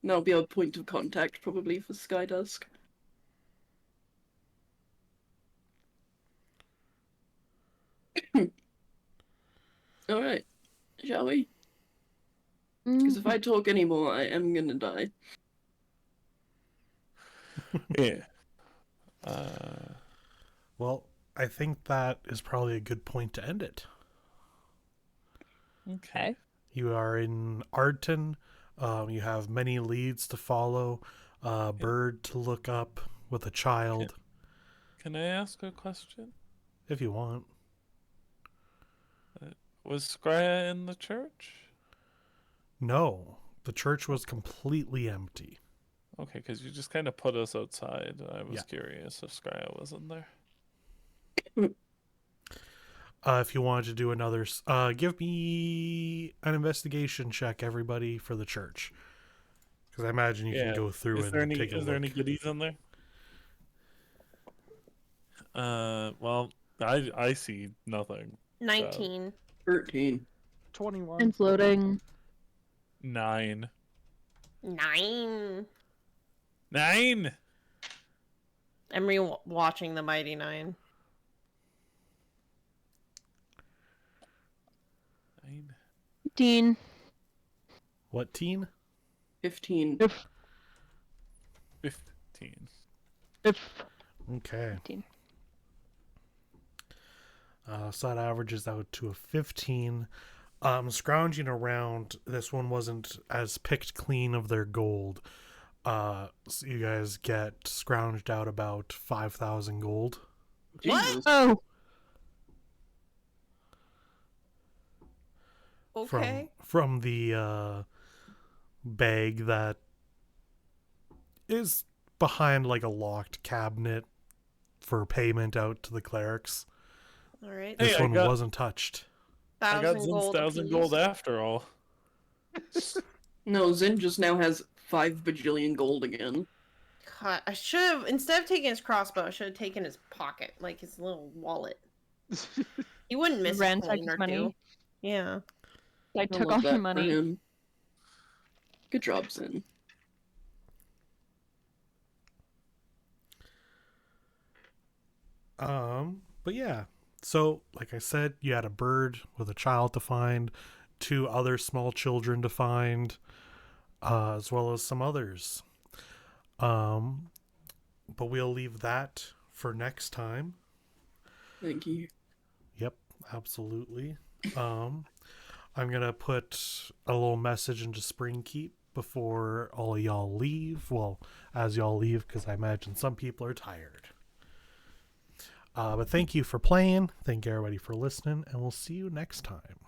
And that'll be our point of contact, probably, for Skydusk. Alright. Shall we? Because if I talk anymore, I am gonna die. Yeah. Well, I think that is probably a good point to end it. Okay. You are in Ardton. You have many leads to follow. Bird to look up with a child. Can I ask a question? If you want. Was Scrya in the church? No. The church was completely empty. Okay, because you just kind of put us outside. I was curious if Scrya was in there. If you wanted to do another... give me an investigation check, everybody, for the church. Because I imagine you can go through and take a look. Is there any goodies in there? Well, I see nothing. 19. 13. 21. It's loading. 9. 9. 9! I'm re-watching The Mighty Nine. 15. What teen? 15. 15. Okay. 15. So that averages out to a 15. Scrounging around, this one wasn't as picked clean of their gold. So you guys get scrounged out about 5,000 gold. Jesus. Oh, Okay. From the bag that is behind like a locked cabinet for payment out to the clerics. All right. This Hey, I one got- wasn't touched. I got 1,000 Zin's gold 1,000 apiece. gold after all. No, Zin just now has 5 bajillion gold again. God, I should have, instead of taking his crossbow, I should have taken his pocket, like his little wallet. He wouldn't miss a ransacked coin his or money. two. Yeah. I I took love all that your for money. him. Good job, Zin. But yeah. So, like I said, you had a bird with a child to find, 2 other small children to find, as well as some others. But we'll leave that for next time. Thank you. Yep, absolutely. I'm gonna put a little message into Springkeep before all of y'all leave. Well, as y'all leave, because I imagine some people are tired. But thank you for playing. Thank you everybody for listening, and we'll see you next time.